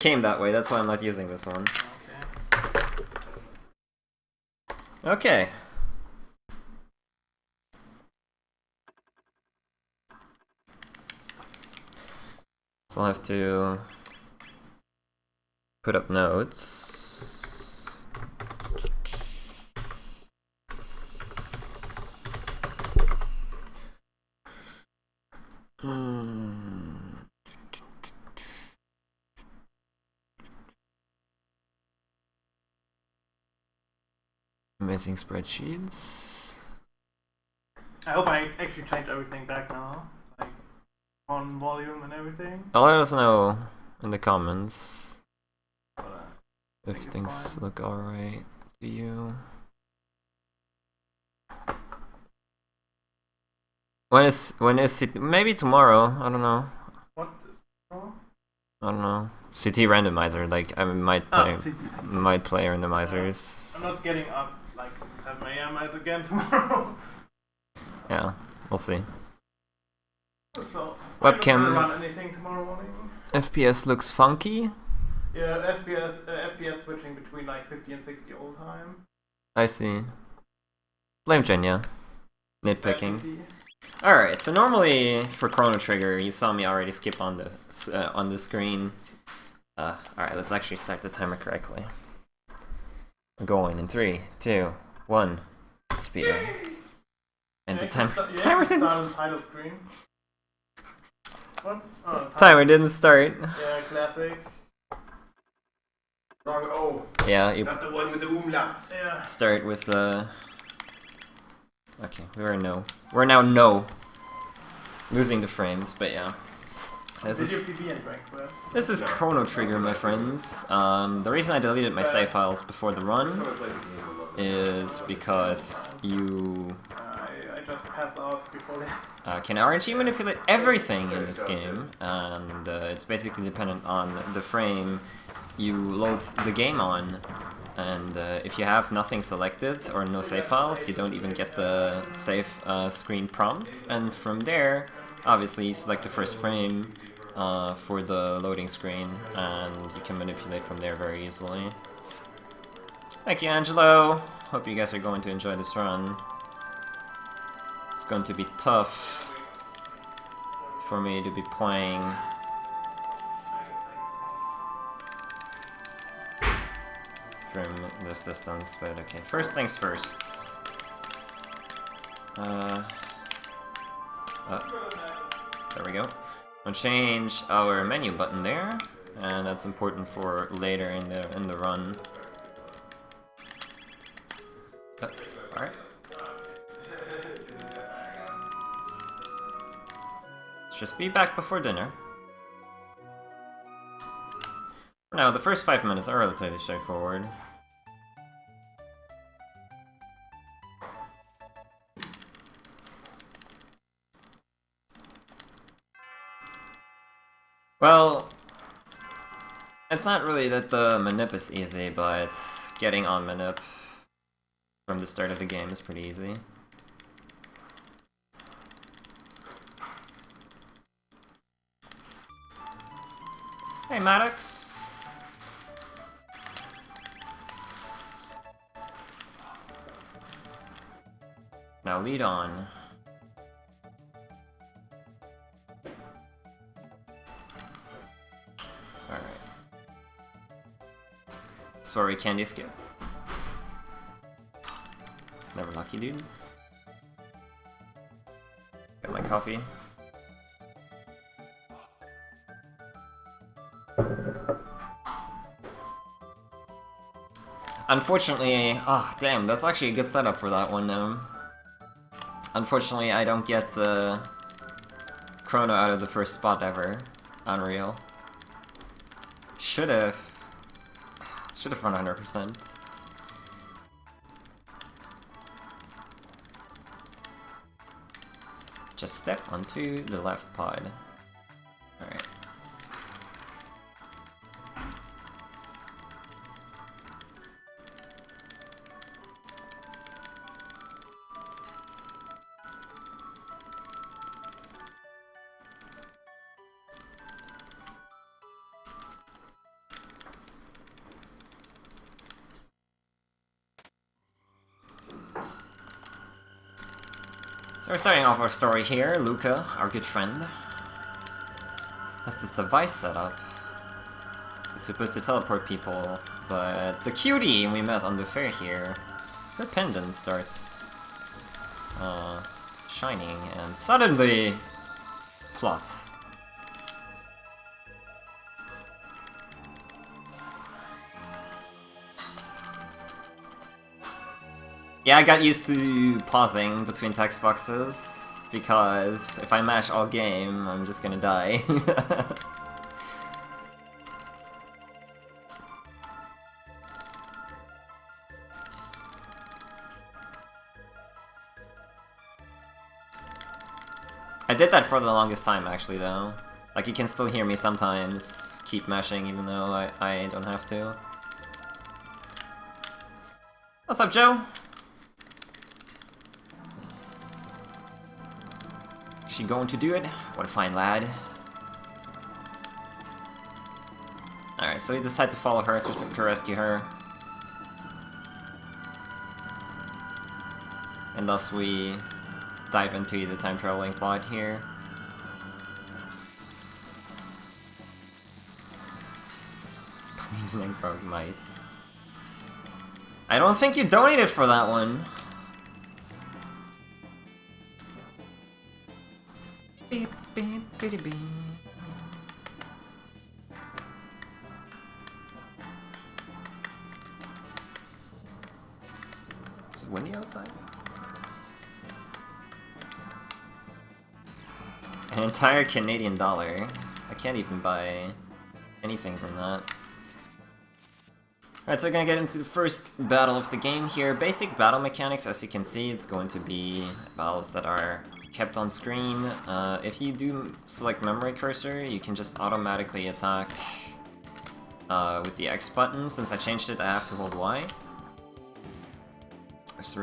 came that way, that's why I'm not using this one. Okay. So I'll have to put up notes. Amazing spreadsheets. I hope I actually changed everything back now. Like, on volume and everything. Let us know in the comments if things fine. look alright to you. When is it? Maybe tomorrow, I don't know. What is tomorrow? I don't know. CT randomizer, like I might play randomizers. I'm not getting up like 7 AM again tomorrow. Yeah, we'll see. So Webcam. I'm not gonna run anything tomorrow morning. FPS looks funky. Yeah, FPS switching between like 50 and 60 all the time. I see. Blame Jenya. Nitpicking. Alright, so normally for Chrono Trigger, you saw me already skip on the screen. Alright, let's actually start the timer correctly. We're going in 3, 2, 1, speedrun. And the timer didn't title screen. What? Oh, timer didn't start. Yeah, classic. Wrong O. Yeah, you Not the one with the umlauts. Yeah. start with the... Okay, we were no. We're now no. Losing the frames, but yeah. This is Chrono Trigger, my friends. The reason I deleted my save files before the run is because you I just passed out before that. can RNG manipulate everything in this game, and it's basically dependent on the frame you load the game on. And if you have nothing selected or no save files, you don't even get the save screen prompt. And from there, obviously, you select the first frame for the loading screen, and you can manipulate from there very easily. Thank you, Angelo! Hope you guys are going to enjoy this run. It's going to be tough for me to be playing from this distance, but okay. First things first. There we go. We'll change our menu button there, and that's important for later in the run. Alright. Let's just be back before dinner. Now, the first 5 minutes are relatively straightforward. Well, it's not really that the manip is easy, but getting on manip from the start of the game is pretty easy. Hey, Maddox! Now lead on. Alright. Sorry, candy skip. Never lucky, dude. Got my coffee. Unfortunately, damn, that's actually a good setup for that one now. Unfortunately, I don't get the Chrono out of the first spot ever. Unreal. Should've run 100%. Just step onto the left pod. Alright. So we're starting off our story here. Luca, our good friend, has this device set up. It's supposed to teleport people, but the cutie we met on the fair here, her pendant starts shining, and suddenly plot. Yeah, I got used to pausing between text boxes, because if I mash all game, I'm just gonna die. I did that for the longest time, actually, though. Like, you can still hear me sometimes keep mashing, even though I don't have to. What's up, Joe? Is she going to do it? What a fine lad. Alright, so we decide to follow her to rescue her. And thus we dive into the time traveling plot here. Pleasing frog mites. I don't think you donated for that one. Beep, beep, bitty, beep. Is it windy outside? An entire Canadian dollar. I can't even buy anything from that. Alright, so we're gonna get into the first battle of the game here. Basic battle mechanics, as you can see, it's going to be battles that are kept on screen. If you do select memory cursor, you can just automatically attack with the X button. Since I changed it, I have to hold Y. It's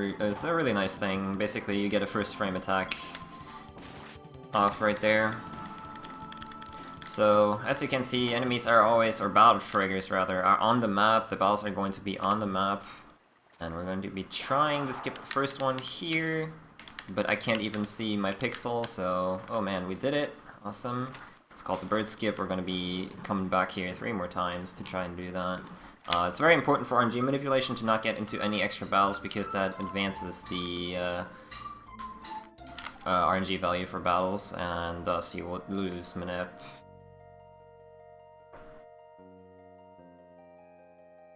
a really nice thing. Basically, you get a first frame attack off right there. So, as you can see, enemies are always, or battle triggers rather, are on the map. The battles are going to be on the map. And we're going to be trying to skip the first one here. But I can't even see my pixel, so... Oh man, we did it. Awesome. It's called the bird skip. We're going to be coming back here 3 more times to try and do that. It's very important for RNG manipulation to not get into any extra battles, because that advances the RNG value for battles, and thus you will lose manip.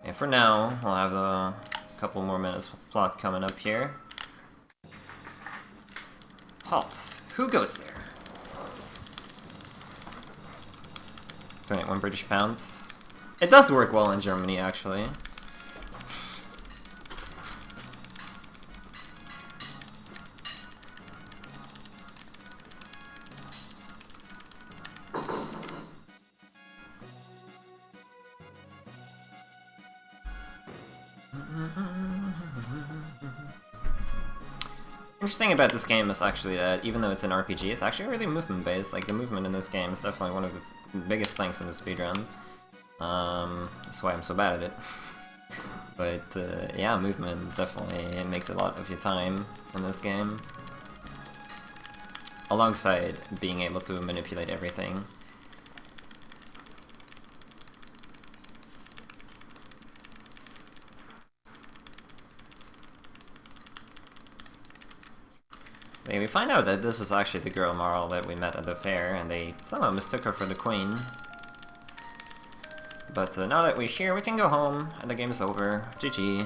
And for now, we'll have a couple more minutes with the plot coming up here. Halt. Who goes there? Donate 1 British pound. It does work well in Germany, actually. Interesting about this game is actually that even though it's an RPG, it's actually really movement-based. Like, the movement in this game is definitely one of the biggest things in the speedrun. That's why I'm so bad at it. But, yeah, movement definitely makes a lot of your time in this game. Alongside being able to manipulate everything. Okay, we find out that this is actually the girl Marl that we met at the fair, and they somehow mistook her for the queen. But now that we're here, we can go home, and the game is over. GG.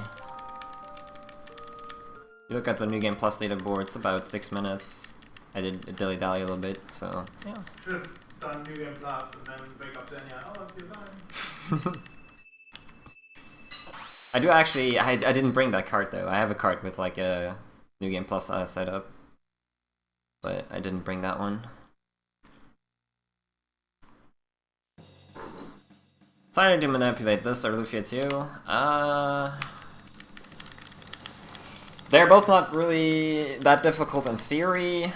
You look at the New Game Plus leaderboard, it's about 6 minutes. I did dilly-dally a little bit, so yeah. Should have done New Game Plus and then break up Daniel. Oh, that's your time. I do actually, I didn't bring that cart though. I have a cart with like a New Game Plus setup. But I didn't bring that one. Decided to manipulate this or Lufia too. They're both not really that difficult in theory.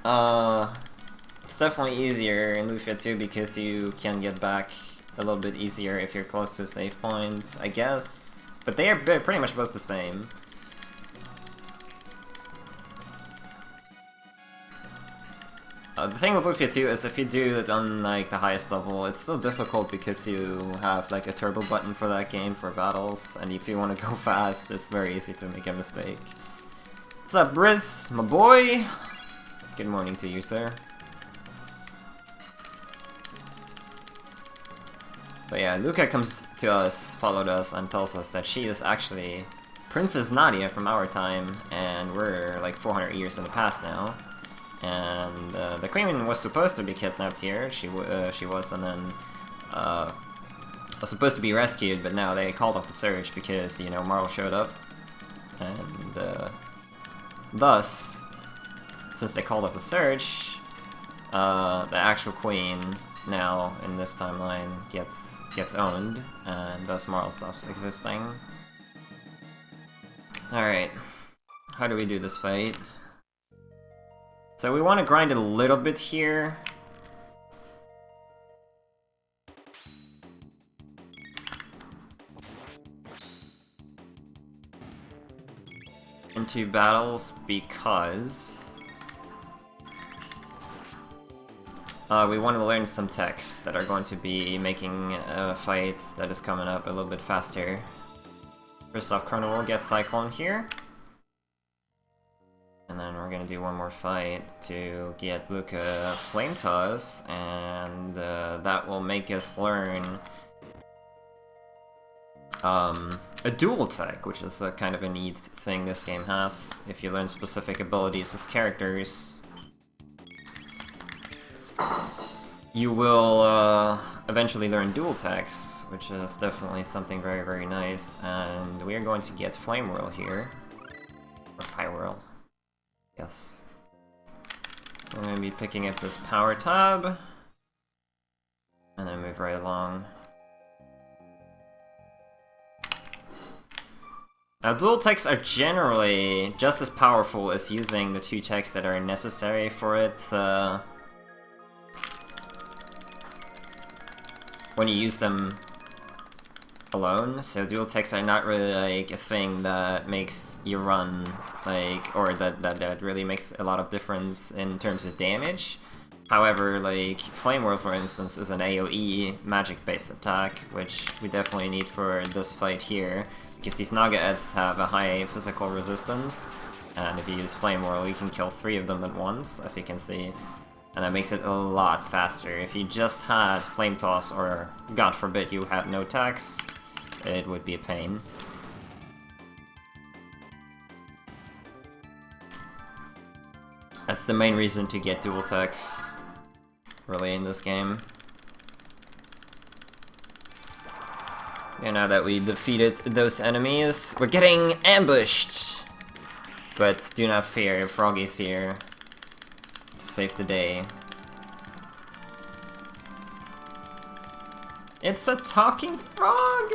It's definitely easier in Lufia 2 because you can get back a little bit easier if you're close to a save point, I guess. But they're pretty much both the same. The thing with Lufia 2 is if you do it on like the highest level, it's still difficult because you have like a turbo button for that game for battles, and if you want to go fast, it's very easy to make a mistake. What's up, Briz, my boy? Good morning to you, sir. But yeah, Luca comes to us, followed us, and tells us that she is actually Princess Nadia from our time, and we're like 400 years in the past now. And the queen was supposed to be kidnapped here. She was, and then was supposed to be rescued. But now they called off the search because Marl showed up, and thus, since they called off the search, the actual queen now in this timeline gets owned, and thus Marl stops existing. All right, how do we do this fight? So we want to grind it a little bit here. Into battles because we want to learn some techs that are going to be making a fight that is coming up a little bit faster. First off, Chrono will get Cyclone here. And then we're gonna do one more fight to get Luca Flame Toss, and that will make us learn a dual tech, which is a kind of a neat thing this game has. If you learn specific abilities with characters, you will eventually learn dual techs, which is definitely something very, very nice. And we are going to get Flame Whirl here, or Fire Whirl. Yes. I'm going to be picking up this power tab, and then move right along. Now, dual techs are generally just as powerful as using the two techs that are necessary for it. When you use them alone, so dual techs are not really like a thing that makes you run, like, or that really makes a lot of difference in terms of damage. However, like, Flame Whirl, for instance, is an AoE magic-based attack, which we definitely need for this fight here, because these Naga Eds have a high physical resistance, and if you use Flame Whirl, you can kill 3 of them at once, as you can see. And that makes it a lot faster. If you just had Flame Toss, or God forbid you had no attacks, it would be a pain. That's the main reason to get dual techs, really, in this game. And now that we defeated those enemies, we're getting ambushed! But do not fear, Froggy's here to save the day. It's a talking frog!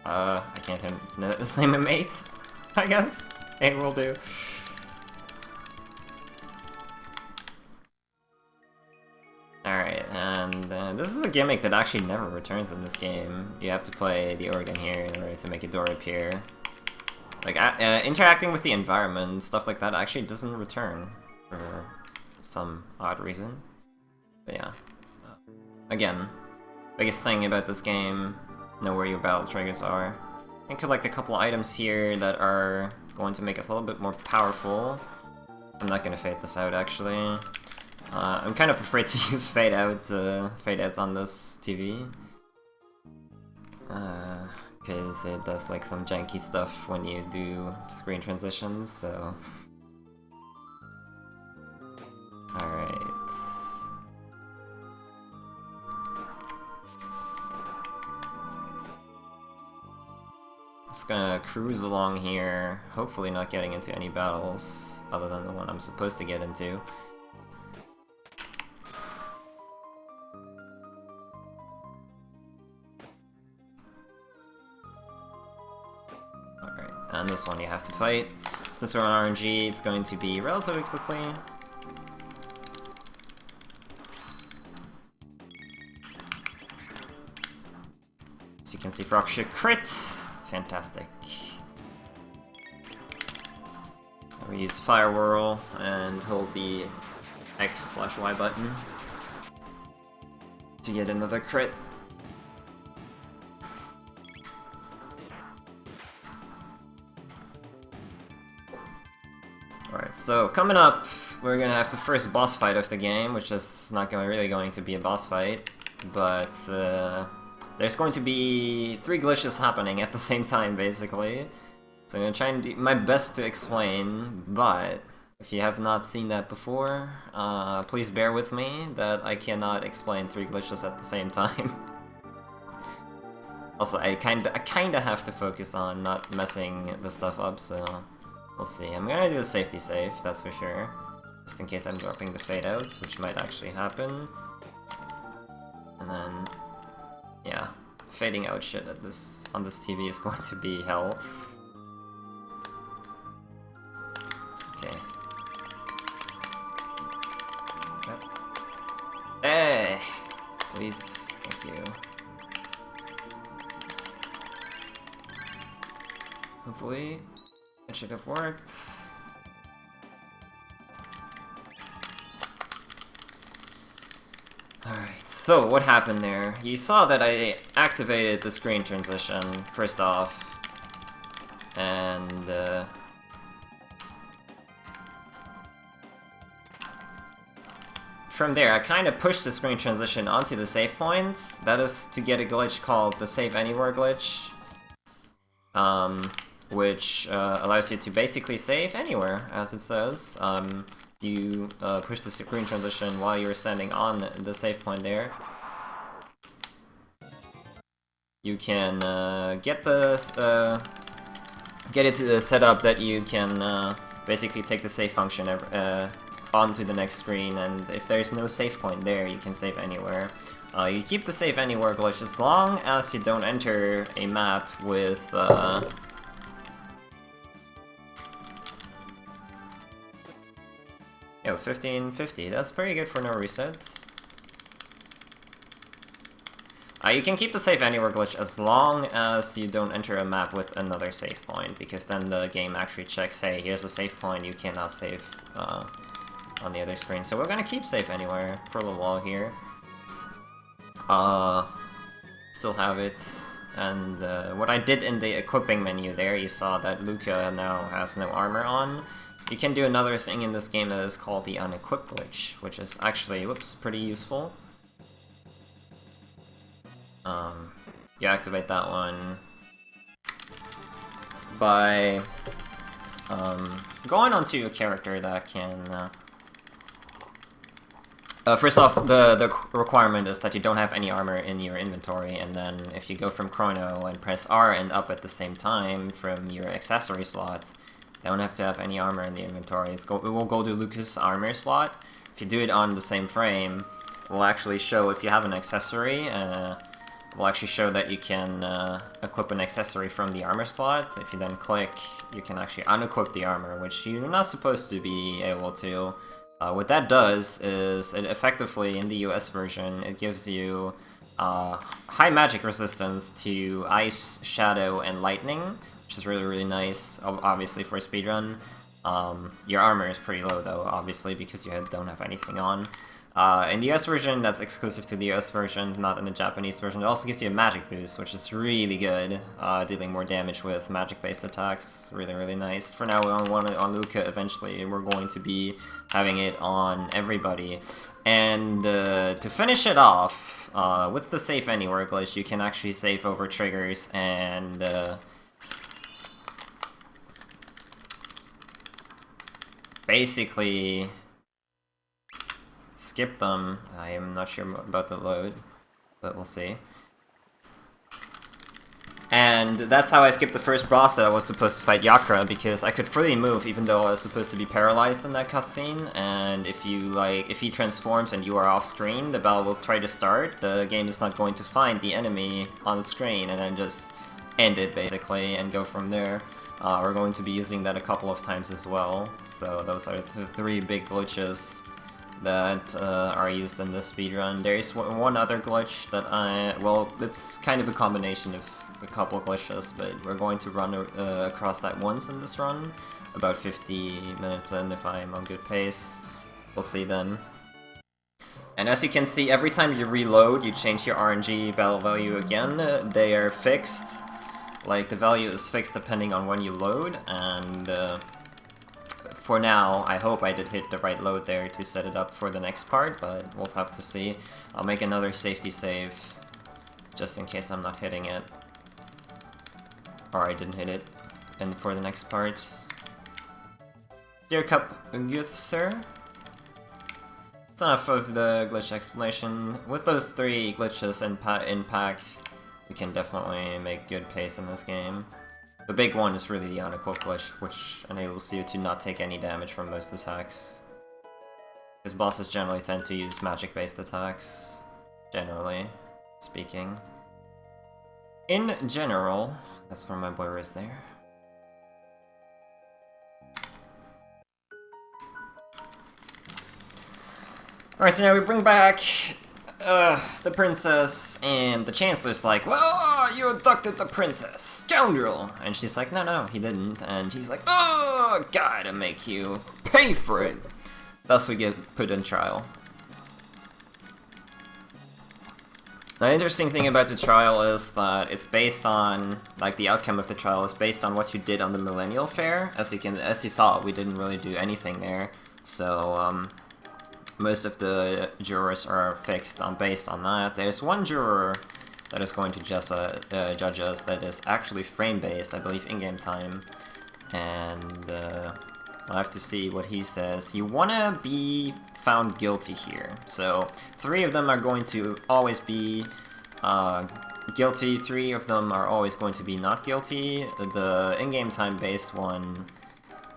I can't name a mate, I guess. It will do. Alright, and this is a gimmick that actually never returns in this game. You have to play the organ here in order to make a door appear. Like, interacting with the environment, stuff like that actually doesn't return for some odd reason. But yeah. Again, biggest thing about this game, know where your battle triggers are. And collect a couple items here that are going to make us a little bit more powerful. I'm not gonna fade this out, actually. I'm kind of afraid to use fade outs on this TV. Because it does like some janky stuff when you do screen transitions, so... Alright. Just gonna cruise along here, hopefully not getting into any battles other than the one I'm supposed to get into. Alright, and this one you have to fight. Since we're on RNG, it's going to be relatively quickly. you can see, Frogsha crit! Fantastic. We use Fire Whirl and hold the X/Y button to get another crit. Alright, so coming up, we're gonna have the first boss fight of the game, which is not really going to be a boss fight, but there's going to be 3 glitches happening at the same time, basically. So I'm gonna try and do my best to explain, but if you have not seen that before, please bear with me that I cannot explain 3 glitches at the same time. Also, I kinda have to focus on not messing the stuff up, so we'll see. I'm gonna do a safety save, that's for sure. Just in case I'm dropping the fade outs, which might actually happen. And then, yeah, fading out shit at on this TV is going to be hell. Okay. Yep. Hey! Please, thank you. Hopefully, it should have worked. Alright, so what happened there? You saw that I activated the screen transition, first off. And, from there, I kind of pushed the screen transition onto the save point. That is to get a glitch called the Save Anywhere glitch. Which allows you to basically save anywhere, as it says. You push the screen transition while you're standing on the save point there. You can get it set up that you can basically take the save function onto the next screen, and if there's no save point there, you can save anywhere. You keep the save anywhere glitch as long as you don't enter a map with Yo, 1550, that's pretty good for no resets. You can keep the save anywhere glitch as long as you don't enter a map with another save point, because then the game actually checks, hey, here's a save point, you cannot save on the other screen. So we're gonna keep save anywhere for a little while here. Still have it, and what I did in the equipping menu there, you saw that Luca now has no armor on. You can do another thing in this game that is called the unequip glitch, which is actually, whoops, pretty useful. You activate that one by going onto a character that can... first off, the requirement is that you don't have any armor in your inventory, and then if you go from Chrono and press R and up at the same time from your accessory slot, you don't have to have any armor in the inventory. It will go to Lucas' armor slot. If you do it on the same frame, it will actually show if you have an accessory. It will actually show that you can equip an accessory from the armor slot. If you then click, you can actually unequip the armor, which you're not supposed to be able to. What that does is, it effectively, in the US version, it gives you high magic resistance to ice, shadow, and lightning, which is really, really nice, obviously, for a speedrun. Your armor is pretty low, though, obviously, because you don't have anything on. In the US version, that's exclusive to the US version, not in the Japanese version. It also gives you a magic boost, which is really good, dealing more damage with magic-based attacks. Really, really nice. For now, we only want it on Luca. Eventually, we're going to be having it on everybody. And to finish it off, with the Save Anywhere glitch, you can actually save over triggers and... basically... skip them. I am not sure about the load, but we'll see. And that's how I skipped the first boss that I was supposed to fight Yakra, because I could freely move even though I was supposed to be paralyzed in that cutscene, and if he transforms and you are off screen, the battle will try to start. The game is not going to find the enemy on the screen and then just end it basically and go from there. We're going to be using that a couple of times as well. So those are the 3 big glitches that are used in this speedrun. There is one other glitch that well, it's kind of a combination of a couple glitches, but we're going to run across that once in this run, about 50 minutes in if I'm on good pace. We'll see then. And as you can see, every time you reload, you change your RNG battle value again. They are fixed. Like, the value is fixed depending on when you load, and for now, I hope I did hit the right load there to set it up for the next part, but we'll have to see. I'll make another safety save, just in case I'm not hitting it. Or I didn't hit it. And for the next part... Dear Cup, good sir? That's enough of the glitch explanation. With those 3 glitches in pack, we can definitely make good pace in this game. The big one is really the unequipped glitch, which enables you to not take any damage from most attacks. Because bosses generally tend to use magic-based attacks, generally speaking. In general, that's where my blur is there. Alright, so now we bring back the princess, and the Chancellor's like, well, you abducted the princess, scoundrel! And she's like, no, he didn't. And he's like, oh, gotta make you pay for it. Thus we get put in trial. The interesting thing about the trial is that it's based on, like, the outcome of the trial is based on what you did on the Millennial Fair. As you saw, we didn't really do anything there. So, most of the jurors are fixed based on that. There's one juror that is going to judge us that is actually frame-based, I believe in-game time. And I'll have to see what he says. You wanna be found guilty here. So 3 of them are going to always be guilty, 3 of them are always going to be not guilty. The in-game time based one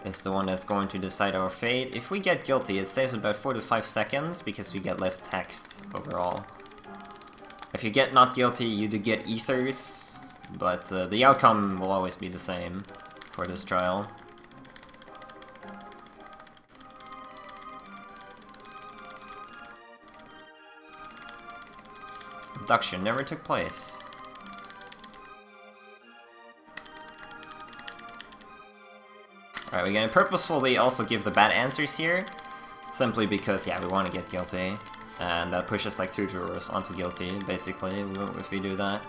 is the one that's going to decide our fate. If we get guilty, it saves about 4 to 5 seconds because we get less text overall. If you get not guilty, you do get ethers, but the outcome will always be the same for this trial. Abduction never took place. Alright, we're gonna purposefully also give the bad answers here, simply because, yeah, we want to get guilty, and that pushes like 2 jurors onto guilty, basically, if we do that.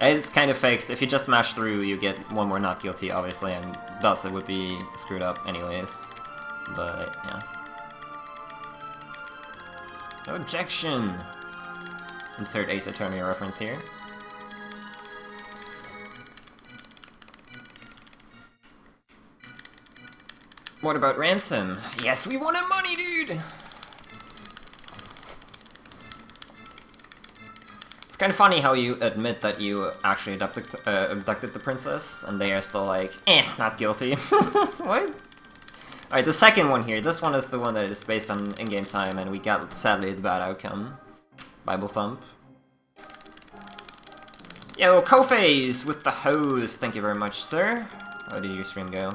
It's kind of fixed. If you just mash through, you get 1 more not guilty, obviously, and thus it would be screwed up anyways. But, yeah. Objection! Insert Ace Attorney reference here. What about ransom? Yes, we wanted money, dude! It's kind of funny how you admit that you actually abducted the princess, and they are still like, not guilty. What? Alright, the second one here. This one is the one that is based on in-game time, and we got, sadly, the bad outcome. Bible thump. Yo, Koface with the hose. Thank you very much, sir. How did your stream go?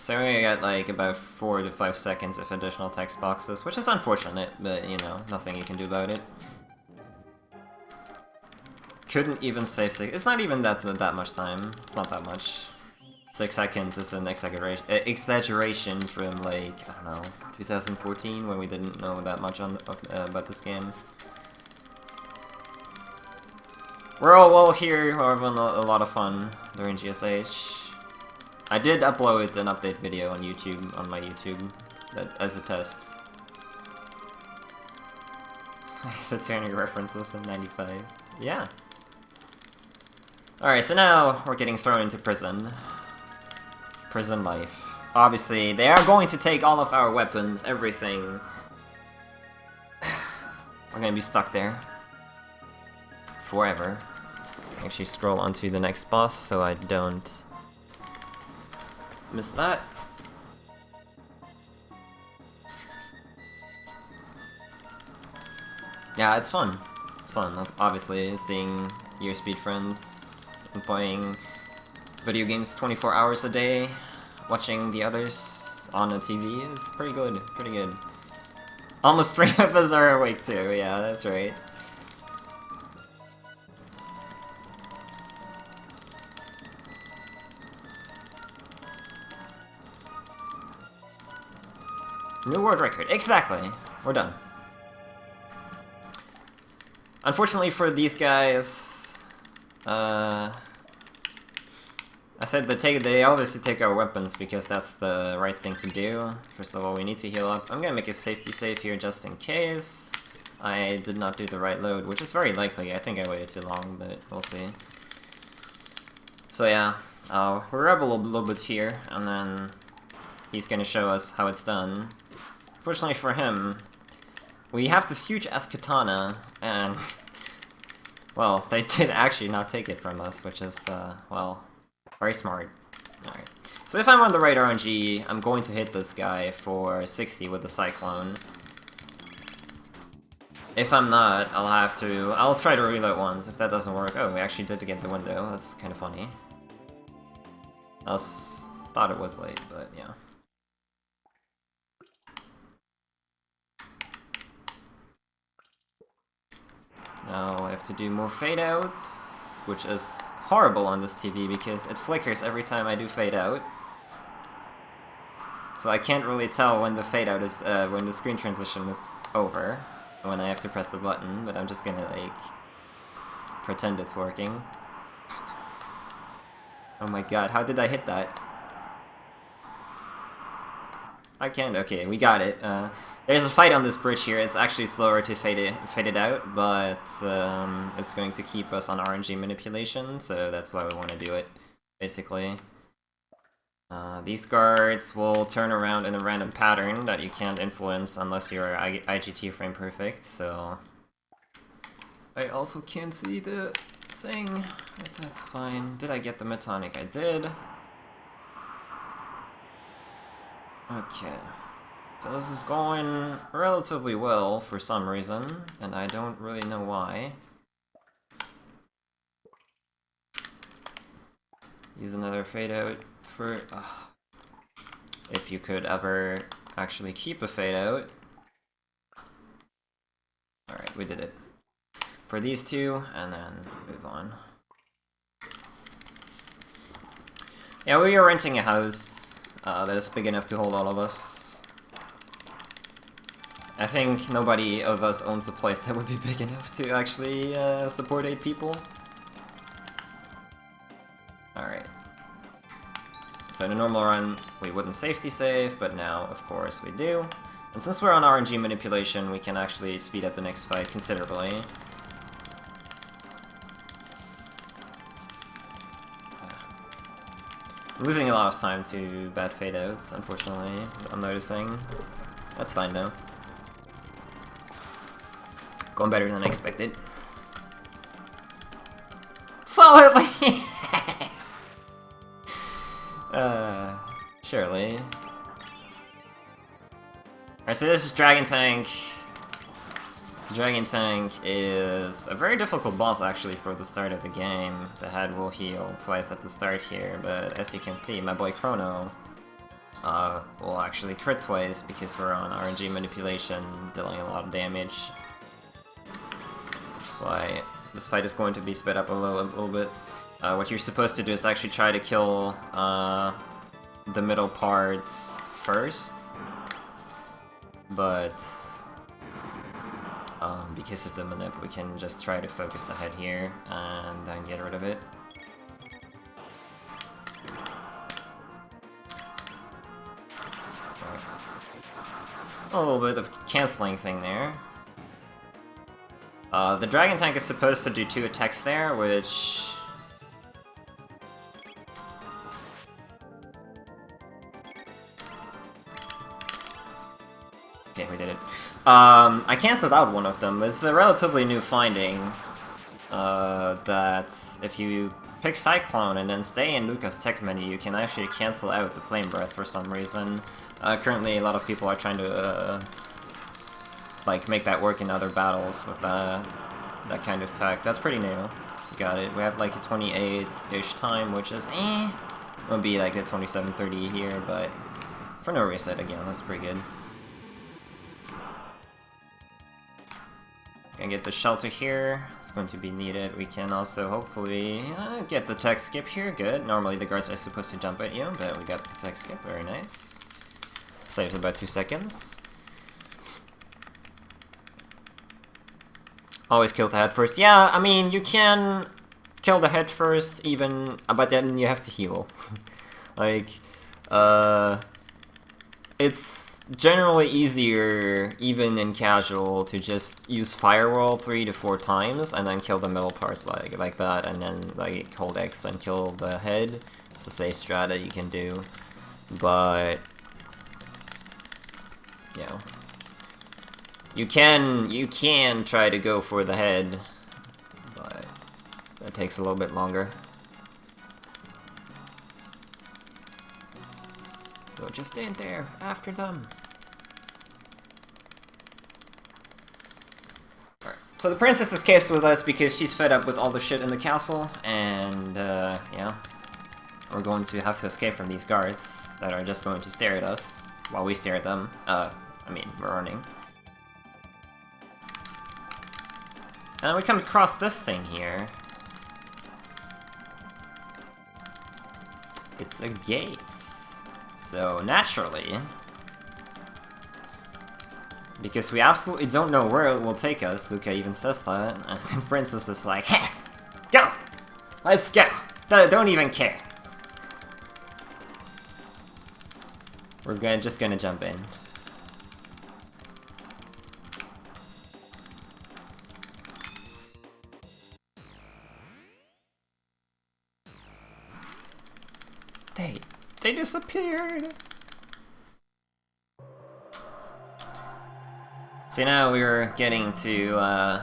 So we're gonna get like about 4 to 5 seconds of additional text boxes, which is unfortunate, but you know, nothing you can do about it. Couldn't even save 6. It's not even that much time. It's not that much. 6 seconds is an exaggeration from like, I don't know, 2014 when we didn't know that much about this game. We're all here, we're having a lot of fun during GSH. I did upload an update video on YouTube, on my YouTube, as a test. I said turning references in 95. Yeah. Alright, so now we're getting thrown into prison. Prison life. Obviously, they are going to take all of our weapons, everything. We're gonna be stuck there. Forever. Actually scroll onto the next boss so I don't miss that. Yeah, it's fun. It's fun, obviously, seeing your speed friends and playing video games 24 hours a day, watching the others on a TV. It's pretty good, pretty good. Almost 3 of us are awake too, yeah, that's right. New world record, exactly! We're done. Unfortunately for these guys, I said they obviously take our weapons because that's the right thing to do. First of all, we need to heal up. I'm gonna make a safety save here just in case. I did not do the right load, which is very likely. I think I waited too long, but we'll see. So yeah, we'll rebel a little bit here, and then he's gonna show us how it's done. Fortunately for him, we have this huge-ass katana, and, well, they did actually not take it from us, which is, well, very smart. Alright. So if I'm on the right RNG, I'm going to hit this guy for 60 with the Cyclone. If I'm not, I'll try to reload once. If that doesn't work, oh, we actually did get the window. That's kind of funny. I thought it was late, but yeah. Now I have to do more fade-outs, which is horrible on this TV because it flickers every time I do fade-out. So I can't really tell when the fade-out is, when the screen transition is over, when I have to press the button, but I'm just gonna, like, pretend it's working. Oh my god, how did I hit that? I can't, okay, we got it. There's a fight on this bridge here. It's actually slower to fade it out, but it's going to keep us on RNG manipulation, so that's why we want to do it, basically. These guards will turn around in a random pattern that you can't influence unless you're IGT frame perfect, so... I also can't see the thing, but that's fine. Did I get the Metonic? I did. Okay. So this is going relatively well for some reason, and I don't really know why. Use another fade out for... if you could ever actually keep a fade out. Alright, we did it. For these two, and then move on. Yeah, we are renting a house that is big enough to hold all of us. I think nobody of us owns a place that would be big enough to actually support 8 people. Alright. So in a normal run, we wouldn't safety save, but now, of course, we do. And since we're on RNG manipulation, we can actually speed up the next fight considerably. I'm losing a lot of time to bad fade-outs, unfortunately, I'm noticing. That's fine though. Going better than expected. Follow me! Surely. Alright, so this is Dragon Tank. Dragon Tank is a very difficult boss actually for the start of the game. The head will heal twice at the start here, but as you can see, my boy Chrono will actually crit twice because we're on RNG manipulation, dealing a lot of damage. That's why this fight is going to be sped up a little bit. What you're supposed to do is actually try to kill the middle parts first, but because of the manip, we can just try to focus the head here and then get rid of it. A little bit of canceling thing there. The Dragon Tank is supposed to do 2 attacks there, which... Okay, we did it. I cancelled out one of them. It's a relatively new finding, that if you pick Cyclone and then stay in Luca's tech menu, you can actually cancel out the Flame Breath for some reason. Currently, a lot of people are trying to, like, make that work in other battles with that kind of tech. That's pretty new. You got it. We have like a 28-ish time, which is Won't be like a 27:30 here, but for no reset again, that's pretty good. Gonna get the shelter here. It's going to be needed. We can also hopefully get the tech skip here. Good. Normally the guards are supposed to jump at you, but we got the tech skip. Very nice. Saves about 2 seconds. Always kill the head first. Yeah, I mean, you can kill the head first, even, but then you have to heal. Like, it's generally easier, even in casual, to just use Firewall 3 to 4 times, and then kill the middle parts like that, and then like hold X and kill the head. It's a safe strat that you can do, but yeah. You can try to go for the head, but that takes a little bit longer. So just stand there after them. Alright, so the princess escapes with us because she's fed up with all the shit in the castle, and yeah. We're going to have to escape from these guards that are just going to stare at us while we stare at them. I mean, we're running. And we come across this thing here. It's a gate. So naturally, because we absolutely don't know where it will take us, Luca even says that, and the princess is like, hey, go! Let's go! Don't even care. We're just gonna jump in. They disappeared! So now we're getting to,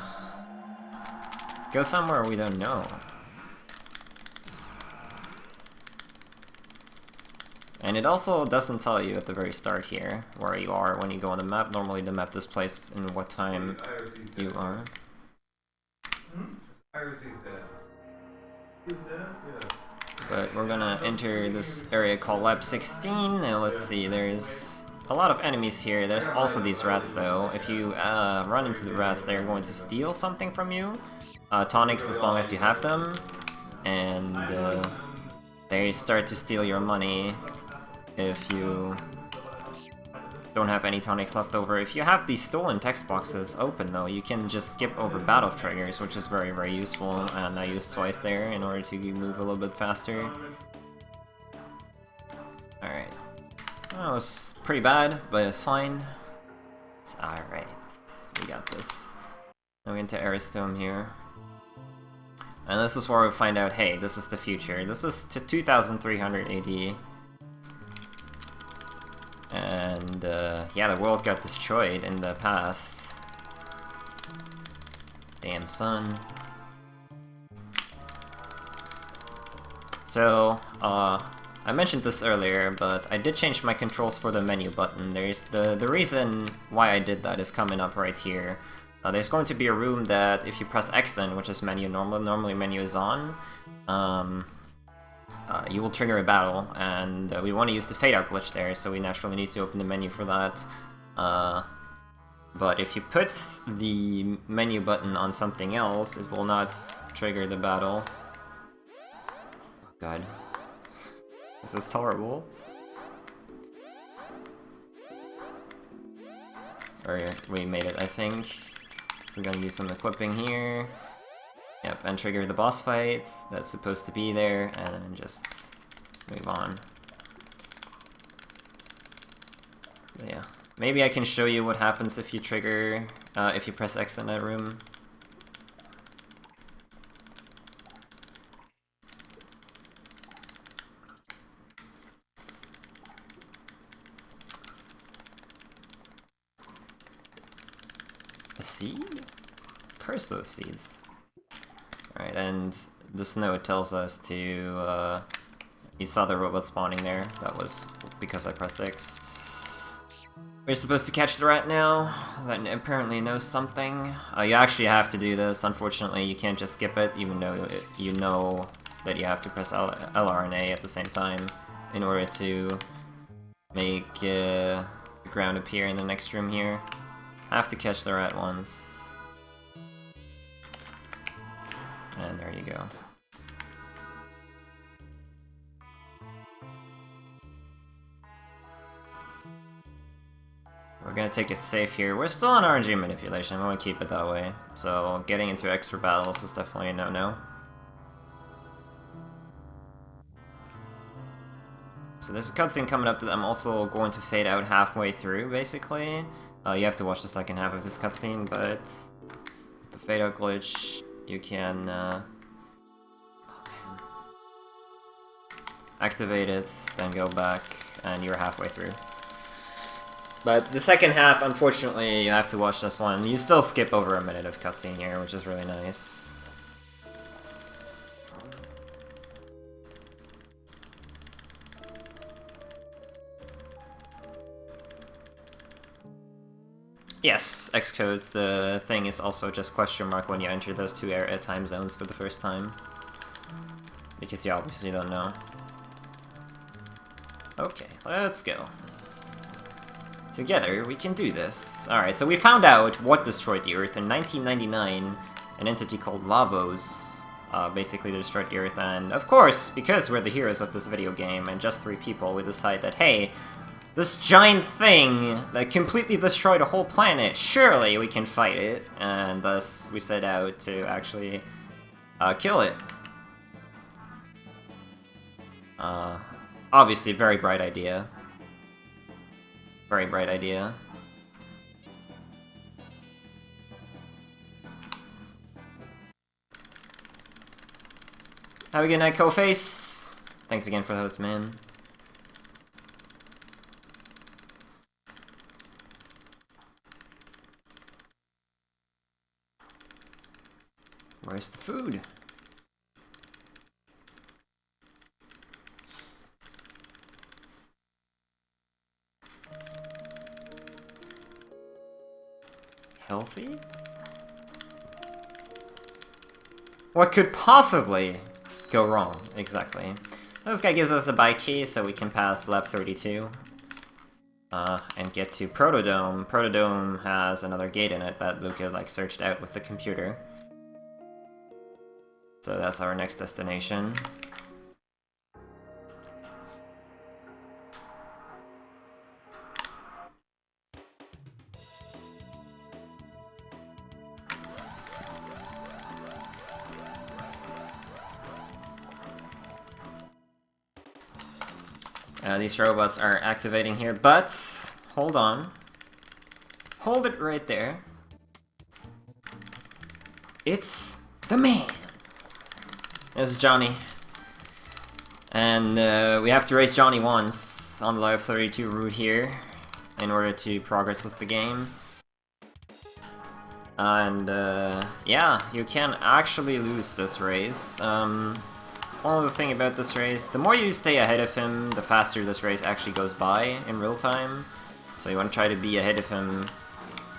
go somewhere we don't know. And it also doesn't tell you at the very start here where you are when you go on the map. Normally the map displays in what time you are. Iris is dead. He's dead? Yeah. But we're gonna enter this area called Lab 16. Now let's see, there's a lot of enemies here. There's also these rats though. If you run into the rats, they're going to steal something from you. Tonics as long as you have them. And they start to steal your money if you don't have any tonics left over. If you have these stolen text boxes open though, you can just skip over battle triggers, which is very, very useful, and I used twice there in order to move a little bit faster. Alright. That was pretty bad, but it's fine. It's alright. We got this. Now we into Aristome here. And this is where we find out, hey, this is the future. This is to 2300 AD. And, yeah, the world got destroyed in the past. Damn sun. So, I mentioned this earlier, but I did change my controls for the menu button. There's the reason why I did that is coming up right here. There's going to be a room that if you press X in, which is menu normally menu is on, you will trigger a battle, and we want to use the fade out glitch there, so we naturally need to open the menu for that. But if you put the menu button on something else, it will not trigger the battle. Oh god. This is horrible. Or we made it, I think. So we're gonna use some equipping here. Yep, and trigger the boss fight that's supposed to be there, and then just move on. But yeah, maybe I can show you what happens if you trigger, if you press X in that room. A seed? Curse those seeds. Alright, and this note tells us to, you saw the robot spawning there, that was because I pressed X. We're supposed to catch the rat now. That apparently knows something. You actually have to do this. Unfortunately, you can't just skip it, even though you know that you have to press LR and A at the same time in order to make the ground appear in the next room here. Have to catch the rat once. And there you go. We're gonna take it safe here. We're still on RNG manipulation, I want to keep it that way. So getting into extra battles is definitely a no-no. So there's a cutscene coming up that I'm also going to fade out halfway through, basically. You have to watch the second half of this cutscene, but the fade out glitch, you can activate it, then go back, and you're halfway through. But the second half, unfortunately, you have to watch this one. You still skip over a minute of cutscene here, which is really nice. Yes, Xcodes, the thing is also just question mark when you enter those two time zones for the first time. Because you obviously don't know. Okay, let's go. Together, we can do this. Alright, so we found out what destroyed the Earth in 1999. An entity called Lavos basically destroyed the Earth, and of course, because we're the heroes of this video game and just 3 people, we decide that, hey, this giant thing that completely destroyed a whole planet, surely we can fight it, and thus we set out to actually kill it. Obviously, very bright idea. Very bright idea. Have a good night, Coface. Thanks again for the host, man. Where's the food? Healthy? What could possibly go wrong? Exactly. This guy gives us a bike key so we can pass lab 32. And get to Protodome. Protodome has another gate in it that Luca, like, searched out with the computer. So that's our next destination. These robots are activating here, but hold on. Hold it right there. It's the man. This is Johnny. And we have to race Johnny once on the Lab 32 route here in order to progress with the game. And yeah, you can actually lose this race. One other thing about this race, the more you stay ahead of him, the faster this race actually goes by in real time. So you want to try to be ahead of him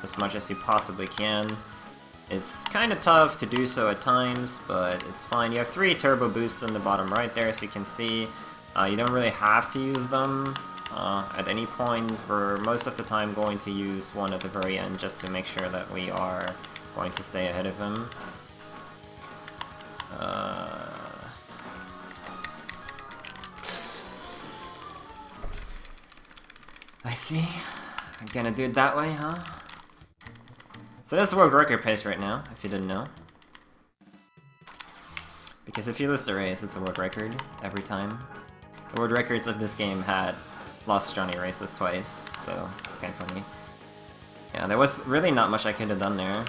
as much as you possibly can. It's kind of tough to do so at times, but it's fine. You have 3 turbo boosts in the bottom right there, so you can see you don't really have to use them at any point. We're most of the time going to use one at the very end just to make sure that we are going to stay ahead of him. I see. I'm gonna do it that way, huh? So that's the world record pace right now, if you didn't know. Because if you lose the race, it's a world record every time. The world records of this game had lost Johnny races twice, so it's kind of funny. Yeah, there was really not much I could have done there,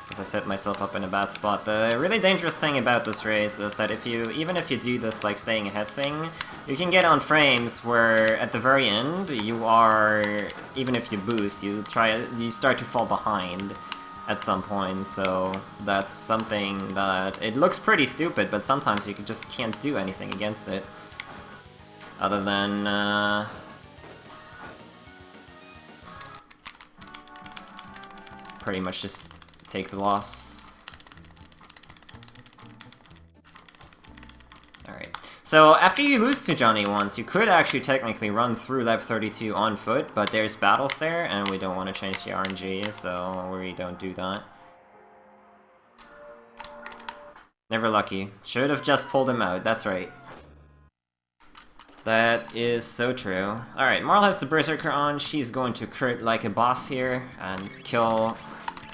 because I set myself up in a bad spot. The really dangerous thing about this race is that even if you do this like staying ahead thing, you can get on frames where at the very end you are, even if you boost, you start to fall behind at some point. So that's something that it looks pretty stupid, but sometimes you just can't do anything against it, other than pretty much just take the loss. Alright. So, after you lose to Johnny once, you could actually technically run through lap 32 on foot, but there's battles there, and we don't want to change the RNG, so we don't do that. Never lucky. Should have just pulled him out, that's right. That is so true. Alright, Marl has the Berserker on. She's going to crit like a boss here and kill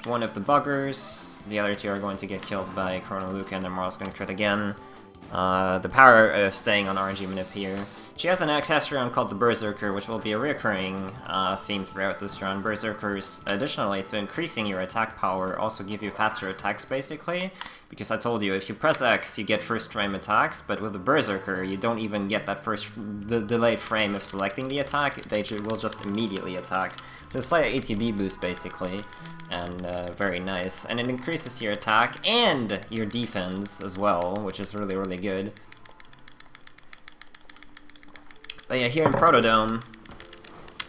one of the buggers. The other two are going to get killed by Chrono Luca, and then Marl's going to crit again. The power of staying on RNG Manip here. She has an accessory called the Berserker, which will be a recurring theme throughout this run. Berserkers, additionally to increasing your attack power, also give you faster attacks basically. Because I told you, if you press X, you get first frame attacks, but with the Berserker, you don't even get that the delayed frame of selecting the attack, they will just immediately attack. It's a slight ATB boost basically, and very nice. And it increases your attack and your defense as well, which is really, really good. But yeah, here in Protodome,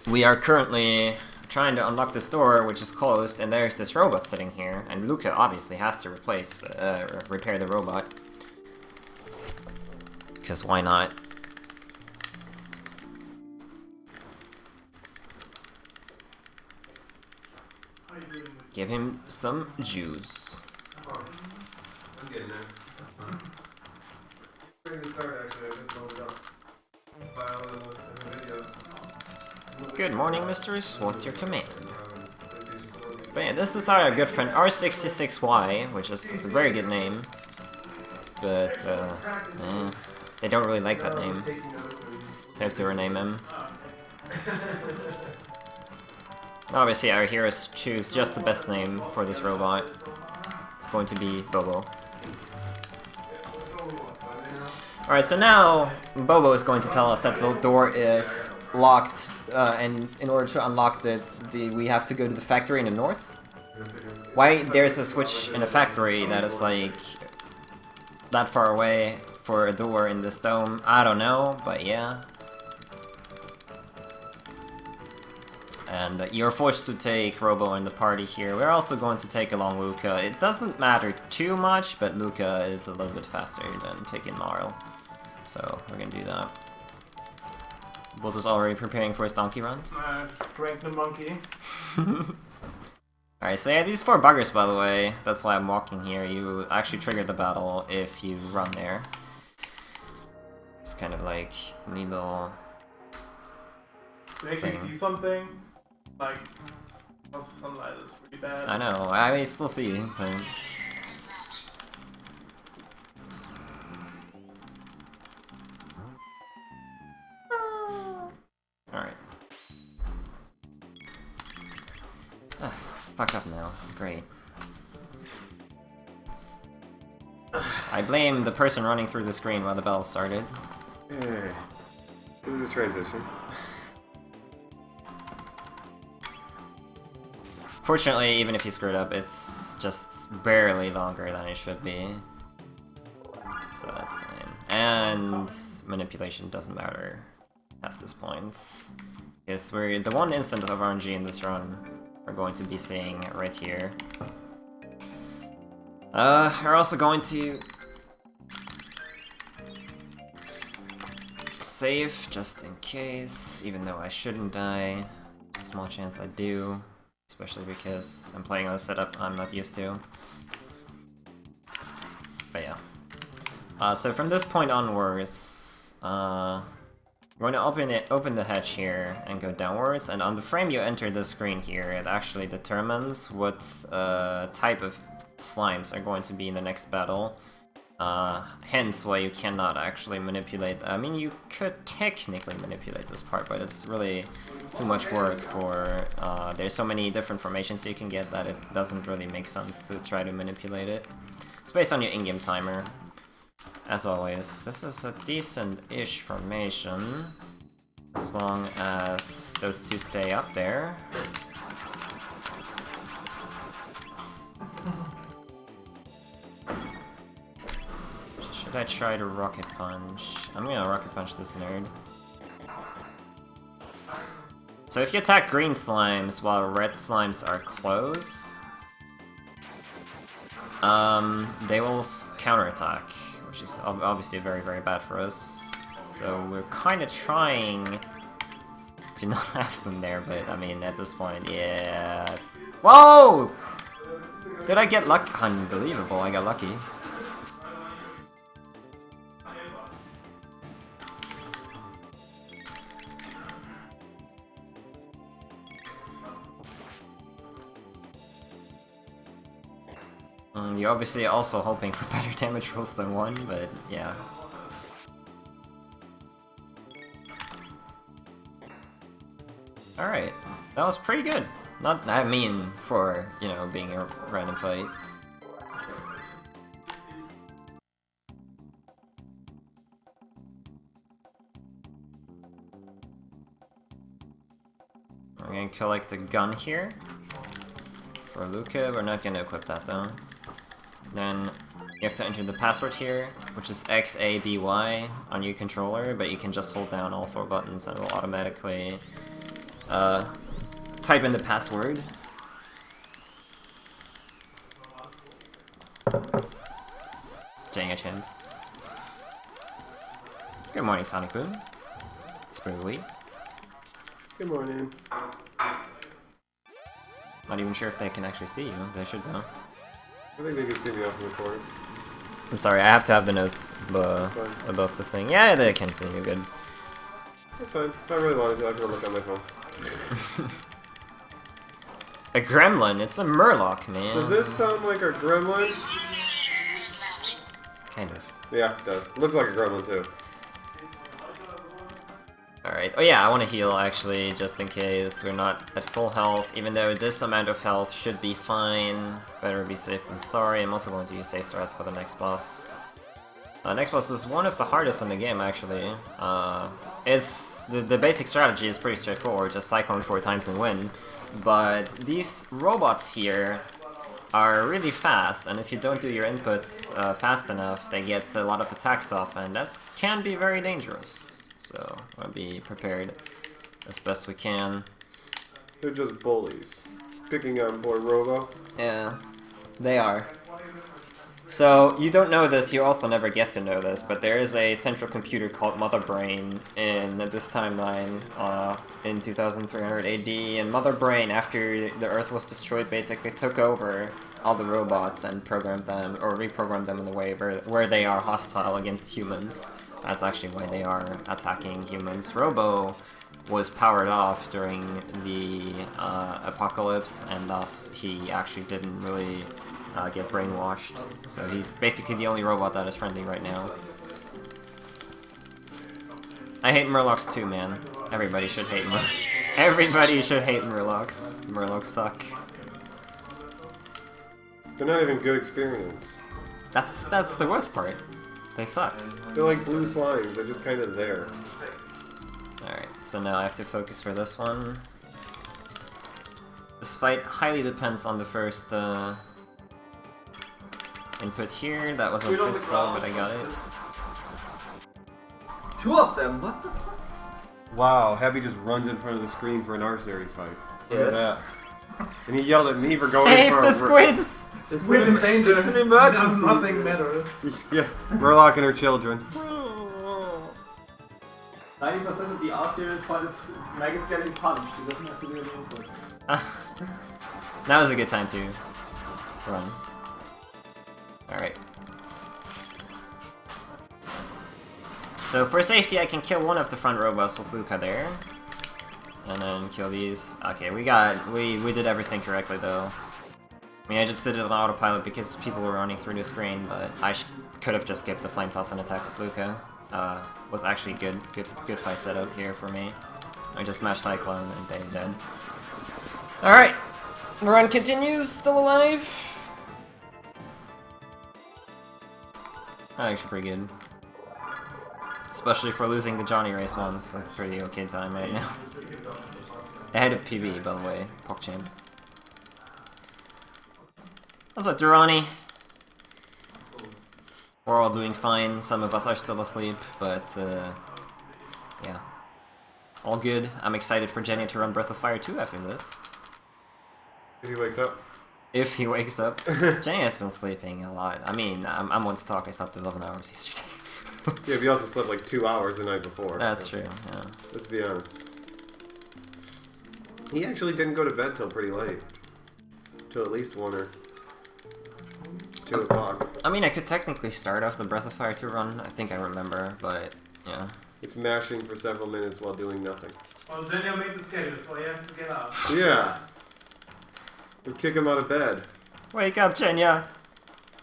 we are currently trying to unlock this door, which is closed, and there's this robot sitting here, and Luca obviously has to repair the robot. Because why not? Give him some juice. I'm getting there. Ready to start, actually. I just loaded up. File in the video. Good morning, mistress. What's your command? But yeah, this is our good friend R66Y, which is a very good name. But, they don't really like that name. They have to rename him. Obviously, our heroes choose just the best name for this robot. It's going to be Bobo. Alright, so now Bobo is going to tell us that the door is locked, and in order to unlock we have to go to the factory in the north? Why there's a switch in a factory that is like that far away for a door in this dome? I don't know, but yeah. And you're forced to take Robo in the party here. We're also going to take along Luca. It doesn't matter too much, but Luca is a little bit faster than taking Marl. So we're gonna do that. Bolt is already preparing for his donkey runs. Drank the monkey. Alright, so yeah, these 4 buggers, by the way, that's why I'm walking here. You actually trigger the battle if you run there. It's kind of like a neat little You actually see something? Like, most sunlight is pretty bad. I know, I mean, still see, but... Alright. Ah, fuck up now. Great. I blame the person running through the screen while the battle started. Yeah, it was a transition. Fortunately, even if you screwed up, it's just barely longer than it should be. So that's fine. And manipulation doesn't matter at this point. Because we're the one instant of RNG in this run we're going to be seeing right here. We're also going to save just in case, even though I shouldn't die. There's a small chance I do. Especially because I'm playing on a setup I'm not used to. But yeah. So from this point onwards, we're going to open the hatch here and go downwards, and on the frame you enter the screen here, it actually determines what type of slimes are going to be in the next battle. Hence why you cannot actually manipulate. I mean, you could technically manipulate this part, but it's really too much work for... there's so many different formations you can get that it doesn't really make sense to try to manipulate it. It's based on your in-game timer. As always, this is a decent-ish formation, as long as those two stay up there. Should I try to rocket punch? I'm gonna rocket punch this nerd. So if you attack green slimes while red slimes are close, They will counterattack, which is obviously very, very bad for us. So we're kind of trying to not have them there, but I mean, at this point, yeah. Whoa! Did I get lucky? Unbelievable, I got lucky. You're obviously also hoping for better damage rolls than 1, but yeah. Alright, that was pretty good. Not, I mean, for, you know, being a random fight. We're gonna collect a gun here. For Luca, we're not gonna equip that though. Then you have to enter the password here, which is XABY on your controller, but you can just hold down all 4 buttons and it will automatically type in the password. Dang it, him. Good morning, Sonic Boom. Springly. Good morning. Not even sure if they can actually see you. They should though. I think they can see me off in the corner. I'm sorry, I have to have the notes above the thing. Yeah, they can see you good. That's fine. If I really wanted to, I can look on my phone. A gremlin? It's a murloc, man. Does this sound like a gremlin? Kind of. Yeah, it does. It looks like a gremlin too. Alright. Oh yeah, I want to heal actually, just in case we're not at full health, even though this amount of health should be fine. Better be safe than sorry. I'm also going to use save strats for the next boss. Next boss is one of the hardest in the game, actually. It's the basic strategy is pretty straightforward, just cyclone 4 times and win. But these robots here are really fast, and if you don't do your inputs fast enough, they get a lot of attacks off, and that can be very dangerous. So, we'll be prepared as best we can. They're just bullies. Picking on poor Robo. Yeah, they are. So, you don't know this, you also never get to know this, but there is a central computer called Mother Brain in this timeline in 2300 AD, and Mother Brain, after the Earth was destroyed, basically took over all the robots and programmed them, or reprogrammed them in a way where they are hostile against humans. That's actually why they are attacking humans. Robo was powered off during the apocalypse, and thus he actually didn't really get brainwashed. So he's basically the only robot that is friendly right now. I hate Murlocs too, man. Everybody should hate Everybody should hate Murlocs. Murlocs suck. They're not even good experience. That's the worst part. They suck. They're like blue slimes. They're just kind of there. Alright, so now I have to focus for this one. This fight highly depends on the first input here. That was a bit slow, but I got it. 2 of them? What the fuck? Wow, Happy just runs in front of the screen for an R-Series fight. Look at Yes. that. And he yelled at me for going Save for the a... squids! We're in danger. It's an emergency. Nothing matters. Yeah, Murloc and her children. 90% of the R-Series fight is Magus getting punched. He doesn't have to do any input. That was a good time to run. Alright. So for safety, I can kill one of the front robots with Luca there. And then kill these. Okay, we did everything correctly though. I mean, I just did it on autopilot because people were running through the screen, but I could have just skipped the flame toss and attack with Luca. Was actually good fight setup here for me. I just mashed Cyclone and they dead. Alright, the run continues, still alive. Actually pretty good. Especially for losing the Johnny race once, that's a pretty okay time right now. Ahead of PB, by the way, PogChamp. What's up, Durrani? We're all doing fine, some of us are still asleep, but yeah. All good. I'm excited for Jenny to run Breath of Fire 2 after this. If he wakes up. If he wakes up. Jenny has been sleeping a lot. I mean, I'm one to talk. I slept 11 hours yesterday. Yeah, but you also slept like 2 hours the night before. That's so. true, yeah. Let's be honest. He actually didn't go to bed till pretty late. Till at least 1 or 2 o'clock. I mean, I could technically start off the Breath of Fire 2 run. I think I remember, but yeah. It's mashing for several minutes while doing nothing. Well, Daniel made the schedule, so he has to get up. Yeah. We'll kick him out of bed. Wake up, Jenya!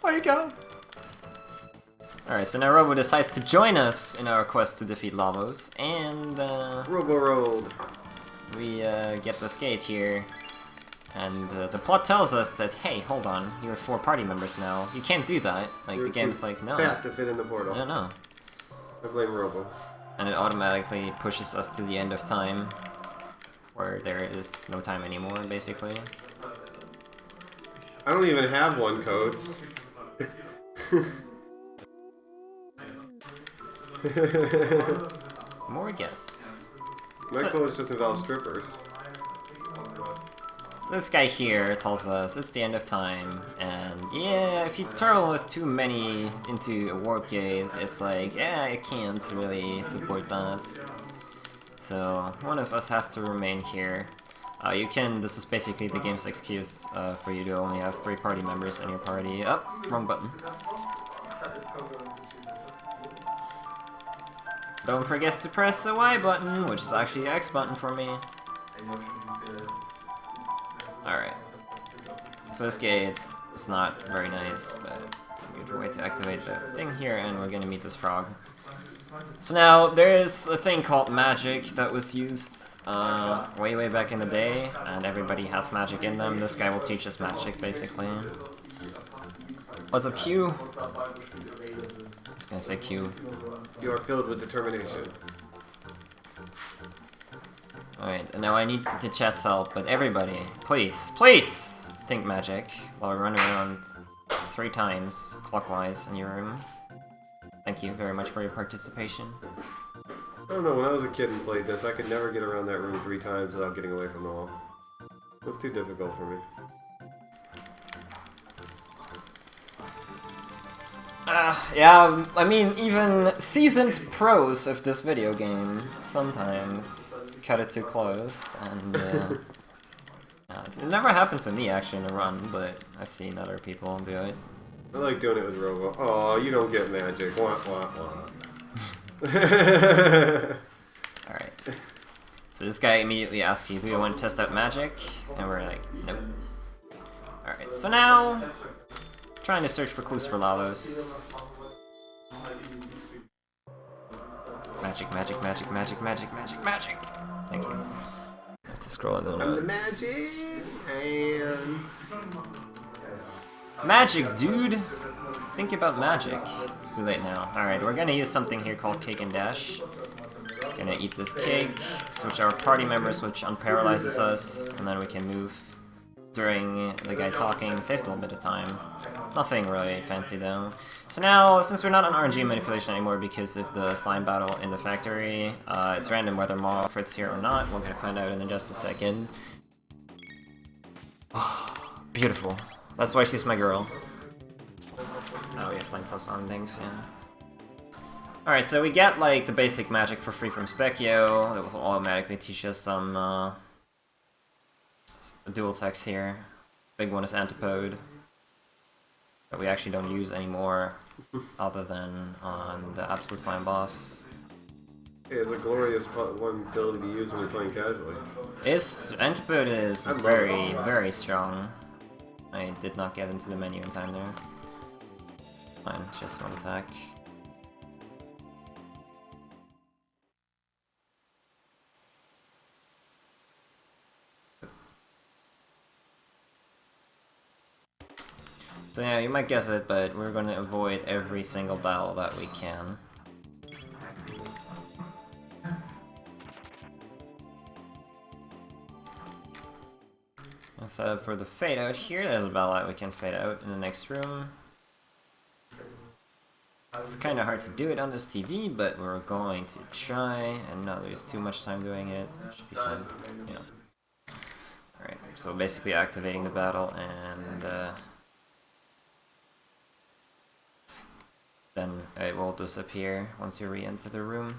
Wake up! Alright, so now Robo decides to join us in our quest to defeat Lavos, and Robo rolled. we get the skate here. And the plot tells us that, hey, hold on, you're 4 party members now. You can't do that. Like, You're the game's too like, no. fat to fit in the portal. No, no. I blame Robo. And it automatically pushes us to the end of time, where there is no time anymore, basically. I don't even have one codes. More guests. My codes just involve strippers. This guy here tells us it's the end of time, and yeah, if you turtle with too many into a warp gate, it's like, yeah, I can't really support that. So, one of us has to remain here. This is basically the game's excuse for you to only have 3 party members in your party. Oh, wrong button. Don't forget to press the Y button, which is actually the X button for me. Alright. So this gate is not very nice, but it's a good way to activate the thing here, and we're gonna meet this frog. So now, there is a thing called magic that was used way back in the day, and everybody has magic in them. This guy will teach us magic, basically. What's up, Q? I was gonna say Q. You are filled with determination. Alright, and now I need the chat's help, but everybody, please, please think magic while we run around 3 times clockwise in your room. Thank you very much for your participation. I don't know, when I was a kid and played this, I could never get around that room 3 times without getting away from the wall. It was too difficult for me. Yeah, I mean, even seasoned pros of this video game sometimes cut it too close, and it never happened to me actually in a run, but I've seen other people do it. I like doing it with Robo. Oh, you don't get magic. Wah, wah, wah. Alright. So this guy immediately asks you, do you want to test out magic? And we're like, nope. Alright, so now, trying to search for clues for Lavos. Magic, magic, magic, magic, magic, magic, magic! Thank you. I have to scroll in the I'm the notes. magic and Magic, dude! Think about magic. It's too late now. Alright, we're gonna use something here called Cake and Dash. Gonna eat this cake, switch our party members, which unparalyzes us, and then we can move during the guy talking. Saves a little bit of time. Nothing really fancy though. So now, since we're not on RNG manipulation anymore because of the slime battle in the factory, it's random whether Maw crits here or not. We're gonna find out in just a second. Oh, beautiful. That's why she's my girl. Oh, we have flame toss on things, yeah. Alright, so we get, like, the basic magic for free from Specchio. That will automatically teach us some, dual attacks here. Big one is Antipode. That we actually don't use anymore, other than on the Absolute Fine Boss. hey, it's a glorious one ability to use when you're playing casually. Antipode is very, very strong. I did not get into the menu in time there. Fine, it's just one attack. So yeah, you might guess it, but we're gonna avoid every single battle that we can. And so for the fade out here, there's a battle that we can fade out in the next room. It's kind of hard to do it on this TV, but we're going to try and not lose too much time doing it. Should be fine. Yeah. Alright, so basically activating the battle and then it will disappear once you re-enter the room.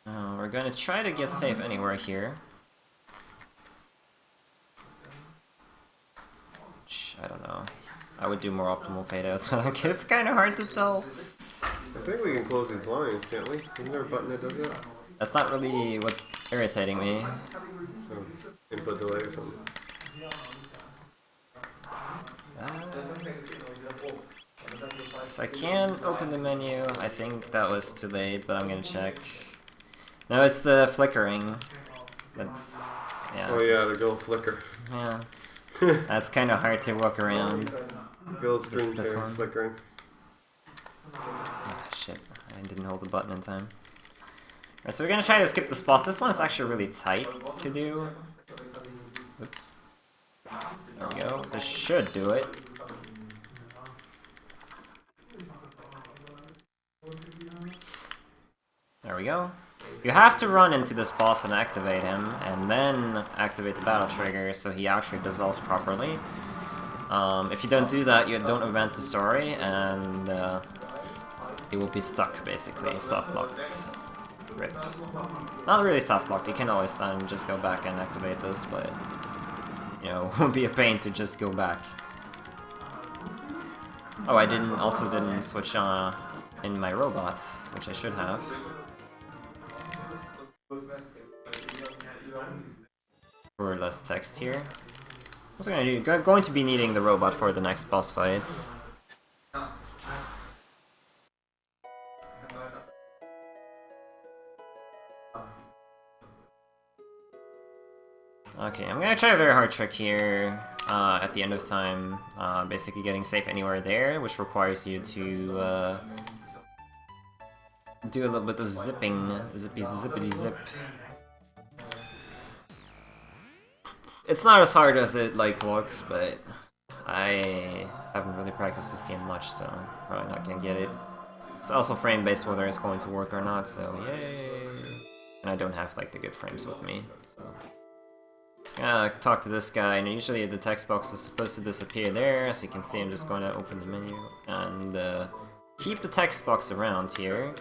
We're gonna try to get safe anywhere here. Which, I don't know. I would do more optimal fade outs, but it's kind of hard to tell. I think we can close these blinds, can't we? Isn't there a button that does that? That's not really what's irritating me. Oh, input delay or something. If I can open the menu, I think that was too late, but I'm gonna check. No, it's the flickering. That's, yeah. Oh yeah, the gold flicker. Yeah. That's kind of hard to walk around. Gold screen This share one. flickering. Ah, shit, I didn't hold the button in time. Alright, so we're gonna try to skip this boss. This one is actually really tight to do. Oops. There we go. This should do it. There we go. You have to run into this boss and activate him, and then activate the battle trigger so he actually dissolves properly. If you don't do that, you don't advance the story, and it will be stuck, basically, soft-blocked. Rip. Not really soft-blocked, you can always stand and just go back and activate this, but, you know, it would be a pain to just go back. Oh, I also didn't switch in my robot, which I should have. For less text here. What's I gonna do? Going to be needing the robot for the next boss fight. Okay, I'm gonna try a very hard trick here at the end of time. Basically getting safe anywhere there, which requires you to do a little bit of zipping. Zippity zip. It's not as hard as it looks, but I haven't really practiced this game much, so probably not gonna get it. It's also frame-based whether it's going to work or not, so yay! And I don't have the good frames with me, so. Talk to this guy, and usually the text box is supposed to disappear there. As you can see, I'm just going to open the menu and keep the text box around here.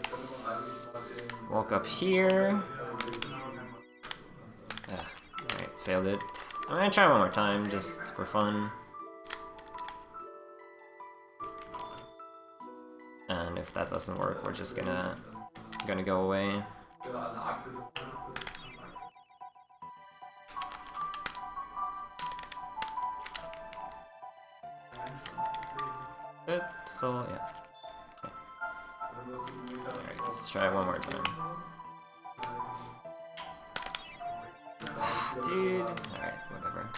Walk up here. Alright, failed it. I'm gonna try one more time, just for fun. And if that doesn't work, we're just gonna go away. So yeah. Okay. Alright, let's try one more time. Dude. Alright, whatever.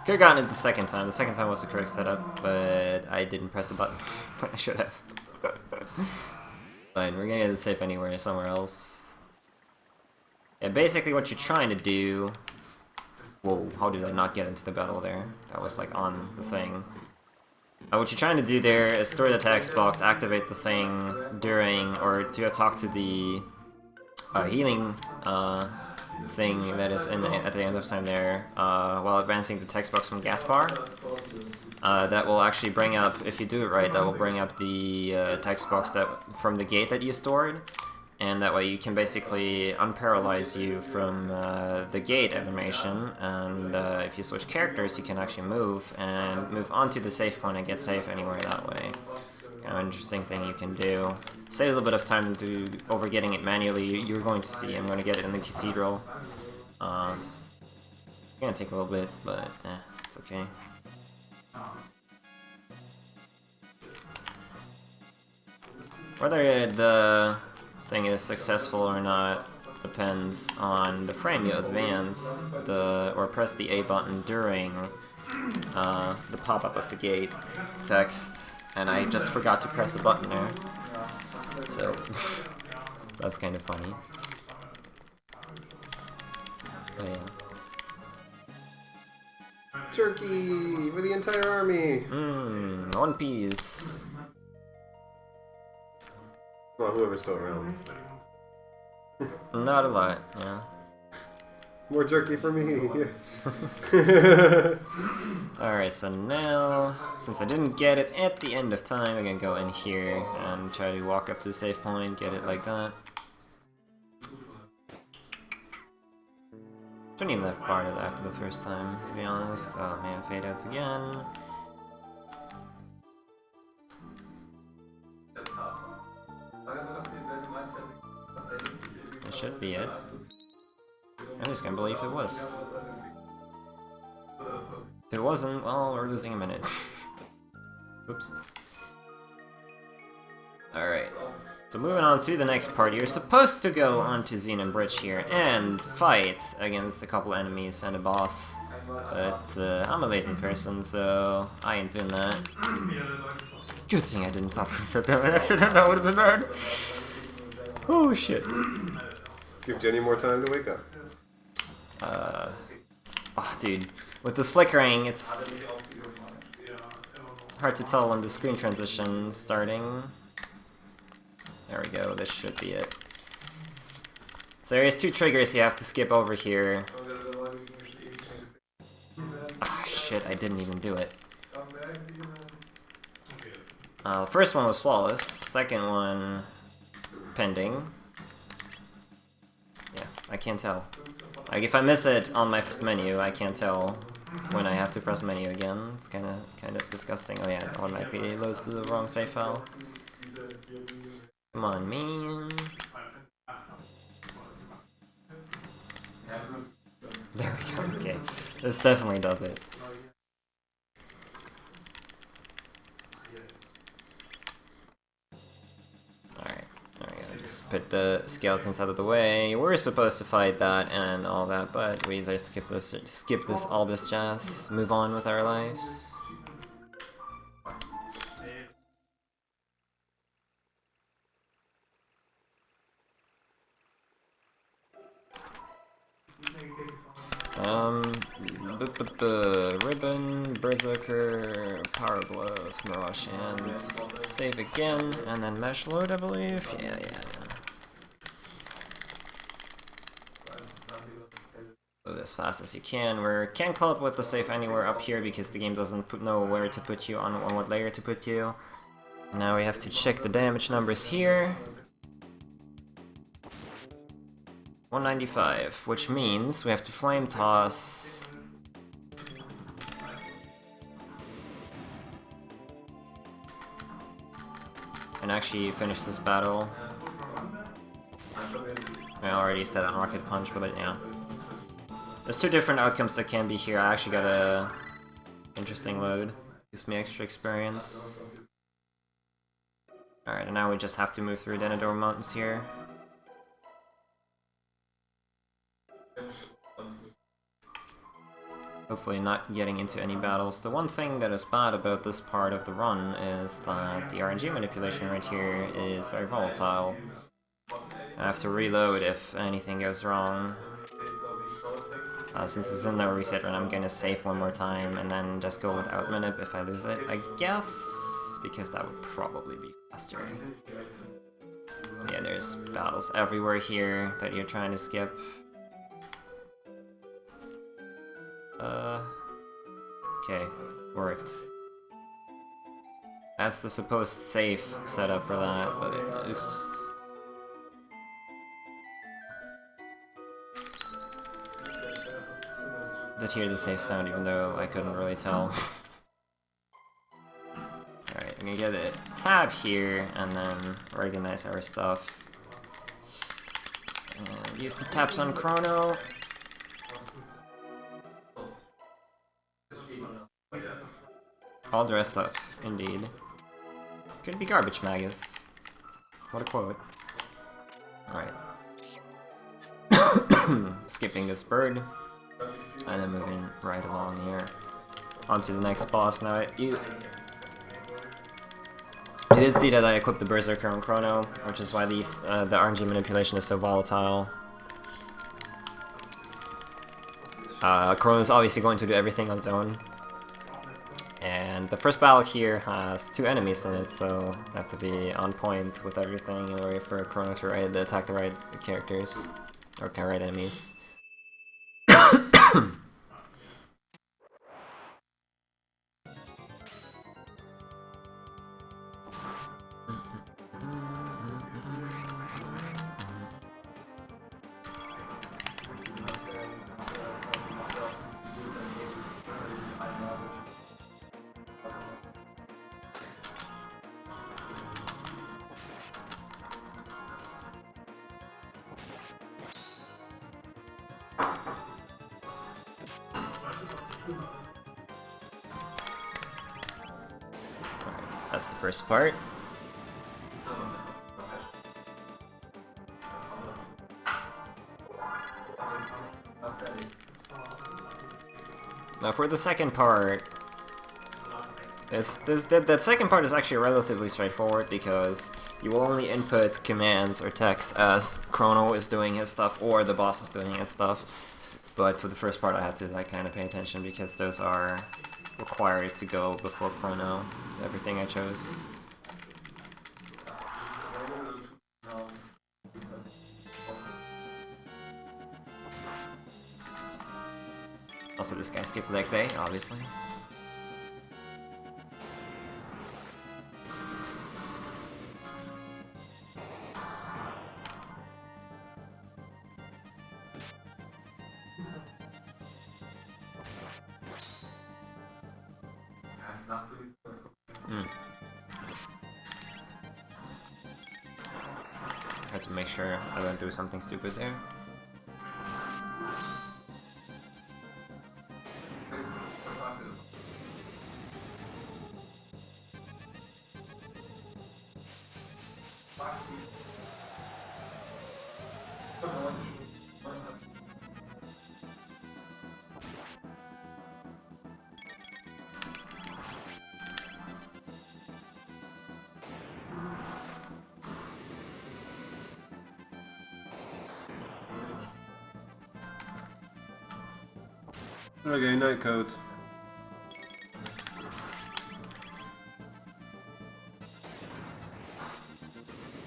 Could've gotten it the second time. The second time was the correct setup, but I didn't press the button. I should have. Fine, we're gonna get it safe anywhere, somewhere else. Yeah, basically what you're trying to do... Whoa, how did I not get into the battle there? That was on the thing. What you're trying to do there is store the text box, activate the thing during, or to talk to the healing thing that is at the end of time there, while advancing the text box from gas bar. That will actually bring up, if you do it right, that will bring up the text box from the gate that you stored. And that way you can basically unparalyze you from the gate animation, and if you switch characters you can actually move onto the safe point and get safe anywhere that way. Kind of interesting thing you can do. Save a little bit of time over getting it manually. You're going to see I'm going to get it in the cathedral. It's going to take a little bit, but it's okay. Whether the thing is successful or not depends on the frame you advance or press the A button during the pop-up of the gate text, and I just forgot to press a button there, so that's kind of funny. But yeah. Jerky for the entire army. One piece. Well, whoever's still around. Not a lot, yeah. More jerky for me. Alright, so now, since I didn't get it at the end of time, I'm gonna go in here and try to walk up to the save point, get it like that. Shouldn't even have barred it after the first time, to be honest. Oh man, fade outs again. That should be it. I'm just gonna believe it was. If it wasn't, well, we're losing a minute. Oops. Alright. So moving on to the next part, you're supposed to go onto Xenon Bridge here and fight against a couple enemies and a boss. But I'm a lazy person, so I ain't doing that. Good thing I didn't stop for that accident, that would have been bad. Oh shit. Give Jenny more time to wake up. Oh dude, with this flickering, it's hard to tell when the screen transition's starting. There we go, this should be it. So there's 2 triggers you have to skip over here. Ah, shit, I didn't even do it. The first one was flawless, second one pending. Yeah, I can't tell. Like, if I miss it on my first menu, I can't tell when I have to press menu again. It's kind of disgusting. Oh yeah, it automatically loads to the wrong save file. Come on, man. There we go, okay. This definitely does it. Alright, there we go. Just put the skeletons out of the way. We're supposed to fight that and all that, but we just skip all this jazz, move on with our lives. Ribbon, Berserker, Power Glove, Mirage Hand, save again, and then mesh load, I believe? Yeah. Load as fast as you can. We can't call up with the save anywhere up here because the game doesn't know where to put you, on what layer to put you. Now we have to check the damage numbers here. 195, which means we have to flame toss and actually finish this battle. I already said on Rocket Punch, but yeah. There's 2 different outcomes that can be here. I actually got a interesting load. Gives me extra experience. Alright, and now we just have to move through Denador Mountains here. Hopefully not getting into any battles. The one thing that is bad about this part of the run is that the RNG manipulation right here is very volatile. I have to reload if anything goes wrong. Since it's in no reset run, I'm gonna save one more time and then just go without manip if I lose it, I guess, because that would probably be faster. Yeah, there's battles everywhere here that you're trying to skip. Okay, worked. That's the supposed safe setup for that, but it... Did hear the safe sound even though I couldn't really tell. Alright, I'm gonna get a tab here and then organize our stuff. And use the tabs on Chrono. All dressed up, indeed. Could be garbage maggots. What a quote. Alright. Skipping this bird. And then moving right along here. Onto the next boss. Now, you did see that I equipped the Berserker on Chrono, which is why the RNG manipulation is so volatile. Chrono is obviously going to do everything on its own. And the first battle here has 2 enemies in it, so you have to be on point with everything in order for Chrono to attack the right characters, or right enemies. That's the first part. Now for the second part, that second part is actually relatively straightforward because you will only input commands or text as Chrono is doing his stuff or the boss is doing his stuff. But for the first part I had to like kind of pay attention because those are required to go before Chrono, everything I chose. Also, this guy skipped leg day, obviously. I had to make sure I don't do something stupid there. Okay, night codes.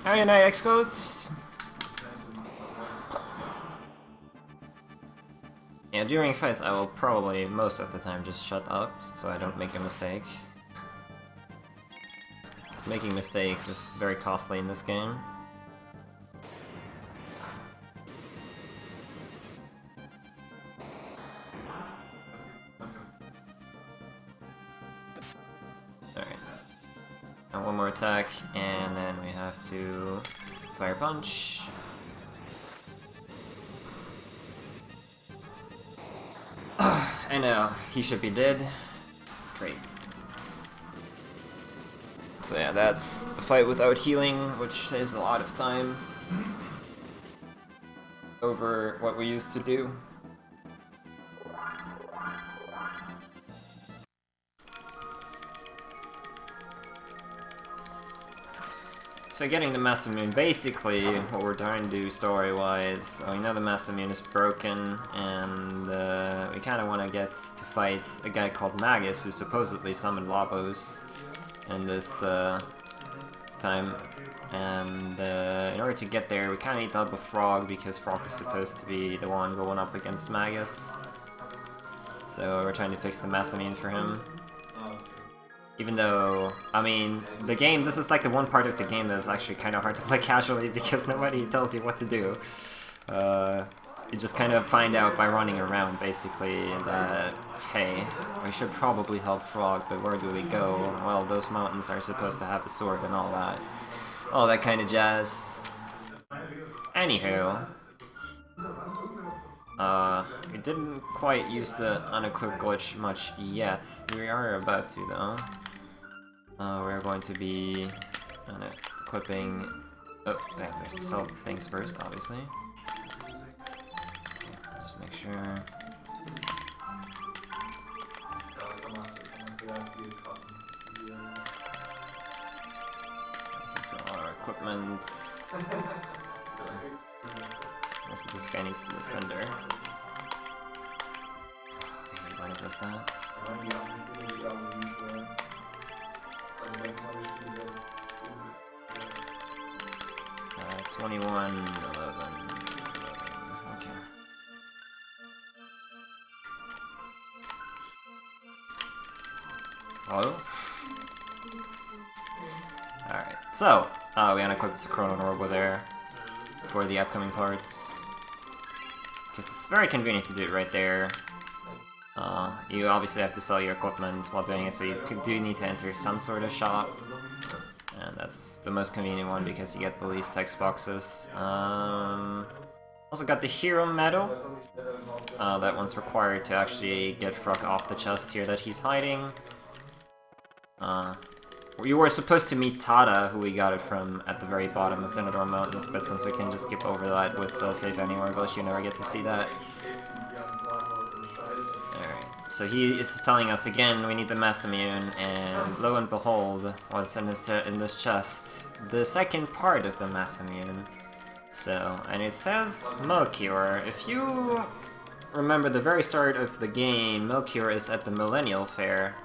Hi, night X codes. Yeah, during fights I will probably most of the time just shut up so I don't make a mistake. Because making mistakes is very costly in this game. One more attack, and then we have to fire punch. I know, he should be dead. Great. So yeah, that's a fight without healing, which saves a lot of time over what we used to do. So getting the Massive Moon, basically what we're trying to do story-wise, we know the Massive Moon is broken, and we kind of want to get to fight a guy called Magus, who supposedly summoned Labos in this time. And in order to get there, we kind of need the help of Frog, because Frog is supposed to be the one going up against Magus. So we're trying to fix the Massive Moon for him. Even though, I mean, the game, this is like the one part of the game that is actually kind of hard to play casually because nobody tells you what to do. You just kind of find out by running around, basically, that, hey, we should probably help Frog, but where do we go? Well, those mountains are supposed to have a sword and all that. All that kind of jazz. Anywho. We didn't quite use the unequipped glitch much yet. We are about to, though. We're going to be equipping... Oh, yeah, we have to sell things first, obviously. Just make sure... Sell our equipment. Also, this guy needs the defender. Okay, why does that? Uh, 21, 11, 11. Okay. Hello? Alright, so, we unequipped the Chrono Orb there for the upcoming parts. Because it's very convenient to do it right there. You obviously have to sell your equipment while doing it, so you do need to enter some sort of shop. And that's the most convenient one because you get the least text boxes. Also got the Hero Medal. That one's required to actually get Fruck off the chest here that he's hiding. You were supposed to meet Tada, who we got it from at the very bottom of Denador Mountains, but since we can just skip over that with Save Anywhere English, you never get to see that. Alright, so he is telling us again we need the Masamune, and lo and behold, what's in this chest? The second part of the Masamune. So, and it says Melchior. If you remember the very start of the game, Melchior is at the Millennial Fair,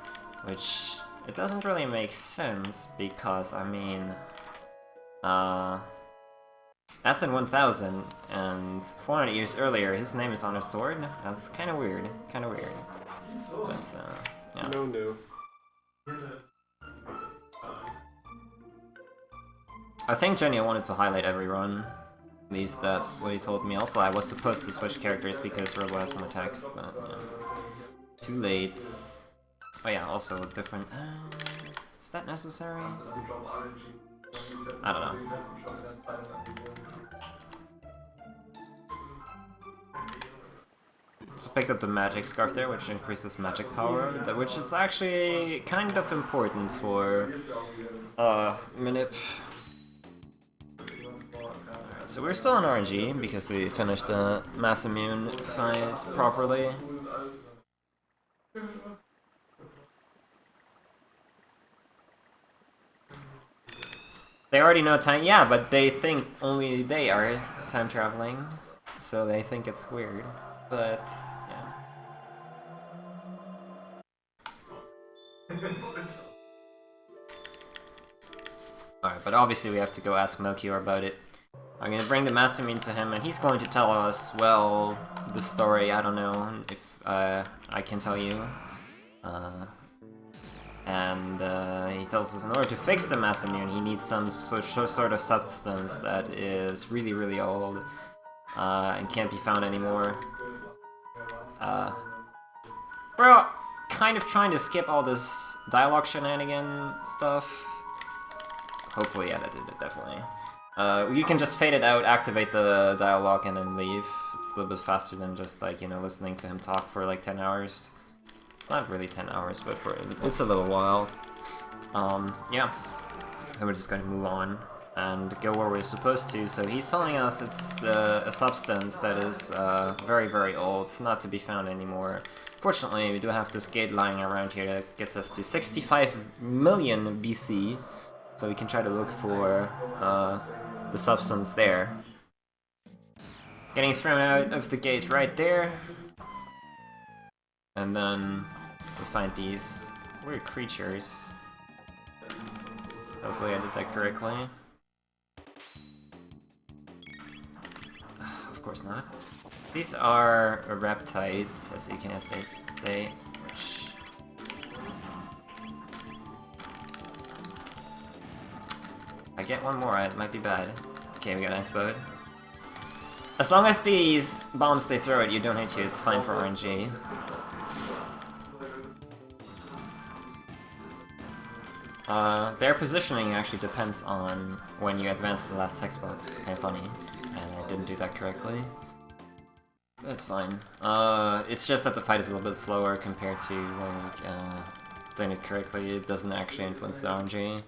which it doesn't really make sense because, I mean, that's in 1000, and 400 years earlier, his name is on a sword. That's kind of weird, But, yeah. No. I think Jenny wanted to highlight every run. At least that's what he told me. Also, I was supposed to switch characters because Robo has more text, but yeah. Too late. Oh yeah, also different... is that necessary? I don't know. So picked up the magic scarf there, which increases magic power, which is actually kind of important for Minip. So we're still on RNG because we finished the Masamune fight properly. They already know time, yeah, but they think only they are time traveling, so they think it's weird, but yeah. Alright, but obviously we have to go ask Melchior about it. I'm gonna bring the Masamune to him, and he's going to tell us, well, the story, I don't know if I can tell you. He tells us in order to fix the Masamune, he needs some sort of substance that is really, really old and can't be found anymore. We're kind of trying to skip all this dialogue shenanigan stuff. Hopefully, yeah, that did it, definitely. You can just fade it out, activate the dialogue, and then leave. It's a little bit faster than just, like, you know, listening to him talk for like 10 hours. It's not really 10 hours, but it's a little while. Yeah. And we're just gonna move on and go where we're supposed to. So he's telling us it's a substance that is very, very old, not to be found anymore. Fortunately, we do have this gate lying around here that gets us to 65 million BC, so we can try to look for the substance there. Getting thrown out of the gate right there. And then we find these weird creatures. Hopefully I did that correctly. Of course not. These are reptiles, as you can say, which... I get one more, it might be bad. Okay, we got an antidote. As long as these bombs they throw at you don't hit you, it's fine for RNG. Their positioning actually depends on when you advance to the last text box. Kinda funny, and I didn't do that correctly. That's fine. It's just that the fight is a little bit slower compared to, like, doing it correctly. It doesn't actually influence the RNG.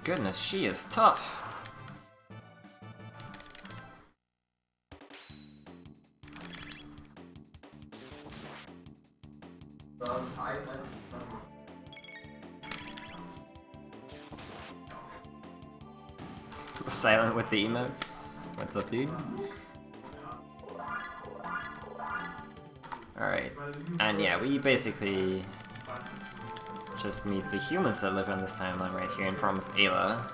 Goodness, she is tough! Silent with the emotes. What's up, dude? Alright, and yeah, we basically just meet the humans that live on this timeline right here in front of Ayla.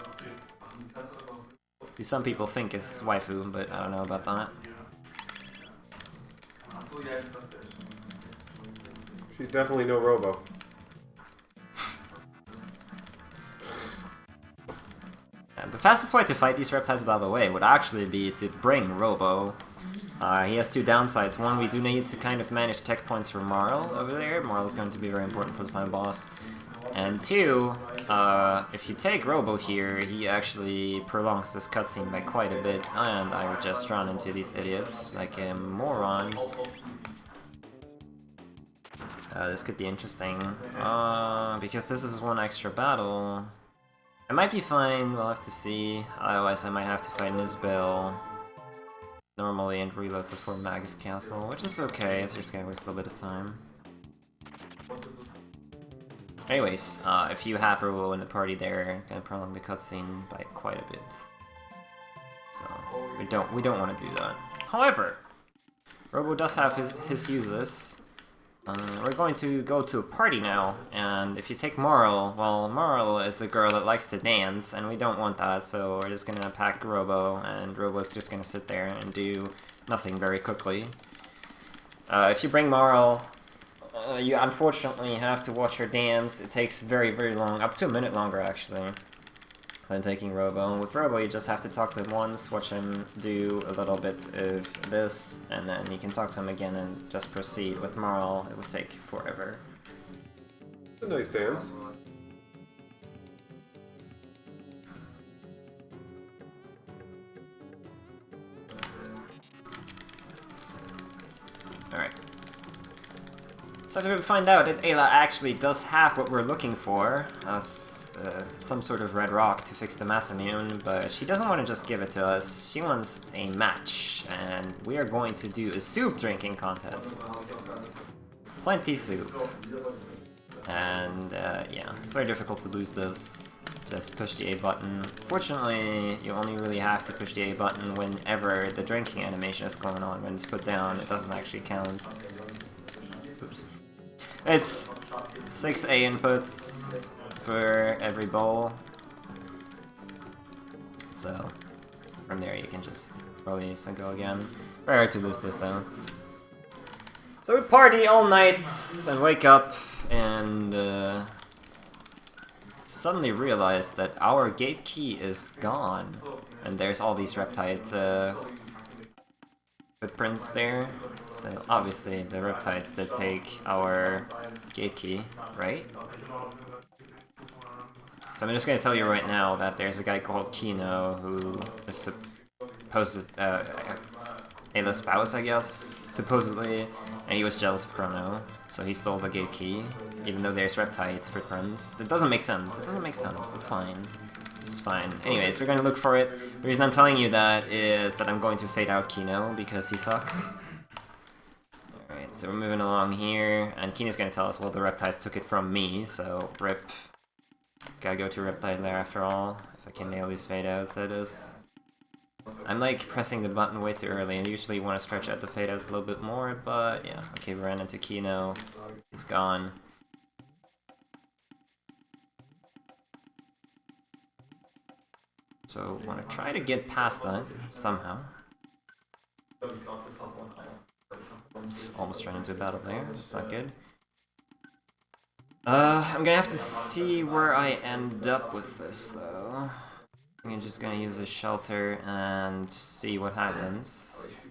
Who some people think is waifu, but I don't know about that. She's definitely no Robo. The fastest way to fight these reptiles, by the way, would actually be to bring Robo. He has two downsides. One, we do need to kind of manage tech points for Marl over there. Marl is going to be very important for the final boss. And two, if you take Robo here, he actually prolongs this cutscene by quite a bit, and I would just run into these idiots like a moron. This could be interesting, because this is one extra battle. I might be fine, we'll have to see. Otherwise I might have to fight Nizbel normally and reload before Magus Castle, which is okay, it's just gonna waste a little bit of time. Anyways, if you have Robo in the party there, gonna prolong the cutscene by quite a bit. So we don't want to do that. However, Robo does have his uses. We're going to go to a party now, and if you take Marl, well, Marl is a girl that likes to dance, and we don't want that, so we're just gonna pack Robo, and Robo's just gonna sit there and do nothing very quickly. If you bring Marl, you unfortunately have to watch her dance. It takes very, very long, up to a minute longer actually, than taking Robo. And with Robo, you just have to talk to him once, watch him do a little bit of this, and then you can talk to him again and just proceed. With Marl, it would take forever. It's a nice dance. Alright. So to find out that Ayla actually does have what we're looking for, some sort of red rock to fix the mass immune, but she doesn't want to just give it to us. She wants a match, and we are going to do a soup drinking contest. Plenty soup. And yeah, it's very difficult to lose this. Just push the A button. Fortunately, you only really have to push the A button whenever the drinking animation is going on. When it's put down, it doesn't actually count. Oops. It's 6 A inputs for every bowl, so from there you can just release and go again. Very hard to lose this though. So we party all night and wake up and suddenly realize that our gate key is gone, and there's all these reptile footprints there. So obviously the reptiles that take our gate key, right? So I'm just gonna tell you right now that there's a guy called Kino who is supposed Ayla's spouse, I guess, supposedly, and he was jealous of Chrono, so he stole the gate key, even though there's reptiles footprints. It doesn't make sense. It doesn't make sense. It's fine. It's fine. Anyways, we're gonna look for it. The reason I'm telling you that is that I'm going to fade out Kino because he sucks. Alright, so we're moving along here, and Kino's gonna tell us, well, the reptiles took it from me, so rip. Gotta go to Reptile there after all, if I can nail these fade outs, that is. I'm like pressing the button way too early, and usually you want to stretch out the fade outs a little bit more, but yeah. Okay, we ran into Kino. He's gone. So, want to try to get past that, somehow. Almost ran into a battle there, that's not good. I'm gonna have to see where I end up with this, though. I'm just gonna use a shelter and see what happens.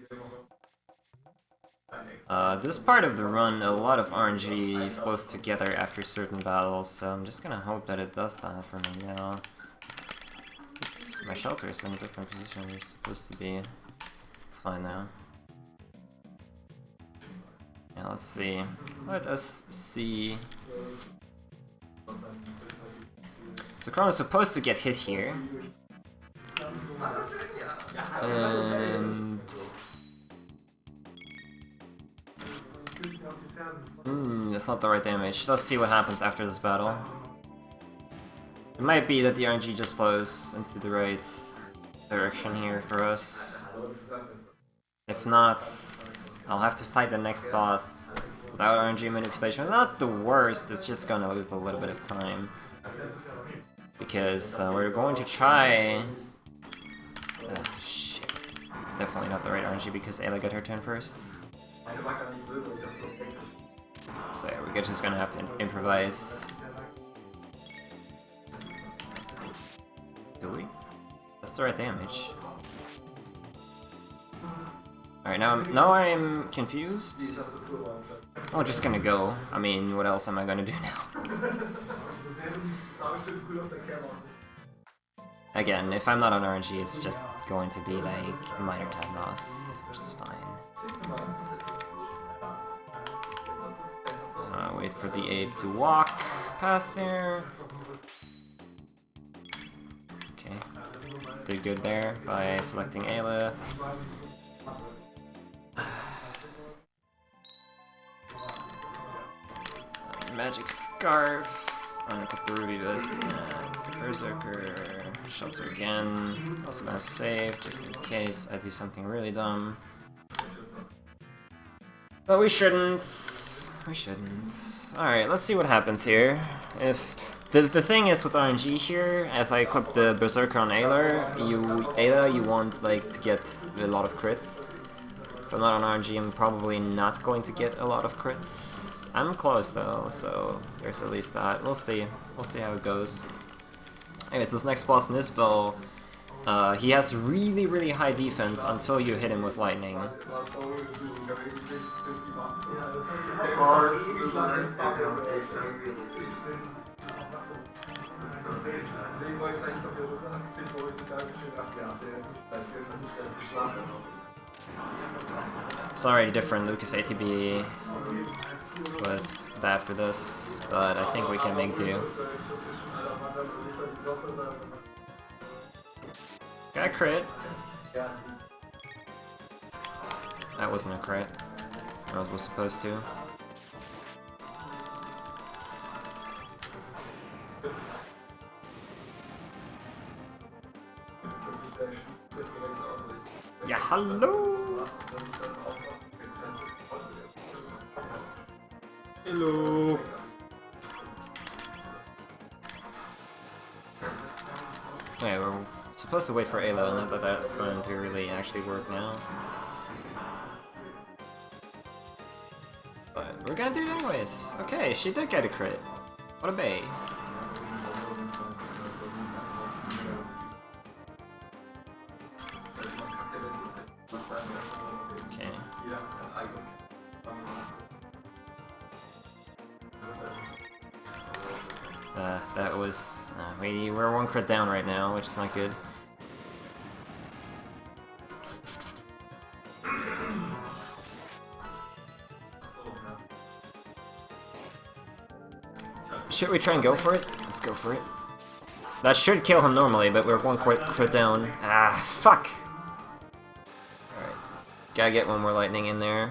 This part of the run, a lot of RNG flows together after certain battles, so I'm just gonna hope that it does that for me now. Oops, my shelter is in a different position than it's supposed to be. It's fine now. Yeah, let's see. Let us see. So Chrono's supposed to get hit here. And... that's not the right damage. Let's see what happens after this battle. It might be that the RNG just flows into the right direction here for us. If not, I'll have to fight the next boss without RNG manipulation. Not the worst, it's just gonna lose a little bit of time. Because we're going to try... shit. Definitely not the right RNG because Ayla got her turn first. So yeah, we're just gonna have to improvise. Do we? That's the right damage. Alright, now I'm confused. I'm just gonna go. I mean, what else am I gonna do now? Again, if I'm not on RNG, it's just going to be like minor time loss, which is fine. Wait for the ape to walk past there. Okay, did good there by selecting Ayla. Magic Scarf, unequip the Ruby Vest, and Berserker, Shelter again. Also gonna save, just in case I do something really dumb. But we shouldn't. We shouldn't. Alright, let's see what happens here. If the thing is with RNG here, as I equip the Berserker on Ayla, you want like to get a lot of crits. If I'm not on RNG, I'm probably not going to get a lot of crits. I'm close though, so there's at least that. We'll see. We'll see how it goes. Anyways, this next boss, Nisbel, he has really high defense until you hit him with lightning. Sorry, different Lucas ATB was bad for this, but I think we can make do. Got a crit. That wasn't a crit. I was supposed to. Yeah, hello! Hello! Okay, we're supposed to wait for Ayla, not that that's going to really actually work now. But we're gonna do it anyways. Okay, she did get a crit. What a bae. Okay. That was... we're one crit down right now, which is not good. Should we try and go for it? Let's go for it. That should kill him normally, but we're one crit down. Ah, fuck! Alright. Gotta get one more lightning in there.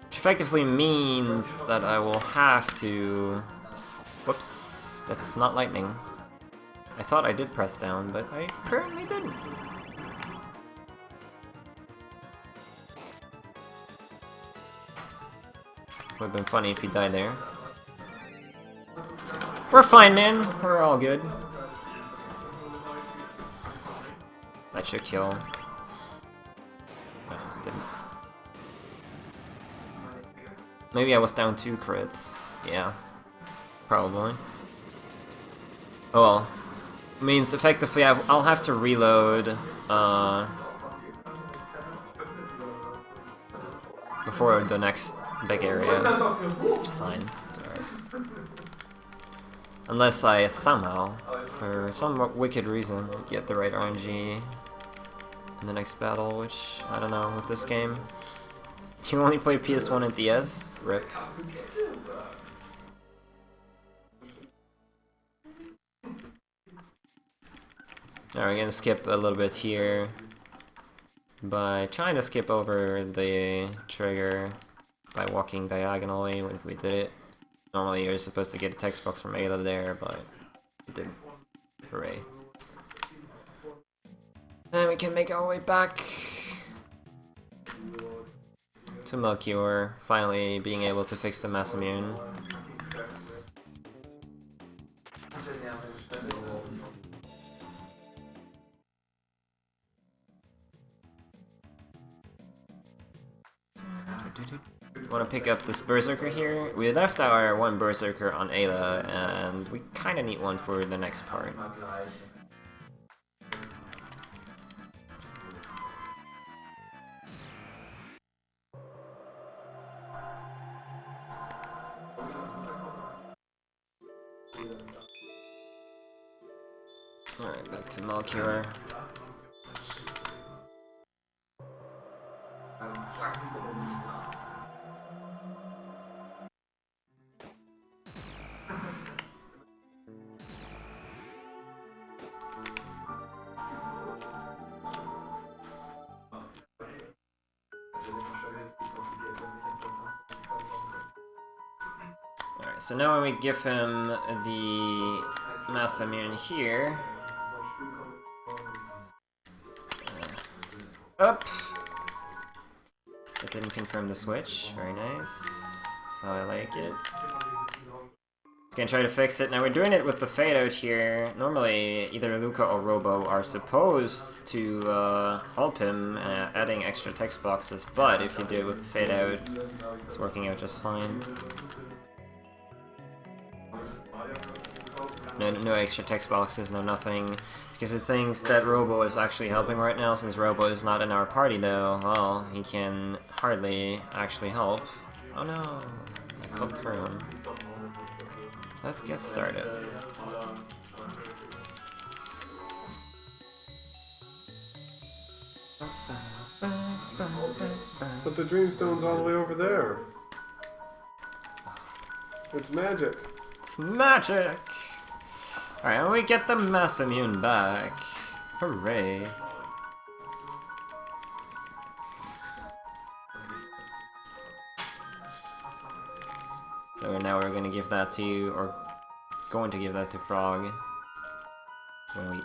Which effectively means that I will have to... Whoops, that's not lightning. I thought I did press down, but I apparently didn't. Would have been funny if he died there. We're fine, man. We're all good. That should kill. No, didn't. Maybe I was down 2 crits. Yeah. Probably. Oh well. Means effectively I'll have to reload before the next big area. Which is fine. It's alright. Unless I somehow, for some wicked reason, get the right RNG in the next battle, which I don't know with this game. You only play PS1 and DS? RIP. Alright, we're gonna skip a little bit here by trying to skip over the trigger by walking diagonally when we did it. Normally you're supposed to get a text box from Ayla there, but we didn't. Hooray. Then we can make our way back. to Melchior, finally being able to fix the mass immune. Want to pick up this Berserker here? We left our one Berserker on Ayla, and we kind of need one for the next part. Alright, back to Melchior. Alright, so now when we give him the mass immune here, up. It didn't confirm the switch. Very nice. That's how I like it. Just gonna try to fix it. Now we're doing it with the fade out here. Normally, either Luca or Robo are supposed to help him adding extra text boxes, but if you do it with the fade out, it's working out just fine. No extra text boxes, no nothing. Because it thinks that Robo is actually helping right now. Since Robo is not in our party though, well, he can hardly actually help. Oh no, I clicked for him. Let's get started. But the Dreamstone's all the way over there. It's magic. It's magic! Alright, and we get the mass immune back. Hooray. So now we're gonna give that to, or going to give that to Frog.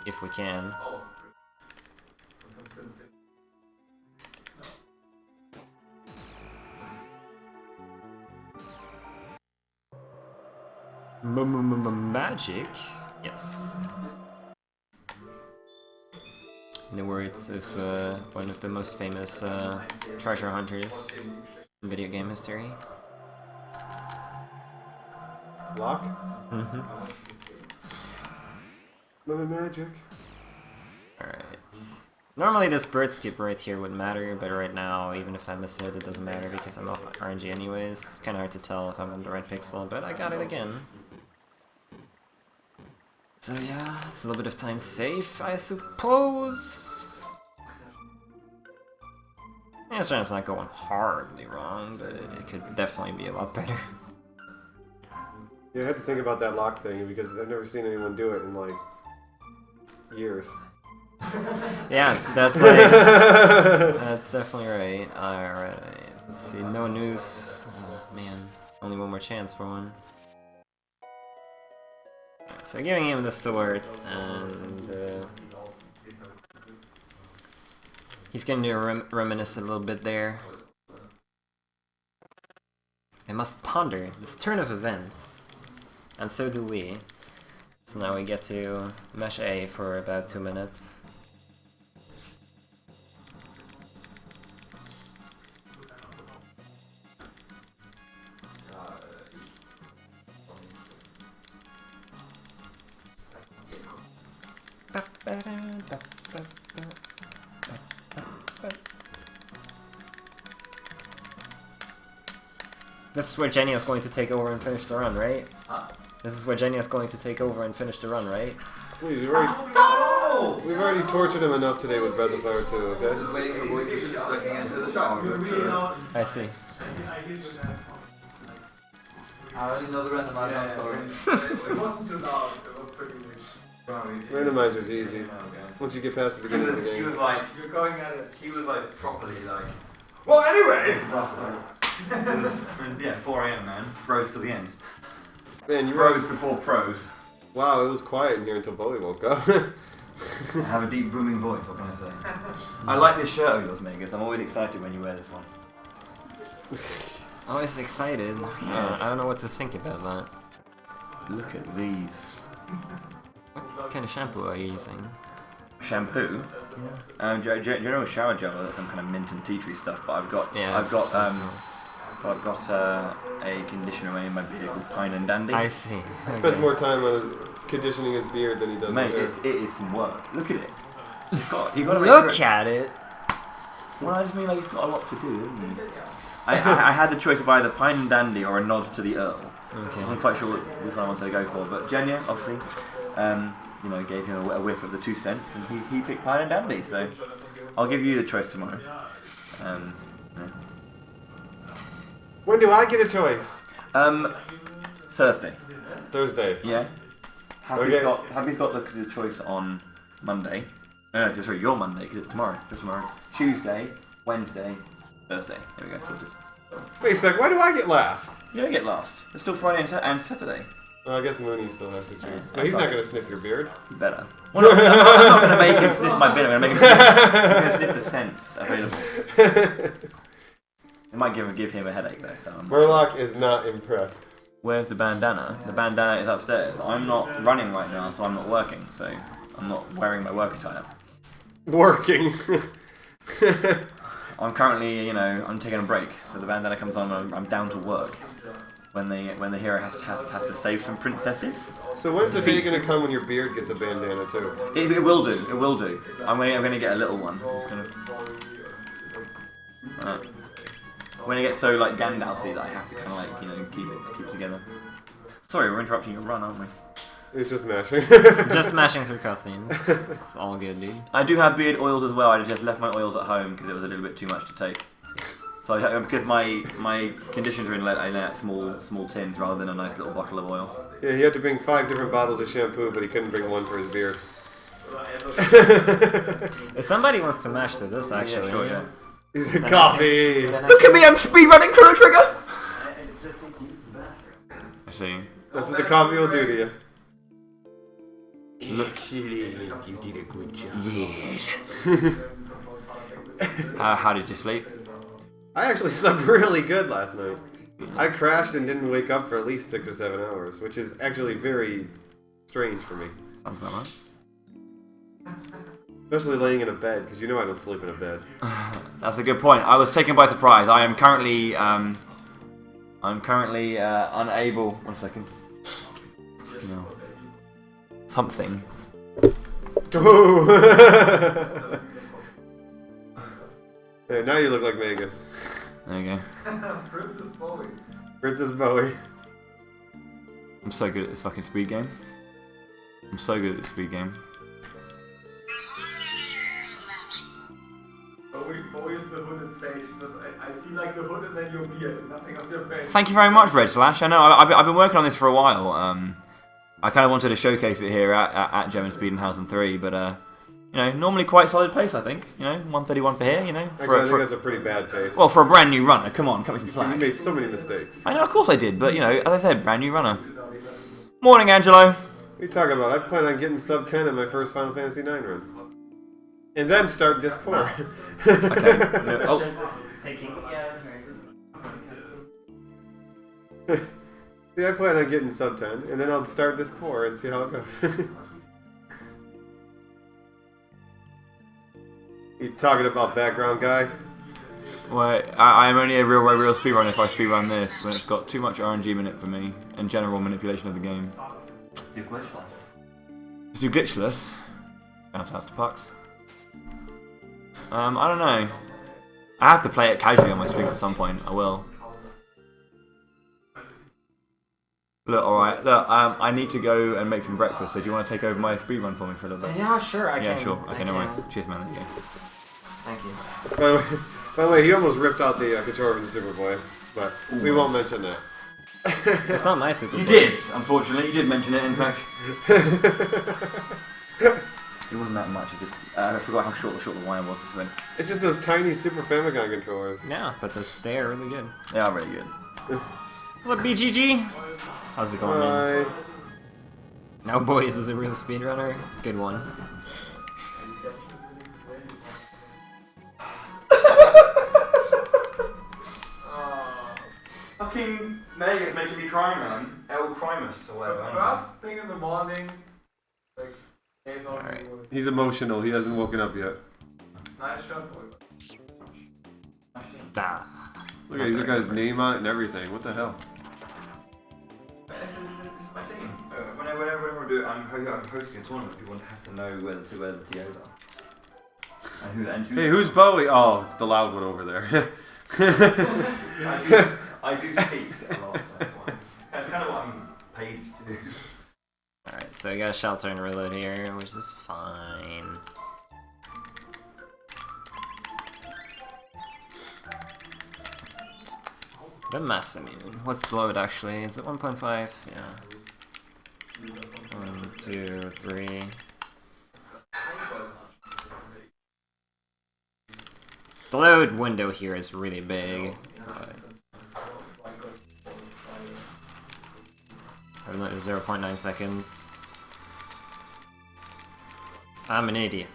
If we can. Magic? Yes. In the words of one of the most famous treasure hunters in video game history. Lock? Mm-hmm. Another magic. Alright. Normally this bird skip right here would matter, but right now, even if I miss it, it doesn't matter because I'm off RNG anyways. It's kinda hard to tell if I'm on the right pixel, but I got it again. So yeah, it's a little bit of time safe, I suppose. Yeah, it's not going horribly wrong, but it could definitely be a lot better. Yeah, I had to think about that lock thing because I've never seen anyone do it in like years. Yeah, that's like, that's definitely right. Alright, let's see, no news. Oh man, only one more chance for one. So giving him the sword, and he's going to reminisce a little bit there. I must ponder this turn of events, and so do we. So now we get to mesh A for about 2 minutes. This is where Jenny is going to take over and finish the run, right? This is where Jenny is going to take over and finish the run, right? Please, we've already tortured him enough today with Breath of Fire 2, okay? Just waiting for Boy to just looking into the shower. I see. I already know the randomizer, I'm sorry. It wasn't too loud, it was pretty big. Randomizer's easy. Once you get past the beginning of the game. He was like, you're going at it, he was like properly like, well anyway! Yeah, 4 AM man, bros to the end. Man, you Pros before pros. Wow, it was quiet in here until Bowie woke up. I have a deep booming voice, what can I say? I like this shirt of yours, Megas. I'm always excited when you wear this one. Always excited. I don't know what to think about that. Look at these. What kind of shampoo are you using? Shampoo? Yeah. Do you know a shower gel? That's some kind of mint and tea tree stuff, but I've got a conditioner in my beard called Pine and Dandy. I see. He spends more time on conditioning his beard than he does Mate, his hair. it is some work. Look at it. You gotta Look at it! Well, I just mean like it's got a lot to do, isn't it? I had the choice of either Pine and Dandy or a nod to the Earl. Okay. I wasn't quite sure which one I wanted to go for, but Jenya, obviously, you know, gave him a whiff of the 2 cents, and he picked Pine and Dandy, so I'll give you the choice tomorrow. Yeah. When do I get a choice? Thursday. Thursday. Yeah. Happy's got the choice on Monday. No, sorry, your Monday, because it's tomorrow. Just tomorrow. Tuesday, Wednesday, Thursday. There we go, sorted. Wait a sec, why do I get last? You don't get last. It's still Friday and Saturday. Well, I guess Mooney still has to choose. Yeah, But he's not sorry. going to sniff your beard. Better. Well, no, I'm not going to make him sniff my beard. I'm going to make him sniff the scents available. It might give him a headache though. So Murloc is not impressed. Where's the bandana? The bandana is upstairs. I'm not running right now, so I'm not working. So I'm not wearing my work attire. Working. I'm currently, you know, I'm taking a break. So the bandana comes on, and I'm down to work. When the hero has to save some princesses. So when's the day going to come when your beard gets a bandana too? It will do. It will do. I'm going to get a little one. It's kind of. When it gets so like Gandalf-y that I have to kind of like, you know, keep it together. Sorry, we're interrupting your run, aren't we? It's just mashing. Just mashing through cutscenes. It's all good, dude. I do have beard oils as well. I just left my oils at home because it was a little bit too much to take. So because my conditions are in like small tins rather than a nice little bottle of oil. Yeah, he had to bring 5 different bottles of shampoo, but he couldn't bring one for his beard. If somebody wants to mash through this, actually. Yeah, sure, yeah. He's a coffee. Look at me, I'm speedrunning Chrono Trigger! I see. That's what the coffee will do to you. Look. Excellent, you did a good job. Yes. How did you sleep? I actually slept really good last night. I crashed and didn't wake up for at least 6 or 7 hours, which is actually very strange for me. Sounds about right. Especially laying in a bed, because you know I don't sleep in a bed. That's a good point. I was taken by surprise. I am currently, unable. 1 second. No. Something. Ooh. Hey, now you look like Magus. There you go. Princess Bowie. Princess Bowie. I'm so good at this fucking speed game. I'm so good at this speed game. Bowie is the hooded sage. She says, I see like the hood and then your beard and nothing on your face. Thank you very much, Red Slash. I know I've been working on this for a while. I kind of wanted to showcase it here at German Speeden Hausen 3, but you know, normally quite solid pace, I think. You know, 131 per here. You know, Actually, I think that's a pretty bad pace. well, for a brand new runner. Come on, cut me some You slack. made so many mistakes. I know, of course I did, but you know, as I said, brand new runner. Morning, Angelo. What are you talking about? I plan on getting sub 10 in my first Final Fantasy 9 run. And then start Disc 4. Okay. No, oh, See, I plan on getting sub 10, and then I'll start Disc 4 and see how it goes. You talking about background guy? well, I am only a real speedrunner if I speedrun this when it's got too much RNG in it for me and general manipulation of the game. Let's do glitchless. Let's do glitchless. Shout out to Pucks. I don't know. I have to play it casually on my stream at some point. I will. Look, alright. Look, I need to go and make some breakfast. So do you want to take over my speedrun for me for a little bit? Yeah, sure, I can. Yeah, sure. Okay, no I worries. can. Cheers, man. There you go. Thank you. By the way, he almost ripped out the controller from the Superboy, but we won't mention that. It's not my Super You Bowl. did, unfortunately. You did mention it, in fact. It wasn't that much. I forgot how short the wire was. This thing. It's just those tiny Super Famicom controllers. Yeah, but they are really good. They are really good. What's up, BGG? How's it going, man? Bye. Now Boys is a real speedrunner. Good one. fucking Meg is making me cry, man. El Crimus or whatever. First thing in the morning, like, days on Alright. He's emotional. He hasn't woken up yet. nice shot, boy. Ah. Look at this guy's name on it and everything. What the hell? This is my team. Whenever I do it, I'm hosting a tournament. People have to know where the TOs are. And who, Hey, who's Bowie? Oh, it's the loud one over there. I do speak a lot. So that's kind of what I'm paid to do. Alright, so we got a shelter and reload here, which is fine. The mass immune. What's the load actually? Is it 1.5? Yeah. 1, 2, 3. The load window here is really big. But I've noticed 0.9 seconds. I'm an idiot.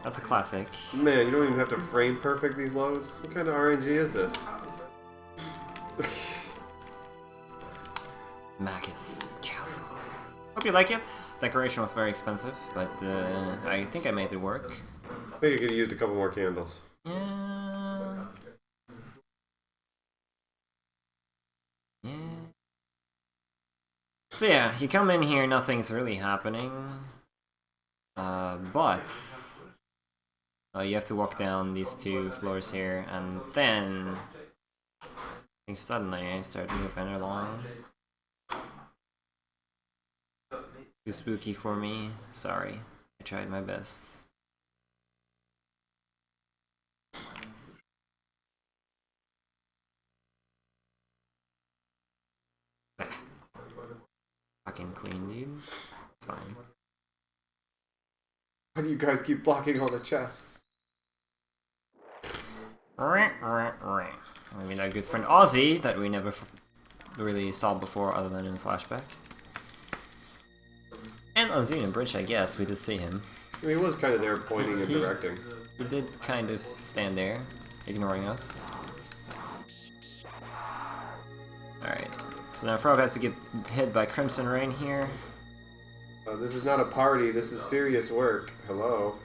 That's a classic. Man, you don't even have to frame perfect these loads. What kind of RNG is this? Magus Castle. Hope you like it. Decoration was very expensive, but I think I made it work. I think you could have used a couple more candles. Yeah. Yeah. So yeah, you come in here, nothing's really happening. But you have to walk down these 2 floors here, and then things suddenly start moving along. Too spooky for me. Sorry, I tried my best. Fucking queen, dude. It's fine. Why do you guys keep blocking all the chests? Maybe our good friend Ozzy, that we never really saw before other than in flashback. And on Xenobridge, I guess, we did see him. I mean, he was kind of there pointing and directing. He did kind of stand there, ignoring us. Alright, so now Frog has to get hit by Crimson Rain here. This is not a party, this is serious work. Hello.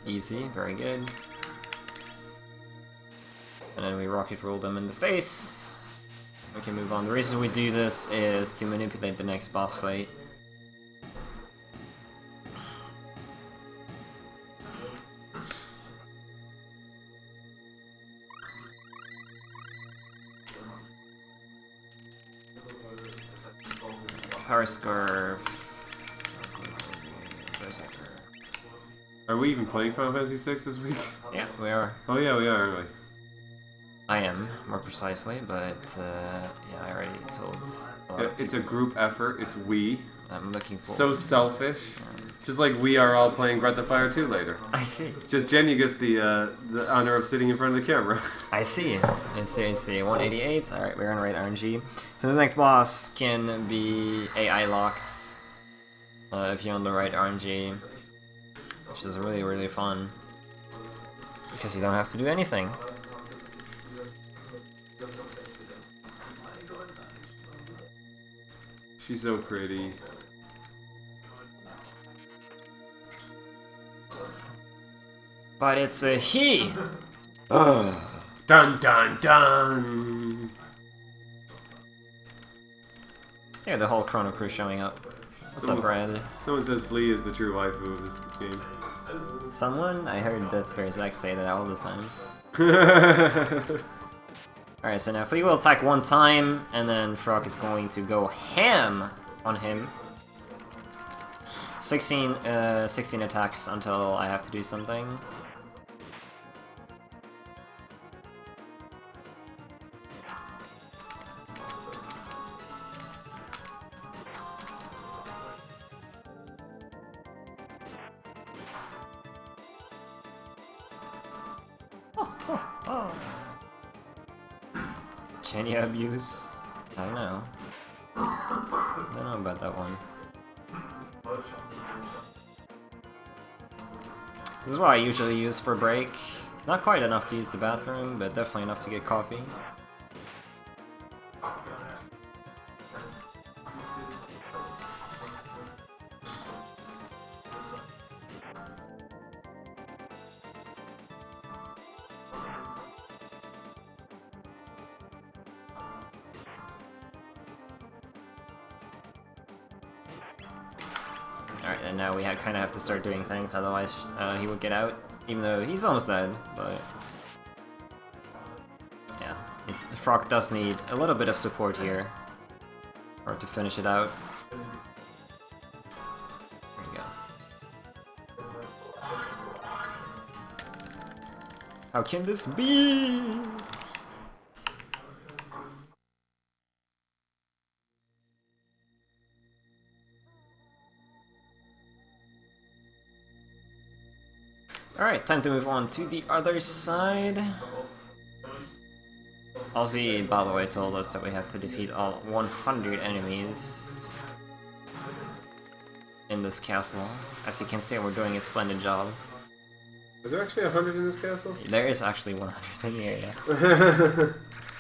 Easy, very good. And then we rocket roll them in the face. We can move on. The reason we do this is to manipulate the next boss fight. Power Scarf. Are we even playing Final Fantasy VI this week? Yeah, we are. Oh yeah, we are, aren't we? I am, more precisely, but yeah, I already told a lot of It's a people. group effort, it's we. I'm looking for. So selfish. Just like we are all playing Breath of Fire 2 later. I see. Just Jenny gets the honor of sitting in front of the camera. I see. 188. Alright, we're gonna rate RNG. So the next boss can be AI locked if you're on the right RNG, which is really, really fun because you don't have to do anything. She's so pretty. But it's a he! Dun dun dun! Yeah, the whole Chrono crew showing up. What's up, Brad? Someone says Flea is the true waifu of this game. Someone? I heard that's fair Zach say that all the time. Alright, so now Flea will attack one time, and then Frog is going to go ham on him. 16 attacks until I have to do something. Genia abuse? I don't know. I don't know about that one. This is what I usually use for break. Not quite enough to use the bathroom, but definitely enough to get coffee. Alright, and now we kind of have to start doing things, otherwise he would get out, even though he's almost dead, but... Yeah, the frog does need a little bit of support here, or to finish it out. There you go. How can this be? Alright, time to move on to the other side. Ozzy, by the way, told us that we have to defeat all 100 enemies in this castle. As you can see, we're doing a splendid job. Is there actually 100 in this castle? There is actually 100 in the area.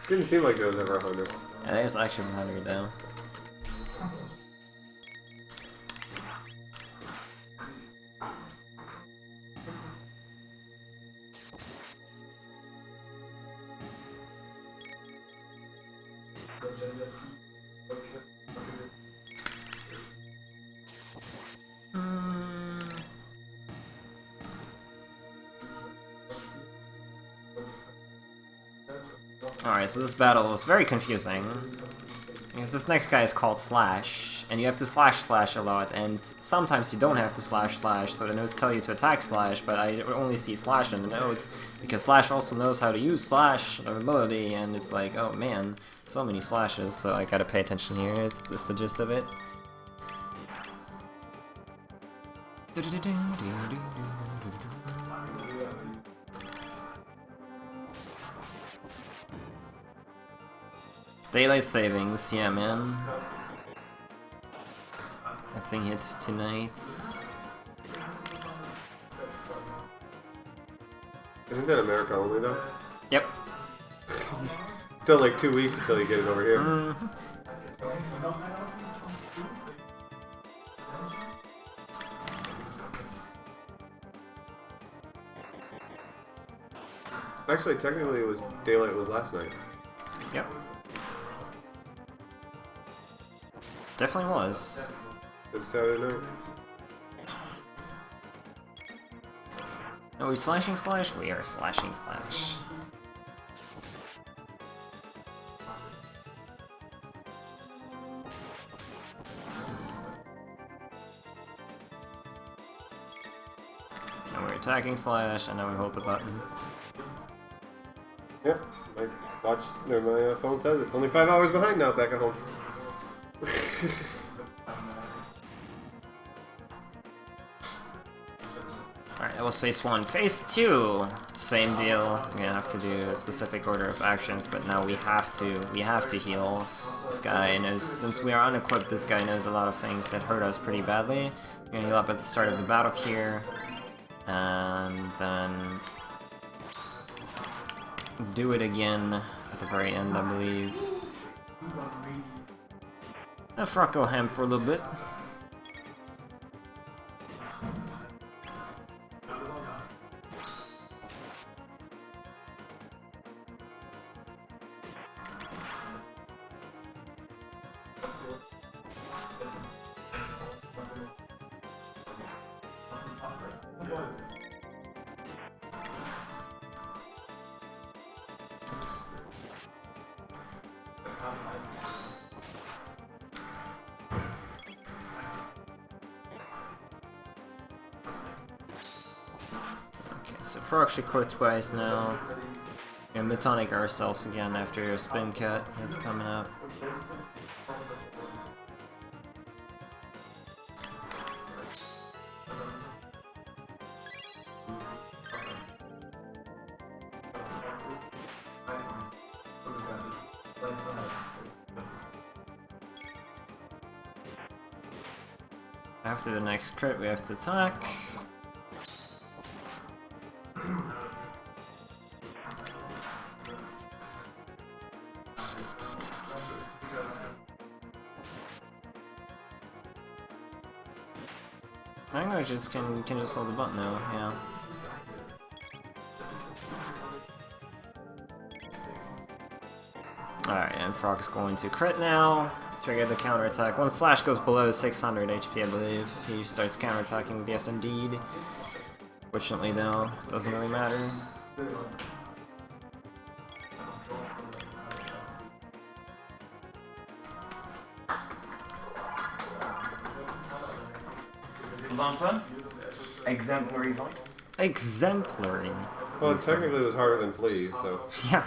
Didn't seem like there was ever 100. Yeah, there's actually 100 though. Alright, so this battle is very confusing. Because this next guy is called Slash, and you have to slash a lot, and sometimes you don't have to slash, so the notes tell you to attack Slash, but I only see Slash in the notes, because Slash also knows how to use Slash, the ability, and it's like, oh man, so many slashes, so I gotta pay attention here, it's just the gist of it. Daylight savings, yeah man. That thing hit tonight. Isn't that America only though? Yep. Still like 2 weeks until you get it over here. Actually, technically, it was daylight was last night. Yep. Definitely was. It's Saturday night. Are we slashing Slash? We are slashing Slash. And we're attacking Slash, and now we hold the button. Yeah, my watch, or my phone says it's only 5 hours behind now back at home. Alright, that was phase 1. Phase 2! Same deal. We're gonna have to do a specific order of actions, but now we have to heal. This guy knows, since we are unequipped, this guy knows a lot of things that hurt us pretty badly. We're gonna heal up at the start of the battle here, and then do it again at the very end, I believe. Let Frog go ham for a little bit. So Frog should quit twice now. And Metonic ourselves again after a spin cut that's coming up. After the next crit we have to attack. I think I just can just hold the button now, yeah. Alright, and Frog's going to crit now. Trigger the counterattack. When Slash goes below 600 HP, I believe, he starts counterattacking with the S indeed. Fortunately, though, doesn't really matter. Exemplary fight. Exemplary. Well, technically it was harder than Flea, so... Yeah.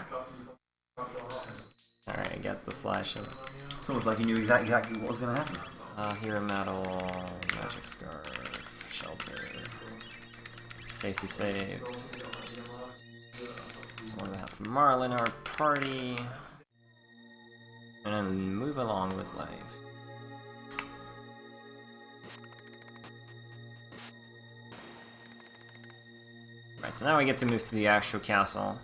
Alright, I get the slash in. It's almost like you knew exactly what was going to happen. Hero Metal, Magic Scarf, Shelter, Safety Save. So what do we have for Marl in our party? And then move along with life. Right, so now we get to move to the actual castle,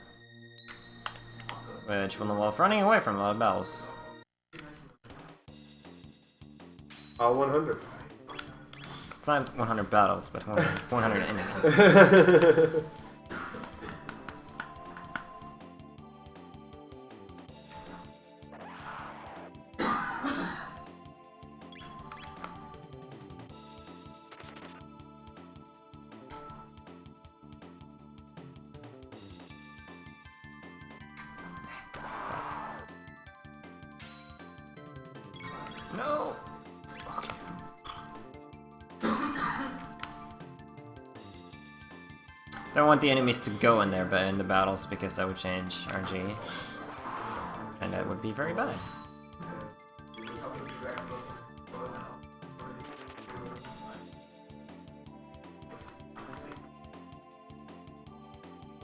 which will involve running away from a lot of battles. All 100. It's not 100 battles, but 100 enemies. No! Don't want the enemies to go in there, but in the battles, because that would change RG. And that would be very bad.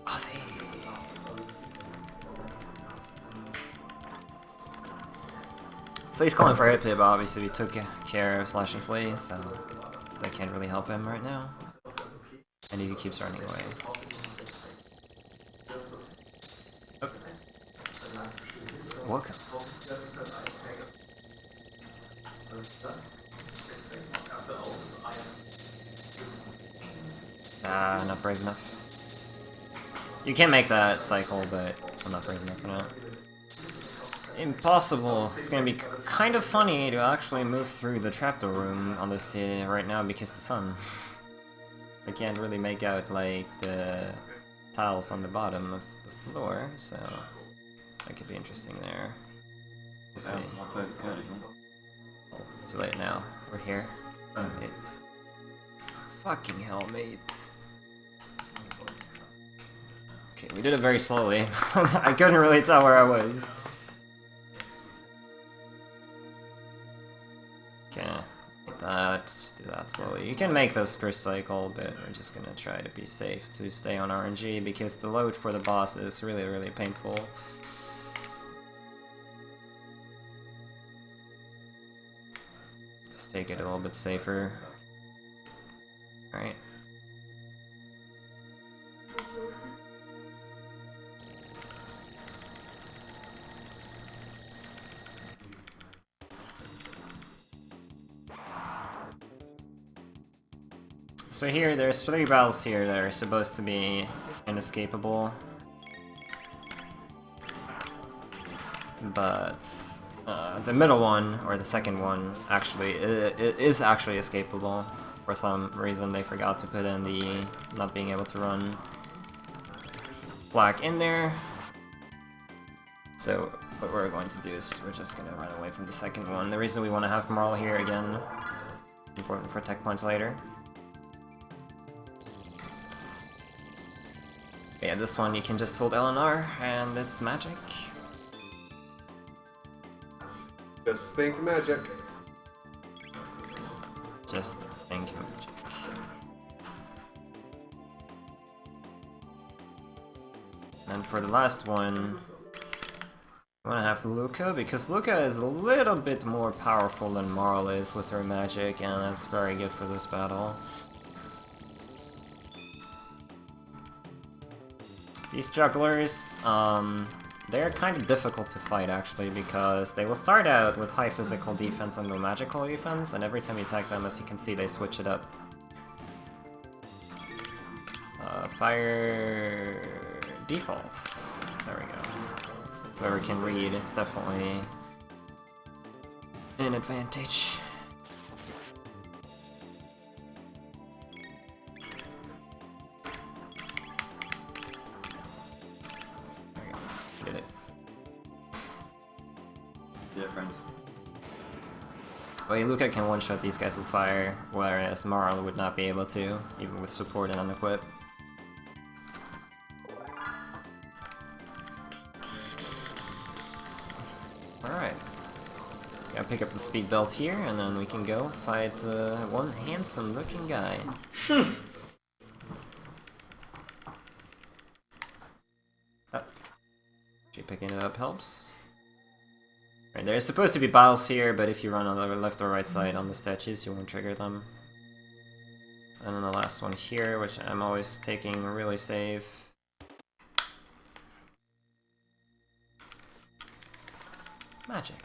Ozzy! So he's calling for hit play, but obviously we took care of Slash and Flea, so they can't really help him right now. And he keeps running away. Oh. Welcome. Ah, not brave enough. You can make that cycle, but I'm not brave enough for now. Impossible. It's gonna be kind of funny to actually move through the trapdoor room on this right now because the sun. I can't really make out like the tiles on the bottom of the floor, so that could be interesting there. We'll see. Oh, it's too late now. We're here. It's too late. Fucking hell, mate. Okay, we did it very slowly. I couldn't really tell where I was. Okay. Do that slowly. You can make this per cycle, but we're just gonna try to be safe to stay on RNG because the load for the boss is really, really painful. Just take it a little bit safer. Alright. So here, there's 3 battles here that are supposed to be inescapable. But the middle one, or the second one, actually, it is actually escapable. For some reason, they forgot to put in the not being able to run flag in there. So what we're going to do is we're just going to run away from the second one. The reason we want to have Marl here again, important for tech points later. Yeah, this one you can just hold LNR and it's magic. Just think magic. Just think magic. And for the last one, I want to have Luca, because Luca is a little bit more powerful than Marl is with her magic, and that's very good for this battle. These jugglers, they're kind of difficult to fight actually, because they will start out with high physical defense and low magical defense, and every time you attack them, as you can see, they switch it up. Fire defaults. There we go. Whoever can read is definitely an advantage. There we go. Did it. Difference. Well, Luca can one-shot these guys with fire, whereas Marl would not be able to, even with support and unequip. Alright. Gotta pick up the speed belt here, and then we can go fight one handsome-looking guy. Actually, picking it up helps. Right, there's supposed to be battles here, but if you run on the left or right side on the statues, you won't trigger them. And then the last one here, which I'm always taking really safe. Magic.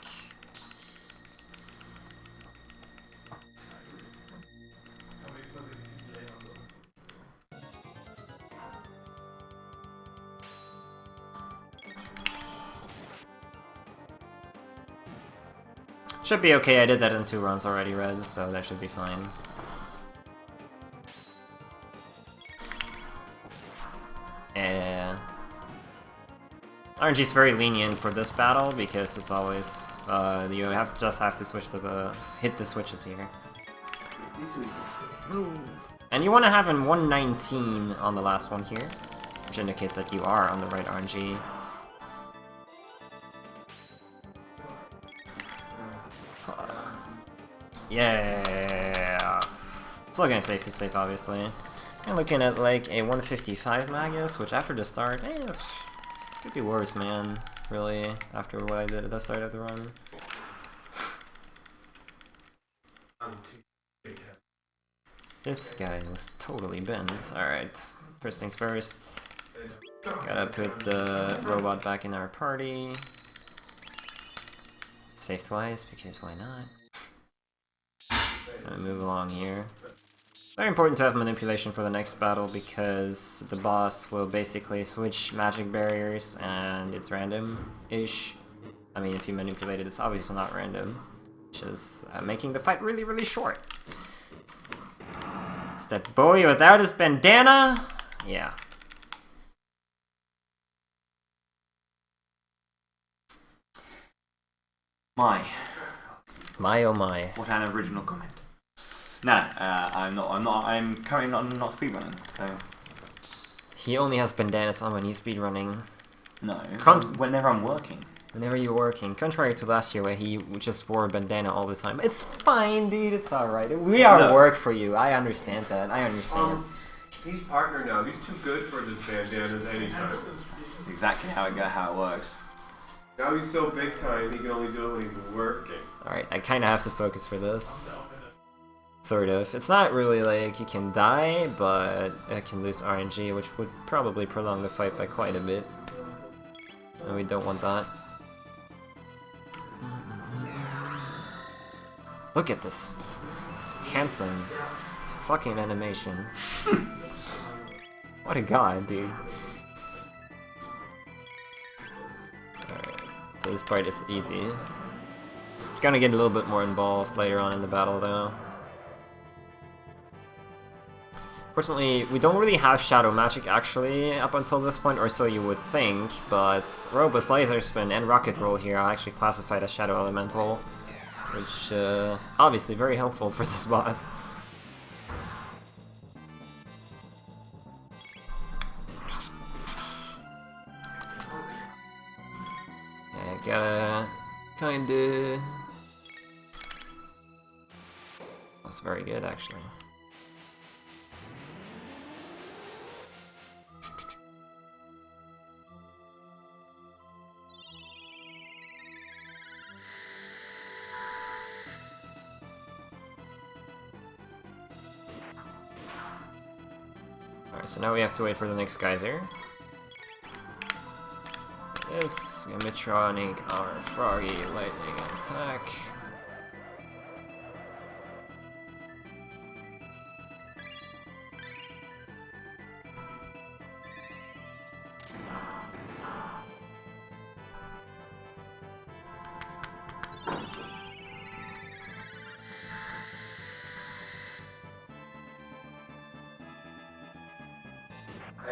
Should be okay, I did that in 2 runs already, Red, so that should be fine. And RNG is very lenient for this battle because it's always you just have to switch the hit the switches here. Move. And you want to have a 119 on the last one here, which indicates that you are on the right RNG. Yeah. Still getting safe to safe, obviously. I'm looking at like a 155 Magus, which after the start, could be worse, man. Really, after what I did at the start of the run. This guy was totally bent. Alright, first things first. Gotta put the robot back in our party. Save twice, because why not? Gonna move along here. Very important to have manipulation for the next battle because the boss will basically switch magic barriers and it's random-ish. I mean, if you manipulate it, it's obviously not random, which is making the fight really, really short. Is that boy without his bandana? Yeah. My oh my. What an original comment. No, I'm currently not speedrunning, so... He only has bandanas on when he's speedrunning. No, Con- whenever I'm working. Whenever you're working. Contrary to last year where he just wore a bandana all the time. It's fine, dude, it's alright. We are work for you, I understand that, I understand. He's partner now. He's too good for just bandanas anytime. That's exactly how it works. Now he's so big time, he can only do it when he's working. Alright, I kinda have to focus for this. Sort of. It's not really like you can die, but I can lose RNG, which would probably prolong the fight by quite a bit. And we don't want that. Look at this handsome fucking animation. What a god, dude. Alright, so this part is easy. It's gonna get a little bit more involved later on in the battle, though. Fortunately, we don't really have shadow magic actually up until this point, or so you would think, but Robust Laser Spin and Rocket Roll here are actually classified as Shadow Elemental, which obviously very helpful for this boss. Yeah, gotta kinda... That's very good actually. Alright, so now we have to wait for the next geyser. This Gamitronic, our Froggy Lightning attack.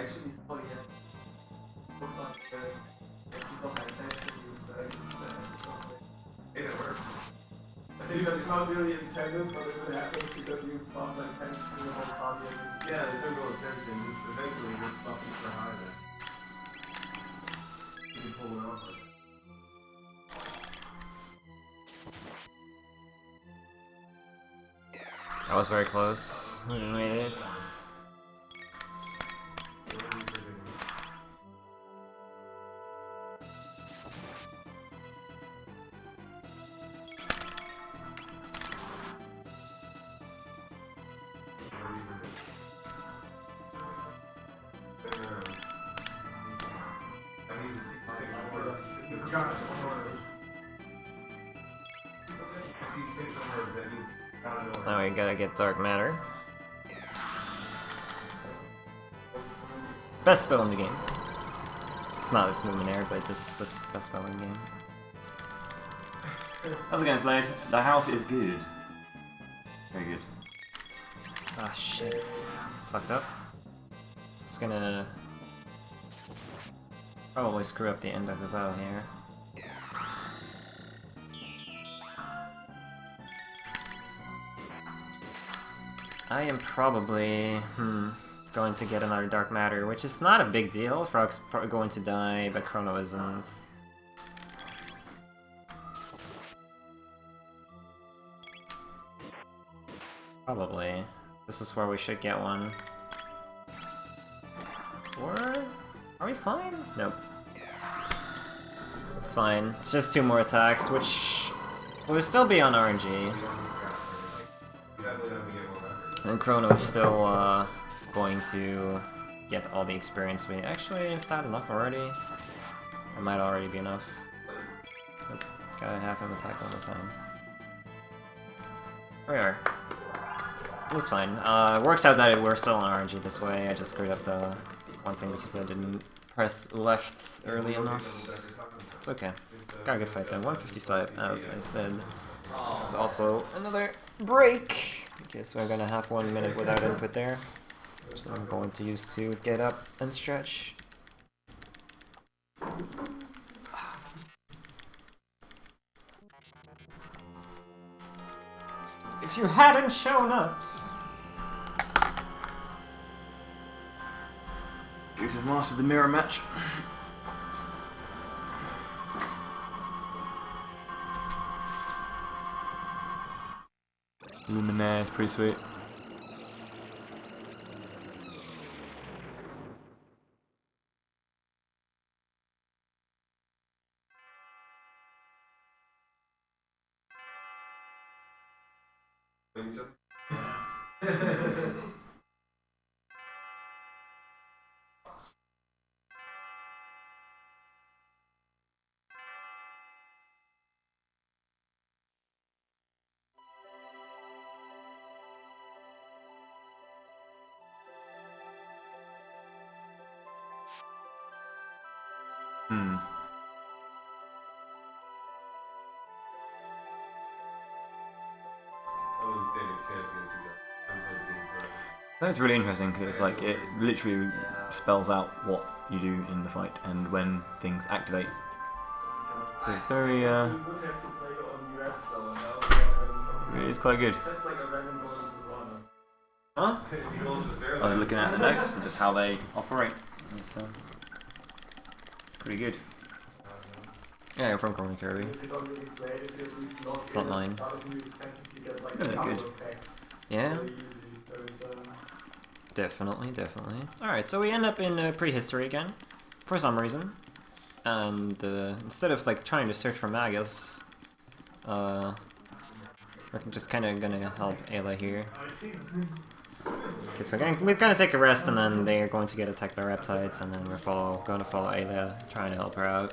actually saw it. Looks like it's not my attention, Hey, that works. I think that's not really intended, but it really happens because you found my attention to the whole party. Yeah, they took no attention. Just eventually, this stuff is for high there. You can pull it off. That was very close. We made it. You forgot one more. C6 orbs, that means you got it all. Now we gotta get dark matter. Best spell in the game. It's not, it's Luminaire, but this is the best spell in the game. How's it going, Slade? The house is good. Very good. Ah shit. Fucked up. It's gonna probably screw up the end of the battle here. I am probably going to get another dark matter, which is not a big deal. Frog's going to die, but Chrono isn't. Probably. This is where we should get one. Or are we fine? Nope. It's fine. It's just 2 more attacks, which will still be on RNG. And Chrono's still going to get all the experience we... Actually, is that enough already? It might already be enough. Nope. Gotta have him attack one more time. There we are. That's fine. Works out that we're still on RNG this way. I just screwed up the one thing because I didn't press left early enough. It's okay. Got a good fight then. 155, as I said. This is also another break. Because we're gonna have 1 minute without input there. So I'm going to use to get up and stretch. If you hadn't shown up. Goose has mastered the mirror match. Luminaire is pretty sweet. I wouldn't stand a chance against you guys. I'm playing the game forever. That's really interesting because it's like it literally spells out what you do in the fight and when things activate. So it's very, really is quite good. Huh? I was looking at the notes and just how they operate. It's pretty good. Yeah, I'm from Chrono Trigger. It's not mine. Yeah, good. Yeah? Definitely, definitely. Alright, so we end up in prehistory again, for some reason. And instead of like trying to search for Magus, we're just kind of gonna help Ayla here. Because we're gonna take a rest and then they're going to get attacked by reptiles and then we're going to follow Ayla, trying to help her out.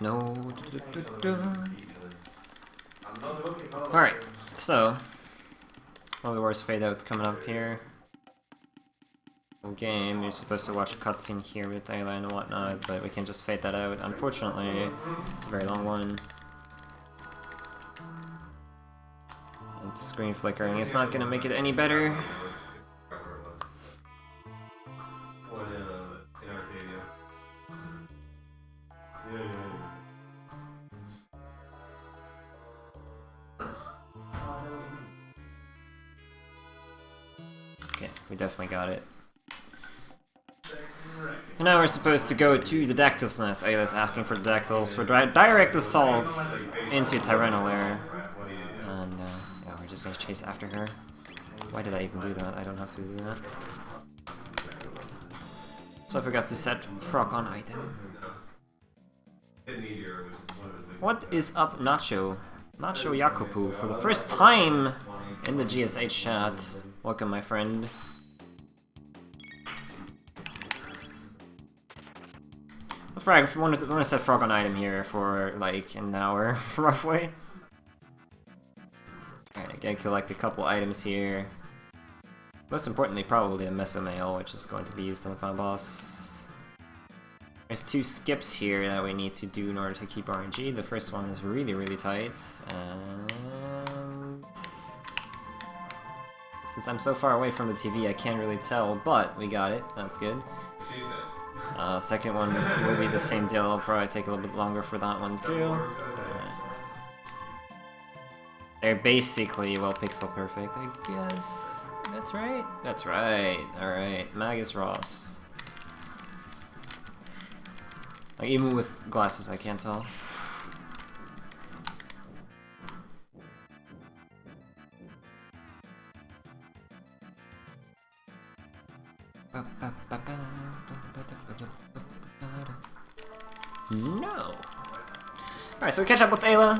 No. Alright, so Holy Wars Fade Out's coming up here. Game, you're supposed to watch a cutscene here with Ayla and whatnot, but we can just fade that out. Unfortunately, it's a very long one. screen flickering is not gonna make it any better. One in Arcadia. Yeah. Okay, we definitely got it. And now we're supposed to go to the Dactyl's nest. Ayla's asking for the Dactyls for direct assault into Tyrannal Lair. And yeah, we're just gonna chase after her. Why did I even do that? I don't have to do that. So I forgot to set Frog on item. What is up, Nacho? Nacho Yakupu for the first time in the GSH chat. Welcome, my friend. Frag, if you want to set Frog on item here for like an hour, roughly. Alright, I gotta collect a couple items here. Most importantly, probably a Mesomail, which is going to be used on the final boss. There's 2 skips here that we need to do in order to keep RNG. The first one is really, really tight, and since I'm so far away from the TV, I can't really tell, but we got it. That's good. Second one will be the same deal. It'll probably take a little bit longer for that one too. They're basically, well, pixel perfect, I guess. That's right. That's right. Alright, Magus Ross. Like, even with glasses, I can't tell. No! Alright, so we catch up with Ayla.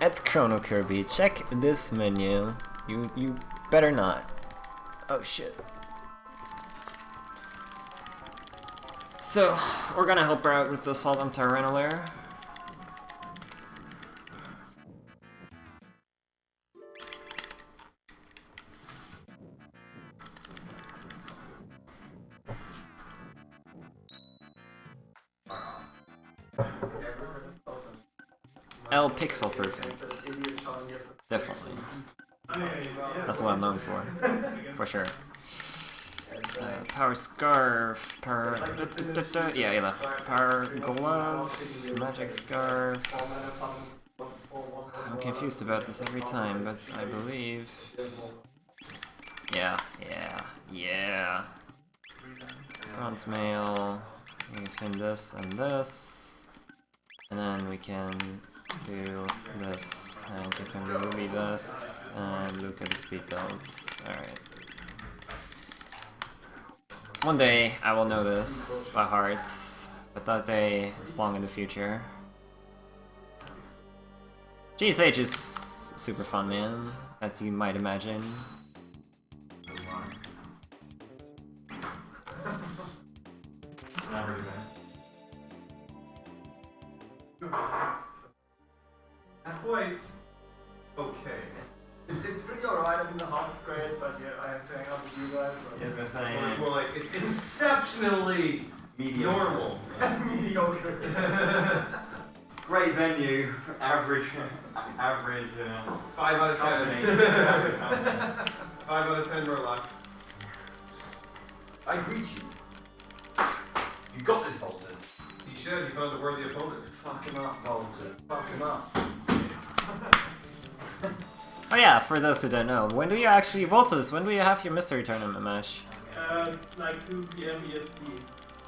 At Chrono Kirby, check this menu. You better not. Oh shit. So, we're gonna help her out with the assault on Tyrannal Lair. L pixel perfect. Definitely. That's what I'm known for sure. Power Scarf, Power... yeah, Ayla. Power Glove, Magic Scarf... I'm confused about this every time, but I believe... Yeah. Bronze Mail, we can this and this, and then we can do this, and we can Ruby Vest, and look at the speed builds. Alright. One day I will know this by heart, but that day is long in the future. GSH is super fun, man, as you might imagine. Quite okay. It's pretty alright. I mean, the house is great, but yeah, I have to hang out with you guys. So. Yeah, I was gonna say. It's more like it's exceptionally normal. Mediocre. Great venue, average. 5 out of 10. 5 out of 10 Murlocs. I greet you. You got this, Volters. You should. You found a worthy opponent. Fuck him up, Volters. Fuck him up. Oh yeah, for those who don't know, when do you actually Voltus? When do you have your mystery tournament match? Like 2 PM EST.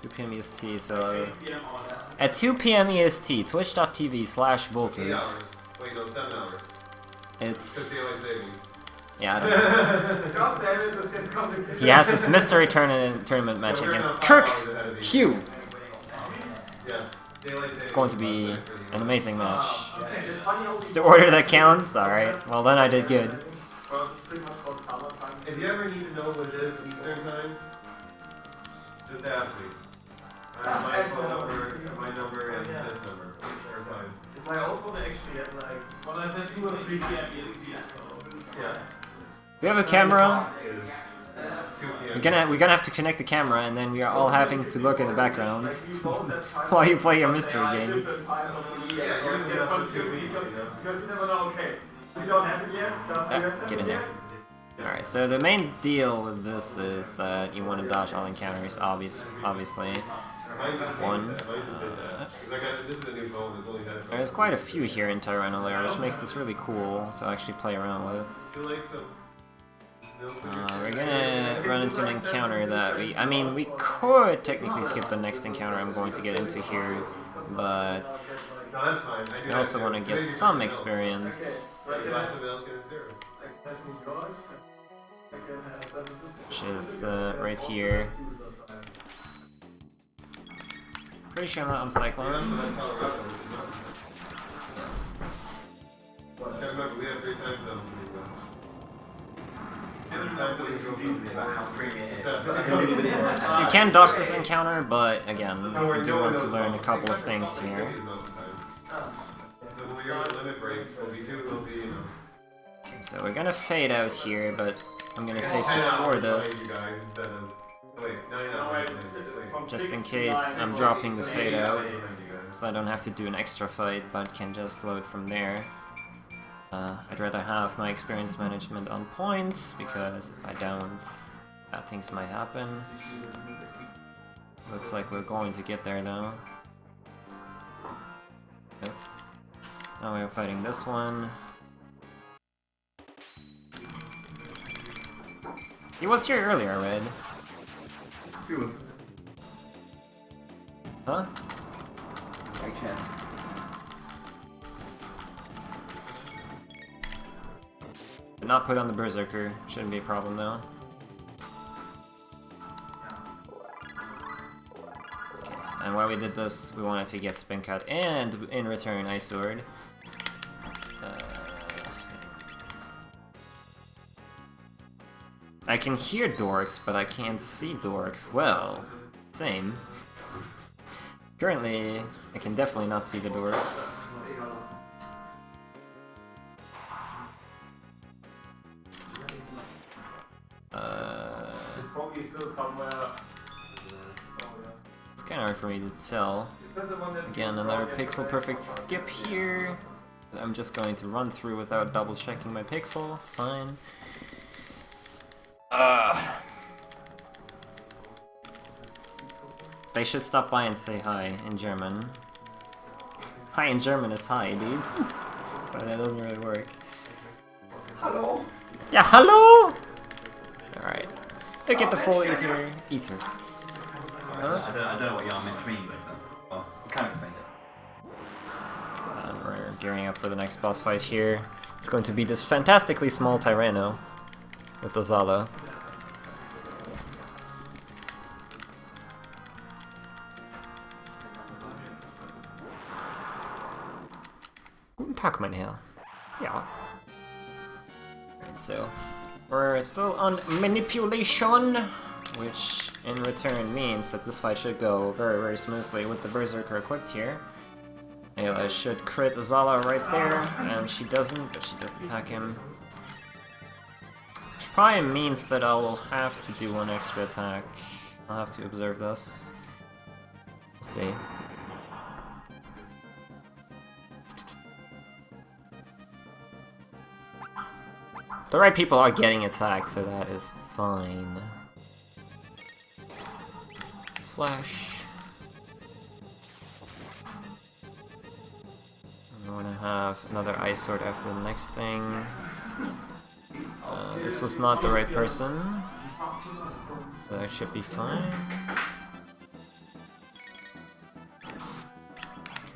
2 PM EST, so 8 PM on that. at 2 PM EST, twitch.tv/Voltus. 8 hours. Wait, no, 7 hours. Because daylight It's savings. yeah. I don't know. God damn it, this gets complicated. He has his mystery tournament match Yeah, we're against not Kirk 5 hours ahead of you. Q. Yes. Daylight savings. It's going to be an amazing match. Okay, it's funny how It's the order that counts. All right. Well, then I did good. well, it's pretty much called summertime. If you ever need to know what it is Eastern time, just ask me. I have my phone number, my number, and this number. Every time. My old phone actually had like, Well, I said 2 or 3 PM EST, so... Yeah. Do you have a camera? Is 2 p.m. We're gonna have to connect the camera, and then we are all having to look in the background while you play your mystery game. Different times of the year. Yeah, yours is It's for 2 confusing weeks, you know. because you never know. Okay, we don't have it yet. Does the US have Get it in there. yet? Alright, so the main deal with this is that you want to dodge all encounters, obviously. Mine just One. did that. Mine just did that. 'Cause like this is a new phone. It's only had. There's quite a few here in Tyranno Lair, which makes this really cool to actually play around with. Feel like some. We're gonna run into an encounter that I mean, we could technically skip the next encounter I'm going to get into here, but No, that's fine. I do we also that want to too. get Maybe some milk. experience, Like a glass of milk and a syrup. That's New York. I can have that. which is right here. Pretty sure I'm not on So Cyclone. that's Colorado, which is not. I can't remember. We have 3 time zones in the US. Every time doesn't go from about how premium it is. Except- You can dodge this encounter, but again, No, we do no want one to knows learn a about couple of except things Salt Lake here. City is mountain time. So when you're on the limit break, it'll be 2, it'll be, you know. So we're gonna fade out here, but I'm gonna save 10 before hours behind you this, guys instead of. Wait, 9 hours. Wait. just in case I'm dropping the fade out, so I don't have to do an extra fight, but can just load from there. I'd rather have my experience management on point, because if I don't, bad things might happen. Looks like we're going to get there though. Yep. Now we're fighting this one. He was here earlier, Red. Huh? Did not put on the Berserker. Shouldn't be a problem though. Okay. And while we did this, we wanted to get Spin Cut and in return Ice Sword. I can hear dorks, but I can't see dorks. Well, same. Currently, I can definitely not see the dorks. It's probably still somewhere. Oh, yeah. It's kind of hard for me to tell. Is that the one that Again, another pixel perfect skip here. I'm just going to run through without double checking my pixel. It's fine. They should stop by and say hi in German. Hi in German is hi, dude. So that doesn't really work. Hello? Yeah, hello! Alright. Look at the full ether. Huh? I don't know what y'all meant to mean, but well, you can't explain it. And we're gearing up for the next boss fight here. It's going to be this fantastically small Tyranno with Ozala. Guten Tag, mein Herr. Ja. Right, so we're still on manipulation, which in return means that this fight should go very, very smoothly with the Berserker equipped here. Ayla should crit Azala right there, and she doesn't, but she does attack him. Which probably means that I'll have to do one extra attack. I'll have to observe this. Let's see. The right people are getting attacked, so that is fine. Slash. I'm going to have another Ice Sword after the next thing. This was not the right person, so that should be fine.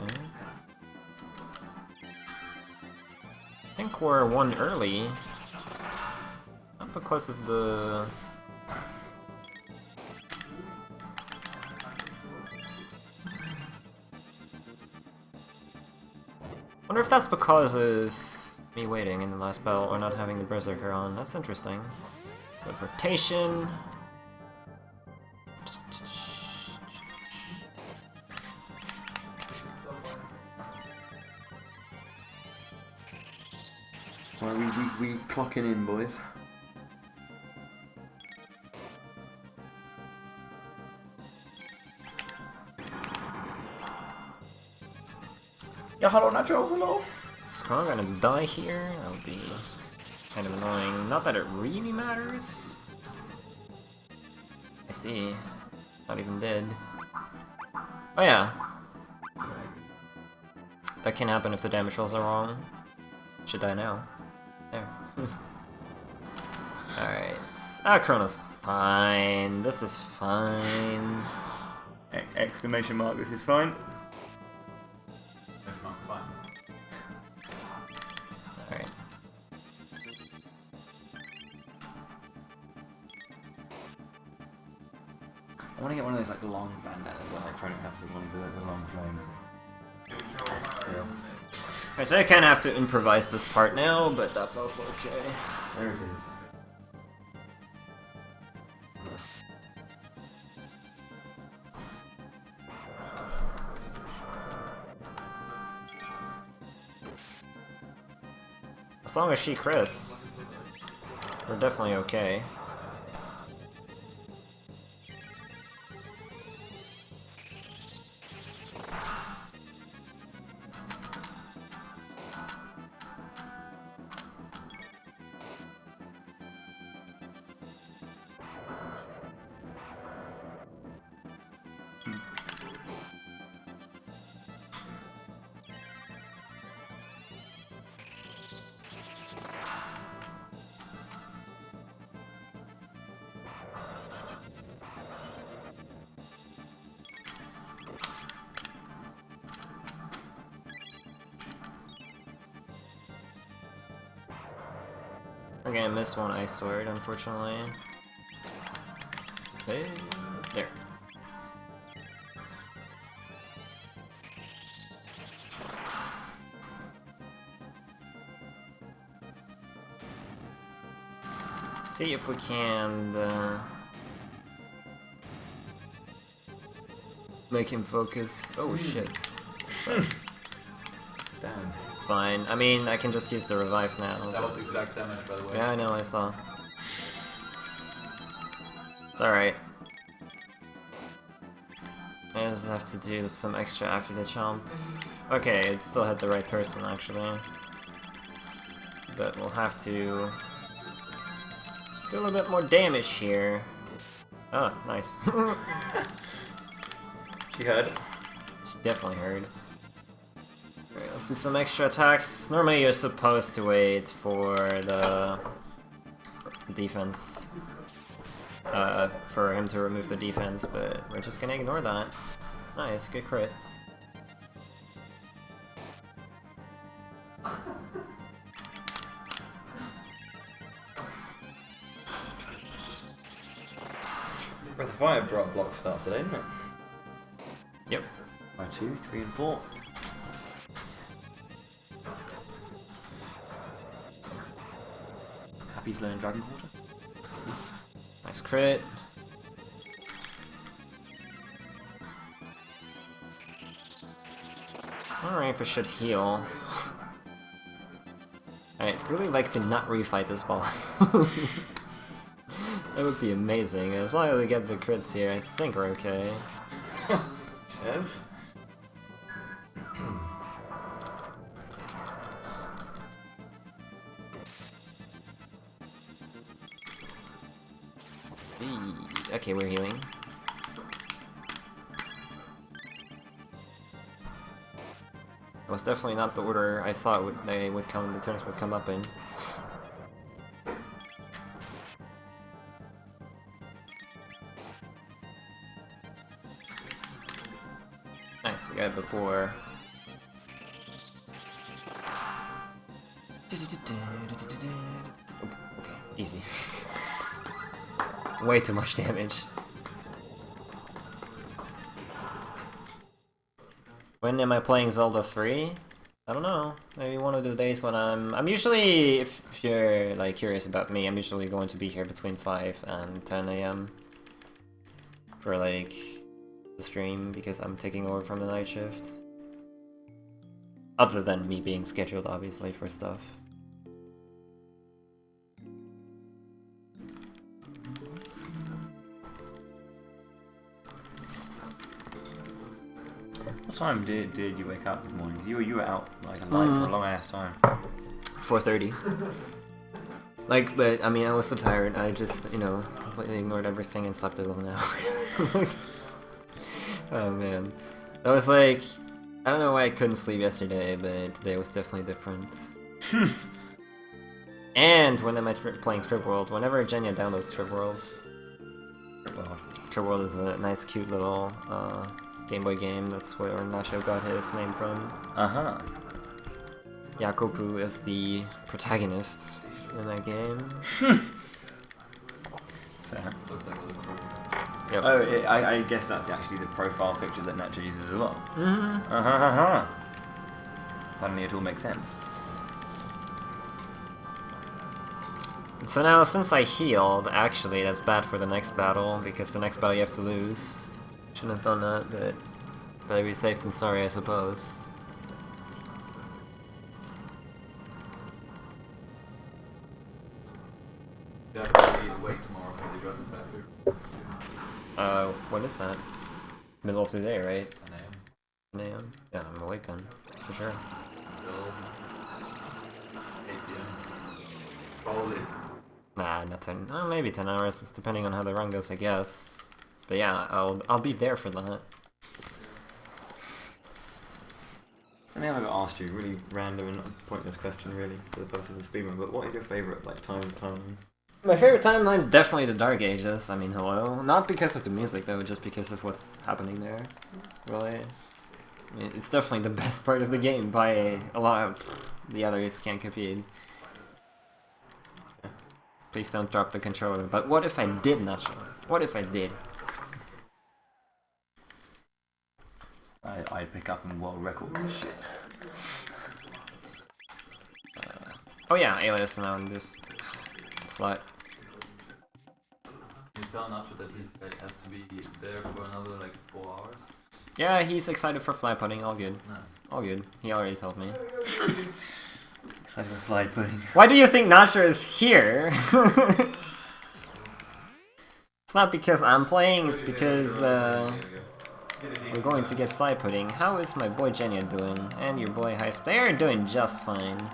Okay. I think we're one early. Not because of the... Wonder if that's because of me waiting in the last battle or not having the Berserker on. That's interesting. Teleportation. Well, we clocking in, boys. Yeah, hello, Nacho, hello. Is Chrono gonna die here? That would be kind of annoying. Not that it really matters. I see. Not even dead. Oh yeah. That can happen if the damage rolls are wrong. Should die now. There. Alright. Ah, Chrono's fine. This is fine. Exclamation mark, this is fine. Alright. I want to get one of those like long bandanas, like Chrono Trigger, one with the long flame. Alright, so I kind of have to improvise this part now, but that's also okay. There it is. As long as she crits, we're definitely okay. Okay, I missed one ice sword, unfortunately. Hey, there. See if we can make him focus. Oh shit. Damn. It's fine. I mean, I can just use the revive now. That was exact damage, by the way. Yeah, I know, I saw. It's alright. I just have to do some extra after the chomp. Okay, it still had the right person, actually. But we'll have to do a little bit more damage here. Oh, nice. She heard. She definitely heard. Alright, let's do some extra attacks. Normally you're supposed to wait for the defense, for him to remove the defense, but we're just gonna ignore that. Nice, good crit. Breath of Fire block starts today, isn't it? Yep. 1, 2, 3, and 4. Happy's learning Dragon Quarter. Nice crit. Alright, if it should heal. I'd really like to not refight this boss. That would be amazing. As long as we get the crits here, I think we're okay. Yes. Okay, we're healing. It was definitely not the order I thought the turns would come up in. Nice, we got it before. Oh, okay, easy. Way too much damage. When am I playing Zelda 3? I don't know. Maybe one of the days when I'm usually, if you're like curious about me, I'm usually going to be here between 5 and 10 AM for like the stream because I'm taking over from the night shift. Other than me being scheduled, obviously, for stuff. What time did you wake up this morning? You were out like alive for a long ass time. 4:30. Like, but I mean, I was so tired. I just, you know, completely ignored everything and slept 11 hours. Oh man, that was like, I don't know why I couldn't sleep yesterday, but today was definitely different. And when am I playing Trip World? Whenever Jenya downloads Trip World. Trip World is a nice, cute little Game Boy game. That's where Nacho got his name from. Uh-huh. Yakopu is the protagonist in that game. Fair. Yep. Oh, I guess that's actually the profile picture that Nacho uses as well. Mm-hmm. Uh-huh. Suddenly it all makes sense. So now, since I healed, actually, that's bad for the next battle, because the next battle you have to lose. Shouldn't have done that, but better be safe than sorry, I suppose. Wait tomorrow for the dress and What is that? Middle of the day, right? 10 a.m. 10 a.m.? Yeah, I'm awake then, for sure. Until 8 p.m. Probably. Nah, not 10. Maybe 10 hours. It's depending on how the run goes, I guess. But yeah, I'll be there for that. I think I've asked you a really random and pointless question, really, for the purpose of the speedrun. But what is your favourite like time? My favorite timeline, definitely the Dark Ages. I mean, hello. Not because of the music though, just because of what's happening there. Really, I mean, it's definitely the best part of the game by a lot. The others can't compete. Please don't drop the controller. But what if I did, Nacho? What if I did? I'd pick up and world record this shit. Oh yeah, Alias now in this slot. You tell Nacho that he has to be there for another like 4 hours. Yeah, he's excited for fly putting. All good. Nice. All good. He already told me. Excited for fly pudding. Why do you think Nacho is here? It's not because I'm playing, it's because we're going to get fly pudding. How is my boy Jenya doing? And your boy Heist? They are doing just fine.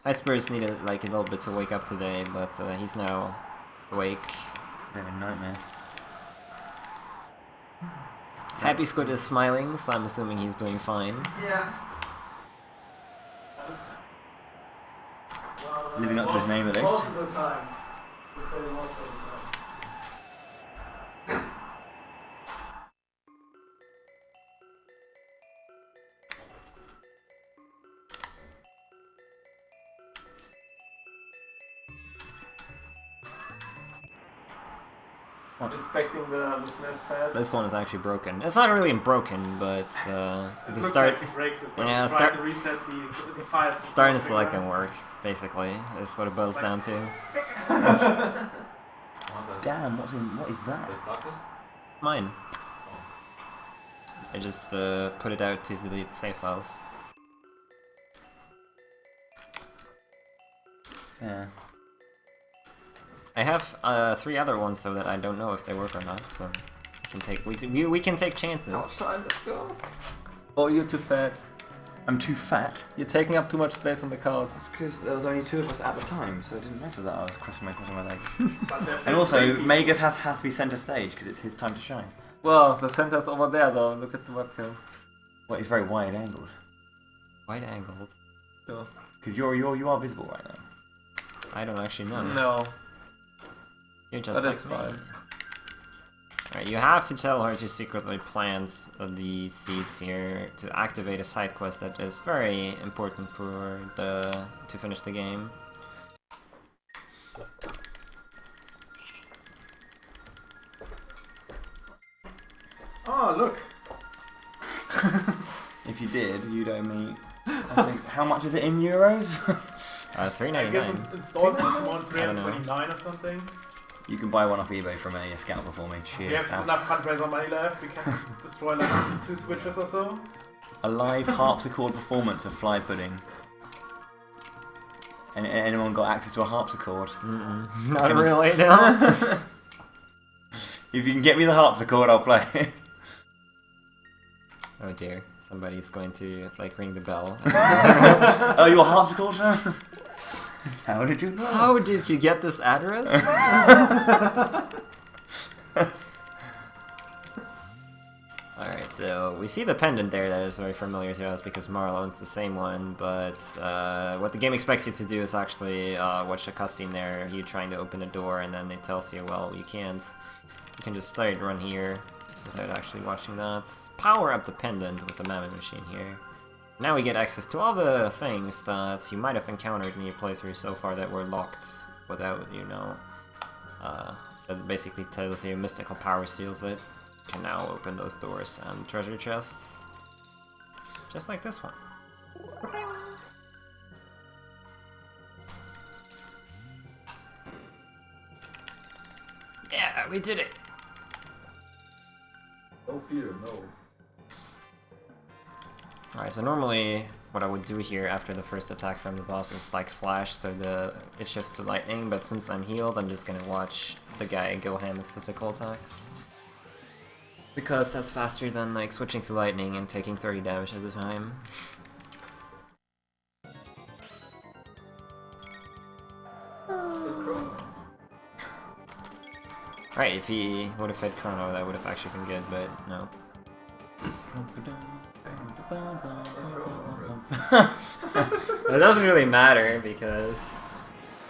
Heistbirds needed like a little bit to wake up today, but he's now awake. Been a nightmare. Happy Squid is smiling, so I'm assuming he's doing fine. Yeah. Living up to his name at least. Most of the time. Just say most of the time. Inspecting the SNES pad. This one is actually broken. It's not really broken, but the It looks start. like it breaks it, but Yeah, you try to reset the files. Starting to select and work, basically, is what it boils down to. Damn, what is that? They suck it? Mine. I just put it out to delete the save files. Yeah. I have 3 other ones though that I don't know if they work or not, so we can take chances. Let's go. Oh, you're too fat. I'm too fat? You're taking up too much space on the cards. Because there was only 2 of us at the time, so it didn't matter that I was crossing my legs. But they're And also, pretty- Magus has to be centre stage because it's his time to shine. Well, the center's over there though. Look at the webcam. Well, it's very wide angled. Wide angled. Because you are visible right now. I don't actually know. No. You're just But like it's me. fine. Alright, you have to tell her to secretly plant the seeds here to activate a side quest that is very important for to finish the game. Oh, look. If you did, you'd owe me. I think, how much is it in euros? I guess $3.99. installments come on I don't know. 329 or something. You can buy one off eBay from a scalper for me. We Cheers, have pal. enough fundraiser money left. We can destroy like 2 switches or so. A live harpsichord performance of fly pudding. And anyone got access to a harpsichord? Not really, no. If you can get me the harpsichord, I'll play it. Oh dear. somebody's going to like ring the bell. Oh, your horticulture? How did you know? How did you get this address? Alright, so we see the pendant there that is very familiar to us because Marl owns the same one, but what the game expects you to do is actually watch a cutscene there, you trying to open the door, and then it tells you, well, you can't. You can just start run here without actually watching that. Power up the pendant with the mammoth machine here. Now we get access to all the things that you might have encountered in your playthrough so far that were locked without, you know, that basically tells you mystical power seals it. You can now open those doors and treasure chests, just like this one. Yeah, we did it! No fear, no. Alright, so normally what I would do here after the first attack from the boss is like slash, so it shifts to lightning, but since I'm healed, I'm just gonna watch the guy go ham with physical attacks. Because that's faster than like switching to lightning and taking 30 damage at a time. Right, if he would have fed Chrono, that would have actually been good, but no. It doesn't really matter because,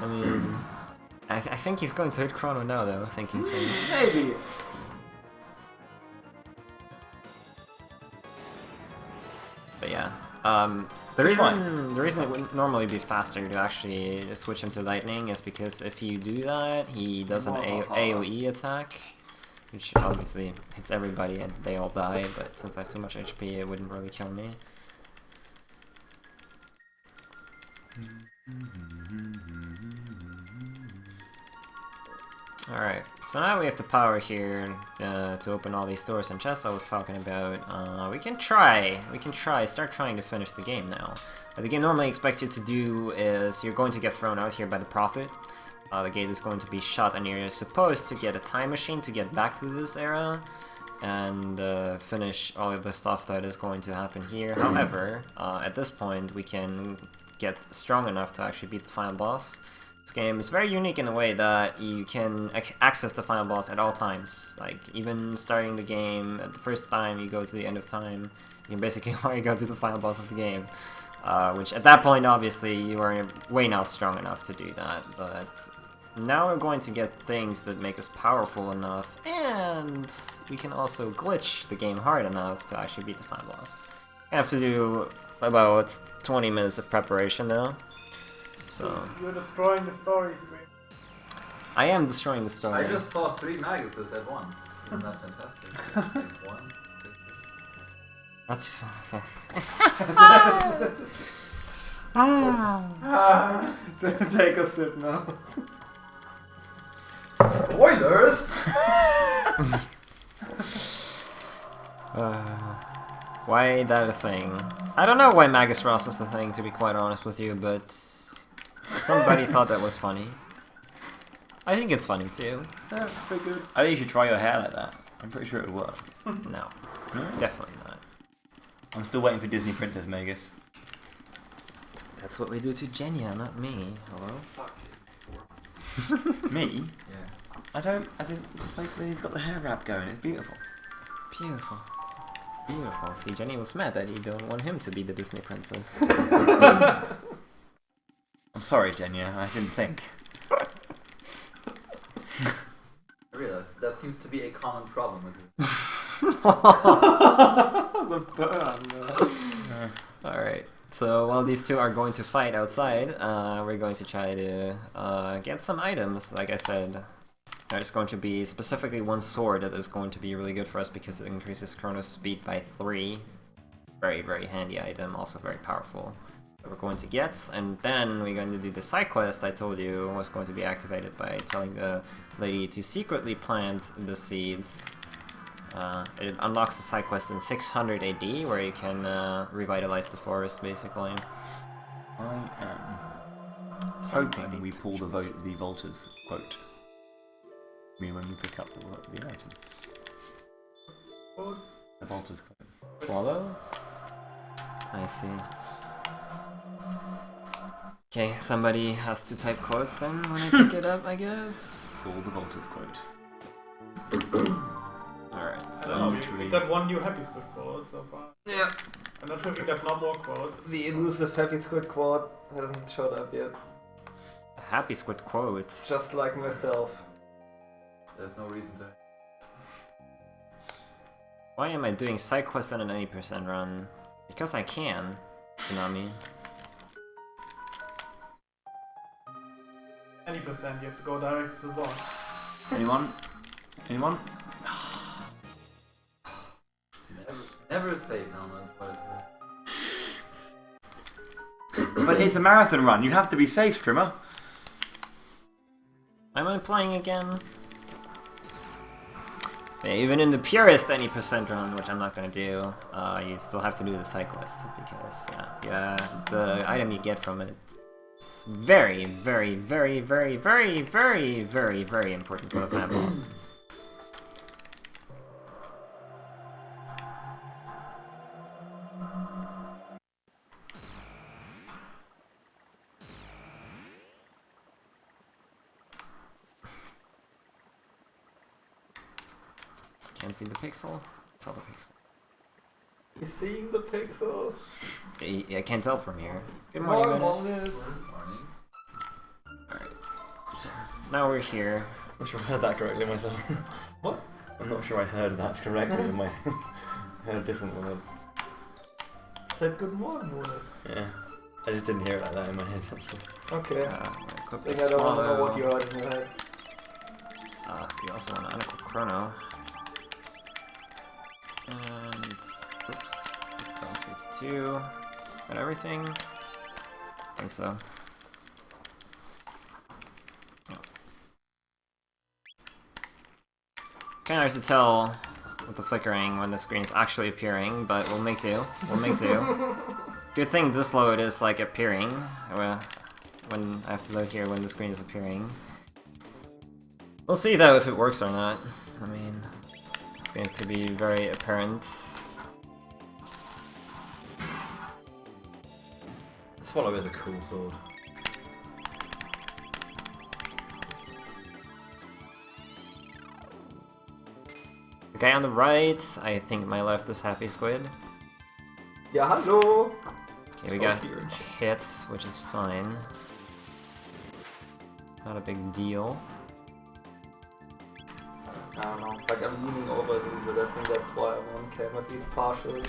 I mean, I think he's going to hit Chrono now though, thinking things. Maybe. But yeah, the reason it would normally be faster to actually switch him to lightning is because if you do that, he does an AoE attack, which obviously hits everybody and they all die, but since I have too much HP, it wouldn't really kill me. Alright, so now we have the power here to open all these doors and chests I was talking about. We can start trying to finish the game now. What the game normally expects you to do is you're going to get thrown out here by the Prophet. The gate is going to be shut and you're supposed to get a time machine to get back to this era and finish all of the stuff that is going to happen here. However, at this point we can get strong enough to actually beat the final boss. This game is very unique in the way that you can access the final boss at all times. Like, even starting the game, at the first time you go to the end of time, you can basically already go to the final boss of the game. Which, at that point, obviously, you are way not strong enough to do that, but now we're going to get things that make us powerful enough, and we can also glitch the game hard enough to actually beat the final boss. I have to do about 20 minutes of preparation, though. So You're destroying the story screen. I am destroying the story. I just saw 3 McGuses at once. Isn't that fantastic? Like 1, That's Take a sip now. Spoilers! Why that a thing? I don't know why Magus Ross is a thing, to be quite honest with you, but somebody thought that was funny. I think it's funny too. Yeah, it's pretty good. I think you should try your hair like that. I'm pretty sure it would work. No, No? definitely not. I'm still waiting for Disney Princess Magus. That's what we do to Genya, not me. Hello? Me? Yeah. I didn't, just like when he's got the hair wrap going, it's beautiful. Beautiful. Beautiful. See, Jenny was mad that you don't want him to be the Disney princess. I'm sorry, Jenya, I didn't think. I realize that seems to be a common problem with you. The burn. Alright, so while these two are going to fight outside, we're going to try to get some items, like I said. There's going to be specifically one sword that is going to be really good for us because it increases Chrono's speed by 3. Very, very handy item, also very powerful. That we're going to get, and then we're going to do the side quest I told you was going to be activated by telling the lady to secretly plant the seeds. It unlocks the side quest in 600 AD, where you can revitalize the forest, basically. I am hoping we pull the Volta's quote. I mean, when we pick up the item. The Volta's quote. Swallow? I see. Okay, somebody has to type quotes then when I pick it up, I guess. All the Volters quote. Alright, So so we got one new Happy Squid quote so far. Yeah. I'm not sure if we got no more quotes. The elusive Happy Squid quad hasn't showed up yet. Happy Squid quote. Just like myself. There's no reason to. Why am I doing side quests on an 80% run? Because I can, Tsunami. 20%, you have to go direct to the boss. Anyone? Anyone? Never a safe helmet, what is this? But it's a marathon run. You have to be safe, Trimmer. Am I playing again? Yeah, even in the purest 80% run, which I'm not gonna do, you still have to do the side quest because the item you get from it is very, very, very, very, very, very, very, very important for the final boss. Can't see the pixel. Saw the pixel. You seeing the pixels? I can't tell from here. Good morning, Menace. Morning. Alright. So, now we're here. I'm not sure I heard that correctly myself. What? I'm not sure I heard that correctly in my head. I heard different words. Said good morning, Jonas. Yeah. I just didn't hear it like that in my head. Okay. Equip I the don't want to know swallow. what you heard in your head. You also want to unequip Chrono. And oops. Balance me to 2. Got everything? I think so. Kinda hard to tell with the flickering when the screen is actually appearing, but we'll make do. We'll make do. Good thing this load is like appearing. When I have to load here when the screen is appearing. We'll see though if it works or not. I mean, it's going to be very apparent. Swallow is a cool sword. The guy on the right, I think my left is Happy Squid. Yeah, hello! Okay, we got hits, which is fine. Not a big deal. I don't know, like I'm leaning over a little bit, I think that's why I'm on cam, at least partially.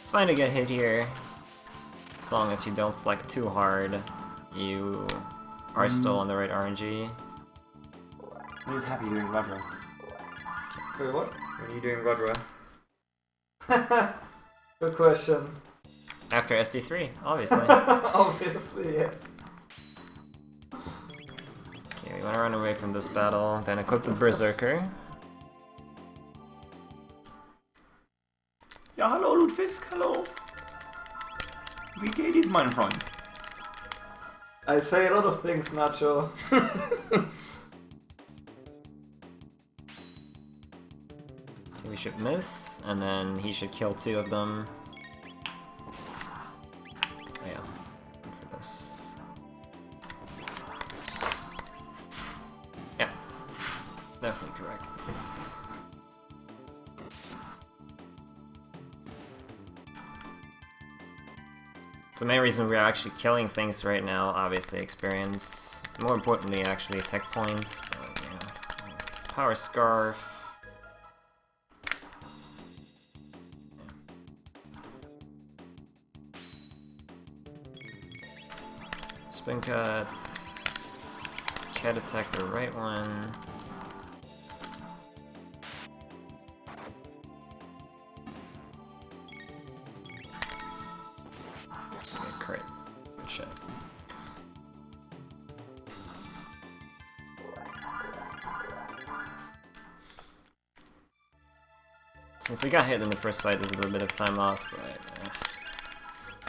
It's fine to get hit here. As long as you don't select too hard, you are still on the right RNG. When are you happy doing Rudra? Wait, what? When are you doing Rudra? Good question. After SD3, obviously. Obviously, yes. Okay, we want to run away from this battle, then equip the Berserker. Ja, hallo Ludfisk, hallo. Wie geht es, mein Freund? I say a lot of things, Nacho. Okay, we should miss, and then he should kill 2 of them. Oh yeah, good for this. Yeah, definitely correct. The main reason we're actually killing things right now, obviously experience. More importantly, actually tech points, but yeah. Power Scarf. Spin Cut. Cat attack the right one. Crit. Good shit. since we got hit in the first fight, there's a little bit of time lost, but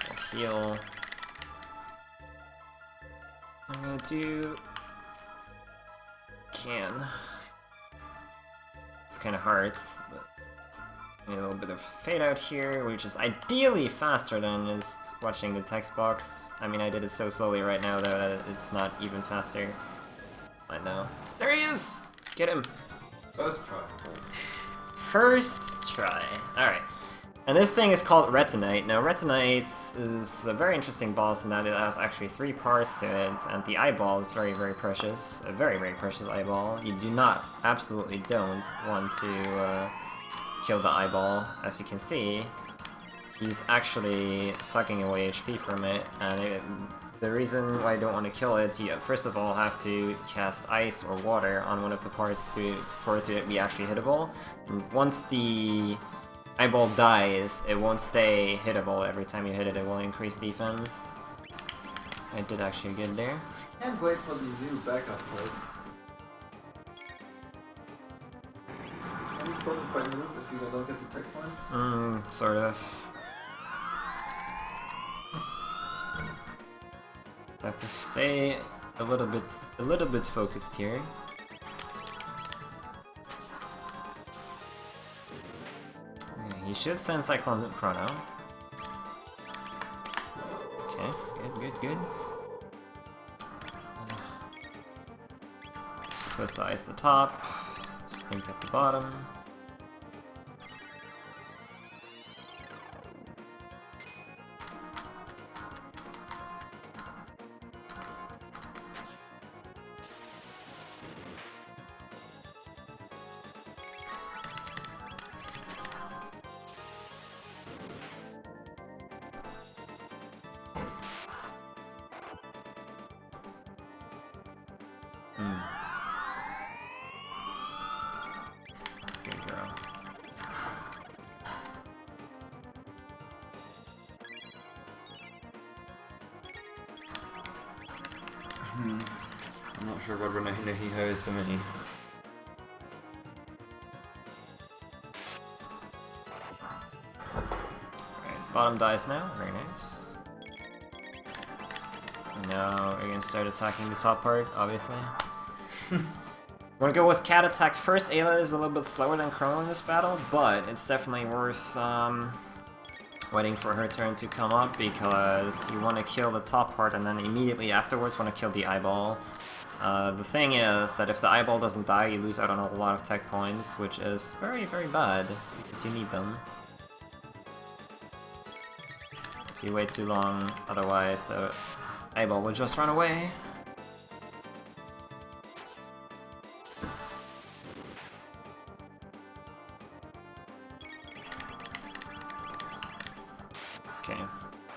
I'll heal. I'm gonna do can. It's kind of hard, but need a little bit of fade out here, which is ideally faster than just watching the text box. I mean, I did it so slowly right now that it's not even faster. I know. There he is! Get him! First try. First try. Alright. And this thing is called Retinite. Now, Retinite is a very interesting boss in that it has actually 3 parts to it, and the eyeball is very, very precious. A very, very precious eyeball. You do not, absolutely don't, want to kill the eyeball. As you can see, he's actually sucking away HP from it, and the reason why I don't want to kill it, you first of all have to cast ice or water on one of the parts for it to be actually hittable. And once the eyeball dies, it won't stay hittable. Every time you hit it, it will increase defense. I did actually good there. Can't wait for the new backup plates. Are you supposed to find moves if you don't get the tech points? Sort of. I have to stay a little bit focused here. Okay, he should send Cyclone Chrono. Okay, good. Supposed to ice the top, sprint at the bottom. Good girl. I'm not sure what Renahiho is for me. Alright, bottom dies now, very nice. Now we're gonna start attacking the top part, obviously. We're gonna go with Cat Attack first. Ayla is a little bit slower than Chrono in this battle, but it's definitely worth waiting for her turn to come up, because you want to kill the top part and then immediately afterwards want to kill the eyeball. The thing is that if the eyeball doesn't die, you lose out on a lot of tech points, which is very, very bad, because you need them. If you wait too long, otherwise the eyeball will just run away. Okay,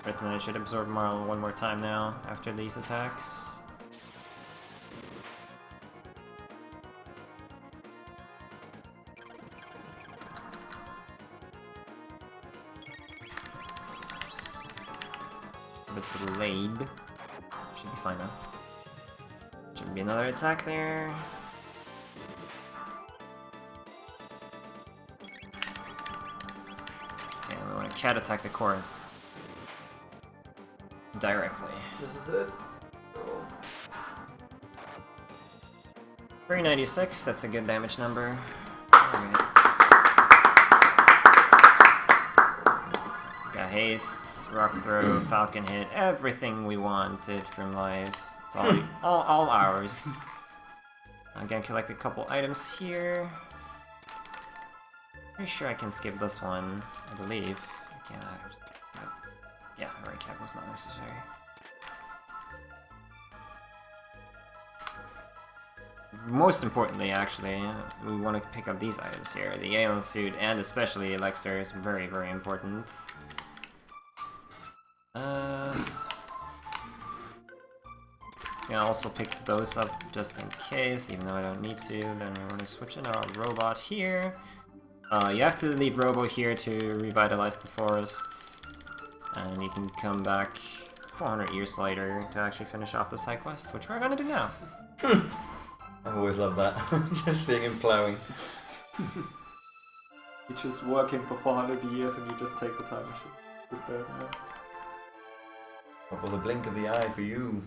Retinite should absorb Marl one more time now, after these attacks. Oops. A bit delayed. Should be fine now. Should be another attack there. Okay, we want to cat attack the core. Directly. This is it. Oh. 396, that's a good damage number. Alright. Got hastes, rock throw, falcon hit, everything we wanted from life. It's all ours. Again, collect a couple items here. Pretty sure I can skip this one, I believe. I can't. Yeah, alright, cap was not necessary. Most importantly, actually, we want to pick up these items here. The alien suit and especially Elixir is very, very important. Yeah, I'll also pick those up just in case, even though I don't need to. Then we're going to switch in our robot here. You have to leave Robo here to revitalize the forests. And you can come back 400 years later to actually finish off the side quest, which we're gonna do now. I've always loved that. Just seeing him plowing. You're just working for 400 years and you just take the time machine. Just there, yeah. What will the blink of the eye for you?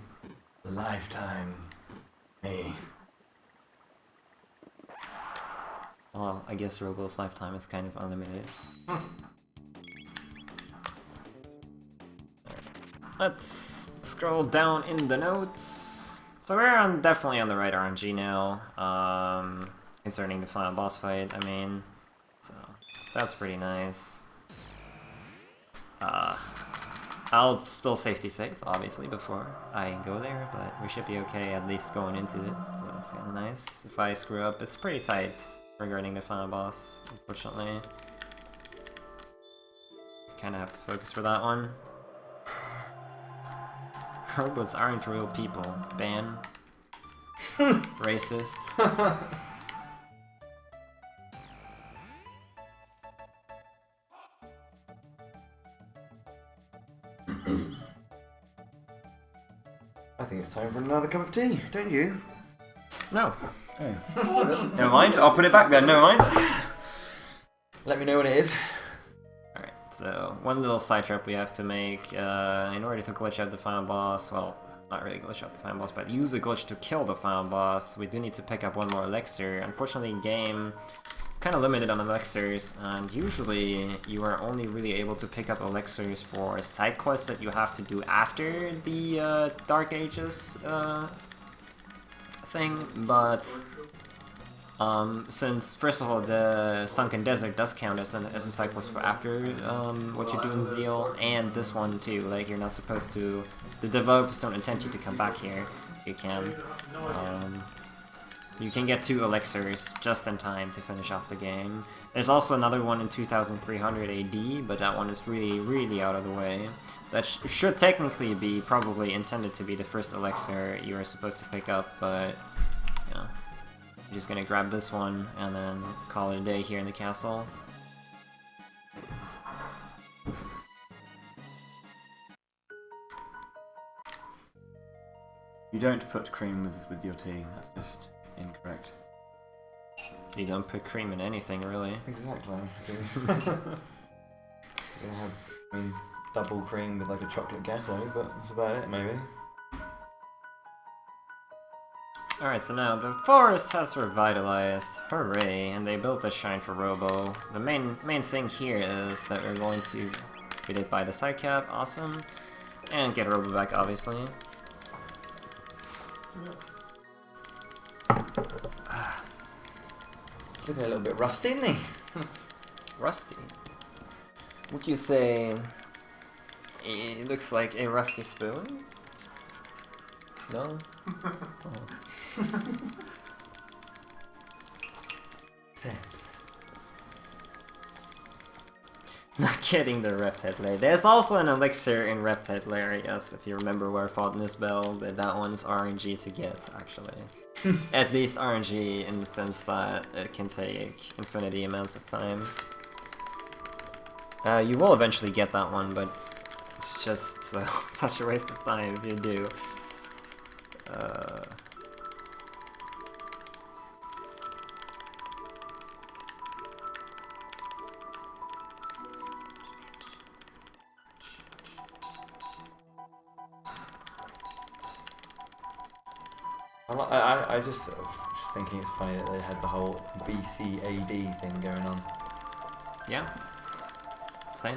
The lifetime. Me. Well, I guess Robo's lifetime is kind of unlimited. Let's scroll down in the notes. So we're definitely on the right RNG now, concerning the final boss fight, I mean. So that's pretty nice. I'll still safety save, obviously, before I go there, but we should be okay at least going into it, so that's kinda nice. If I screw up, it's pretty tight regarding the final boss, unfortunately. Kinda have to focus for that one. Robots aren't real people. Ban. Racist. I think it's time for another cup of tea, don't you? No. Oh. Never mind, I'll put it back then, never mind. Let me know when it is. Alright, so one little side trip we have to make in order to glitch out the final boss. Well, not really glitch out the final boss, but use a glitch to kill the final boss. We do need to pick up one more elixir. Unfortunately, game kind of limited on elixirs, and usually you are only really able to pick up elixirs for side quests that you have to do after the Dark Ages thing, but since first of all the Sunken Desert does count as a side quest for after what you do in Zeal, and this one too, like you're not supposed to, the developers don't intend you to come back here. You can get 2 elixirs just in time to finish off the game. There's also another one in 2300 AD, but that one is really out of the way. That should technically be probably intended to be the first elixir you are supposed to pick up, but yeah. I'm just gonna grab this one and then call it a day here in the castle. You don't put cream with your tea, that's just incorrect. You don't put cream in anything, really. Exactly. You're gonna have, double cream with like a chocolate ghetto, but that's about it, maybe. Alright, so now the forest has revitalized, hooray, and they built a shrine for Robo. The main thing here is that we're going to get it by the side cap, awesome, and get Robo back, obviously. Looking a little bit rusty, isn't he? Rusty? Would you say it looks like a rusty spoon? No? Oh. Not getting the Reptile Lair. There's also an elixir in Reptile Lair, yes, if you remember where I fought Nisbel, but that one's RNG to get, actually. At least RNG in the sense that it can take infinity amounts of time. You will eventually get that one, but it's just such a waste of time if you do. I just sort of thinking it's funny that they had the whole BCAD thing going on. Yeah. Same.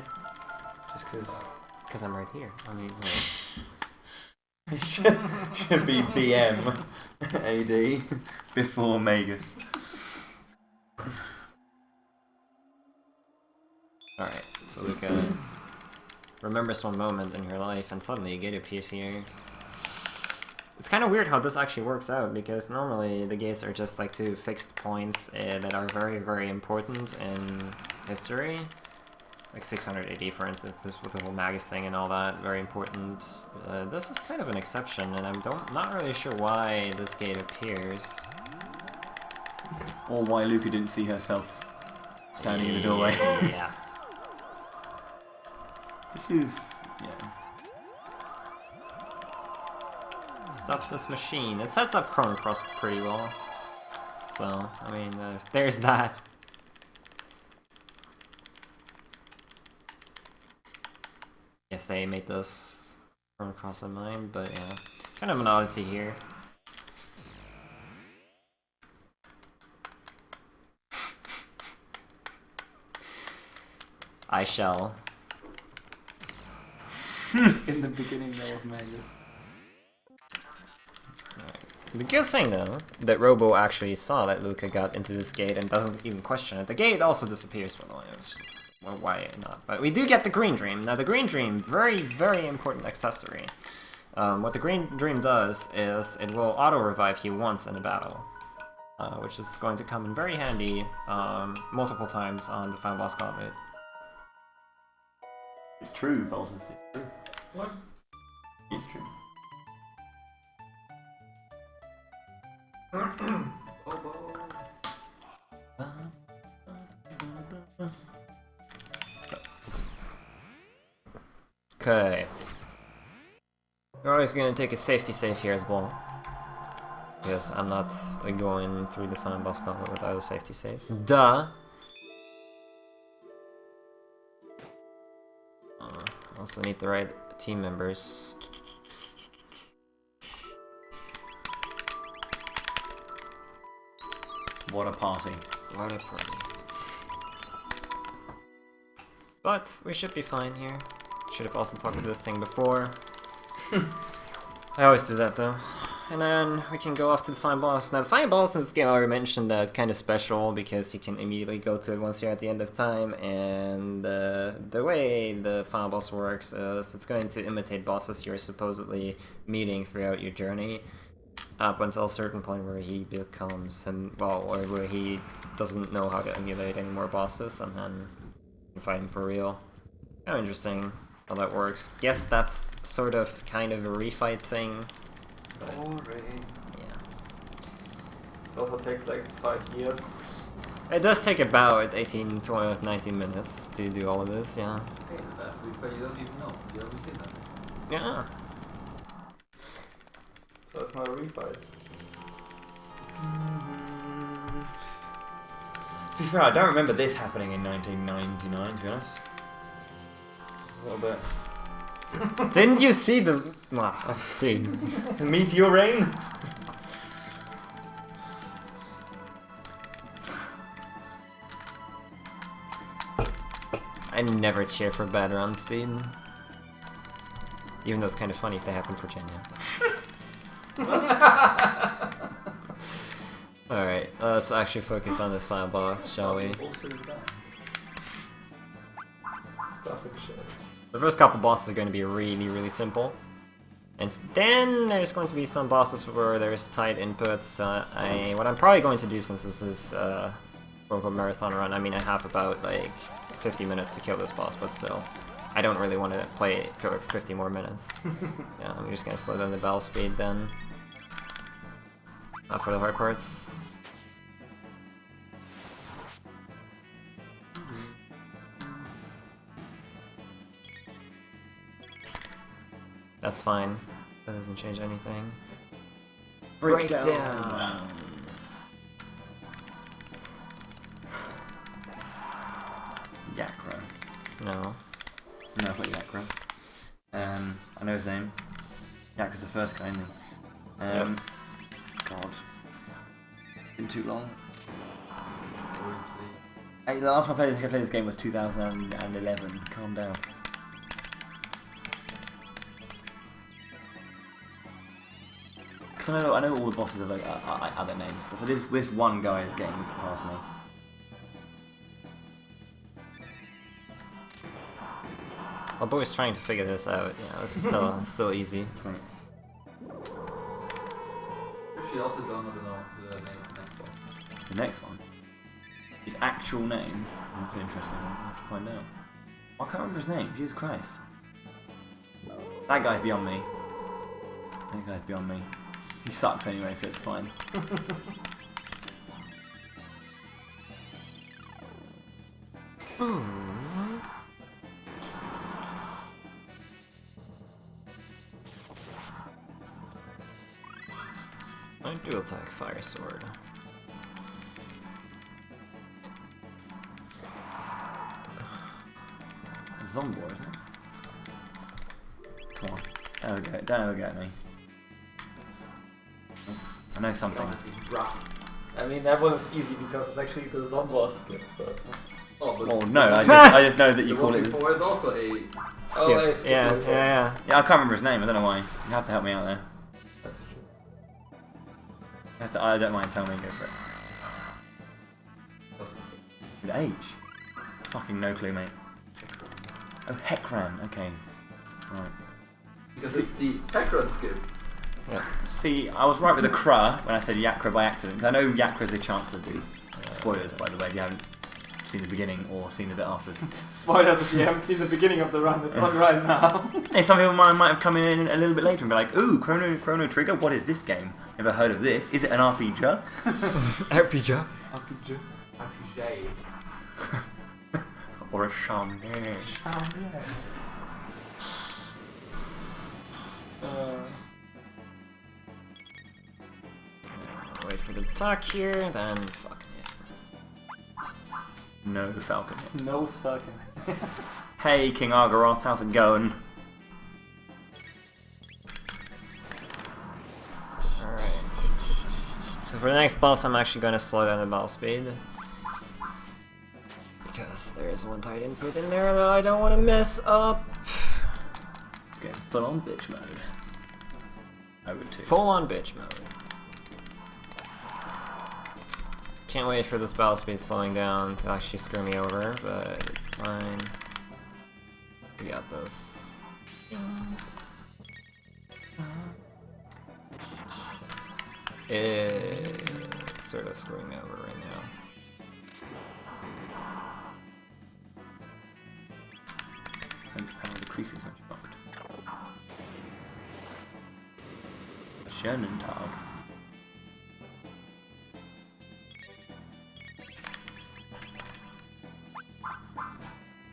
Just because... Because I'm right here. I mean, It should be BM AD before Magus. alright, so Luca remembers one moment in her life and suddenly a gate appears here. It's kind of weird how this actually works out, because normally the gates are just like 2 fixed points that are very important in history. Like 680, for instance, with the whole Magus thing and all that, very important. This is kind of an exception, and I'm not really sure why this gate appears. Or why Luca didn't see herself standing in the doorway. Yeah. This is... yeah. Stop this machine. It sets up Chrono Cross pretty well. So, I mean, there's that. Guess they made this run across my mind, but yeah. Kind of an oddity here. I shall. In the beginning there was Magus. The good thing though, that Robo actually saw that Luca got into this gate and doesn't even question it. The gate also disappears, by the way. It's just, well, why not? But we do get the Green Dream. Now the Green Dream, very, very important accessory. What the Green Dream does is it will auto-revive you once in a battle. Which is going to come in very handy multiple times on the final boss gauntlet. It's true, Valsis. It's true. What? It's true. Okay. We're always gonna take a safety save here as well. Because I'm not going through the final boss gauntlet without a safety save. Duh! Also need the right team members. What a party. What a party. But we should be fine here. Should have also talked to this thing before. I always do that though. And then we can go off to the final boss. Now the final boss in this game I already mentioned that kind of special because you can immediately go to it once you're at the end of time, and the way the final boss works is it's going to imitate bosses you're supposedly meeting throughout your journey up until a certain point where he becomes or where he doesn't know how to emulate any more bosses, and then you can fight him for real. Kind of interesting how that works. Guess that's sort of kind of a refight thing. But, yeah. It also takes like 5 years. It does take about 18 to 19 minutes to do all of this, yeah. Okay, but you don't even know. You haven't seen that. Yeah. So it's not a refight. To be fair, I don't remember this happening in 1999, to be honest. A little bit. Didn't you see the... dude. The meteor rain? I never cheer for bad runs, dude. Even though it's kind of funny if they happen for Genya. Alright, let's actually focus on this final boss, shall we? Stuff and shit. The first couple bosses are going to be really, really simple. And then there's going to be some bosses where there's tight inputs. What I'm probably going to do, since this is quote-unquote marathon run, I mean I have about like 50 minutes to kill this boss, but still. I don't really want to play it for 50 more minutes. Yeah, I'm just going to slow down the battle speed then. Not for the hard parts. That's fine. That doesn't change anything. Breakdown! Yakra. No. No, it's not Yakra. I know his name. Yakra's the first guy, isn't he? Yep. God. Been too long. Hey, the last time I played this game was 2011. Calm down. Because I know all the bosses have like other names, but for this one guy is getting past me. Our boy's trying to figure this out. Yeah, this is still easy. She also don't know the name of the next one. The next one? His actual name? That's interesting. I'll have to find out. I can't remember his name. Jesus Christ. That guy's beyond me. That guy's beyond me. He sucks anyway, so it's fine. I do attack Fire Sword. Zomboid, huh? Don't ever get me. I know something. I mean, that one is easy because it's actually the Zomboss skip, so... Oh, but Oh no, I just know that you the call one it. before is also a... Skip. Oh, I skipped Yeah, it. yeah. Yeah, I can't remember his name. I don't know why. You have to help me out there. That's true. You have to, I don't mind. Tell me. Go for it. With H. Fucking no clue, mate. Oh, Heckran. Okay. Right. Because it's the Heckran skip. See, I was right with the Kra when I said Yakra by accident. 'Cause I know Yakra's the Chancellor dude. Spoilers, by the way, if you haven't seen the beginning or seen the bit afterwards. Spoilers if you haven't seen the beginning of the run, it's on right now. Hey, some people might have come in a little bit later and be like, ooh, Chrono Trigger, what is this game? Never heard of this. Is it an RPG? RPG. RPG. RPG. Or a Sham? Wait for the talk here, then fucking it. No Falcon hit. Nose fucking. Hey, King Argaroth, how's it going? Alright. So for the next boss, I'm actually gonna slow down the battle speed. Because there is one tight input in there that I don't want to mess up. It's getting full on bitch mode. I would too. Full on bitch mode. Can't wait for this battle speed slowing down to actually screw me over, but it's fine. We got this. It's sort of screwing me over right now. Thanks, pal. The crease is much fucked. Schönen Tag.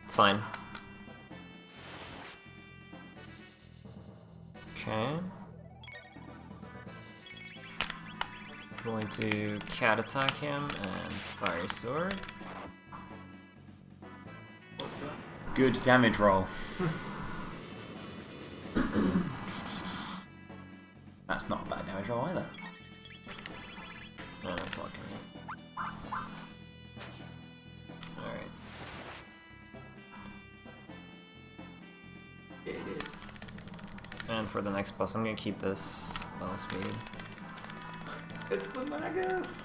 It's fine. Okay. Going to cat attack him and fire sword. Good damage roll. That's not a bad damage roll either. No, I'm fucking it. Alright. Yeah, it is. And for the next boss, I'm gonna keep this low speed. It's the Magus!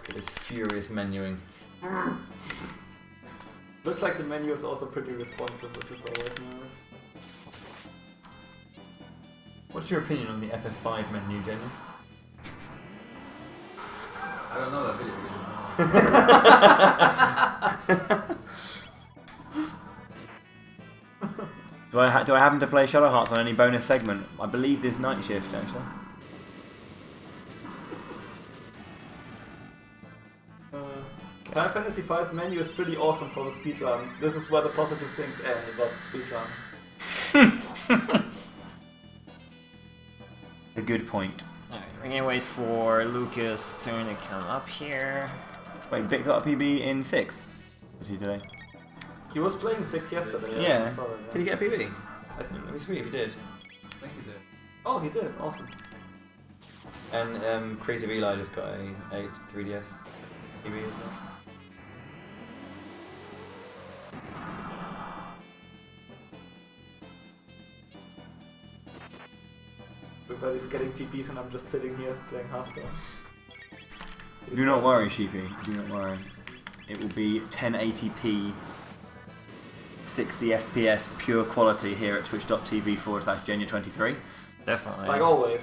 It is furious menuing. Looks like the menu is also pretty responsive, which is always nice. What's your opinion on the FF5 menu, Jenny? I don't know that video game. Do I happen to play Shadow Hearts on any bonus segment? I believe there's Night Shift actually. Final Fantasy V's menu is pretty awesome for the speedrun. This is where the positive things end about the speedrun. A good point. Alright, we're gonna wait for Lucas' turn to come up here. Wait, Vic got a PB in 6? Did he today? He was playing 6 yesterday. Yeah. I saw that, Did he get a PB? That'd be sweet if he did. I think you did. Oh, he did. Awesome. And Creative Eli just got a 3DS PB as well. Everybody's getting PPs and I'm just sitting here playing Hearthstone. Do not worry, Sheepy. Do not worry. It will be 1080p, 60 FPS, pure quality here at twitch.tv/Genia23. Definitely. Like always.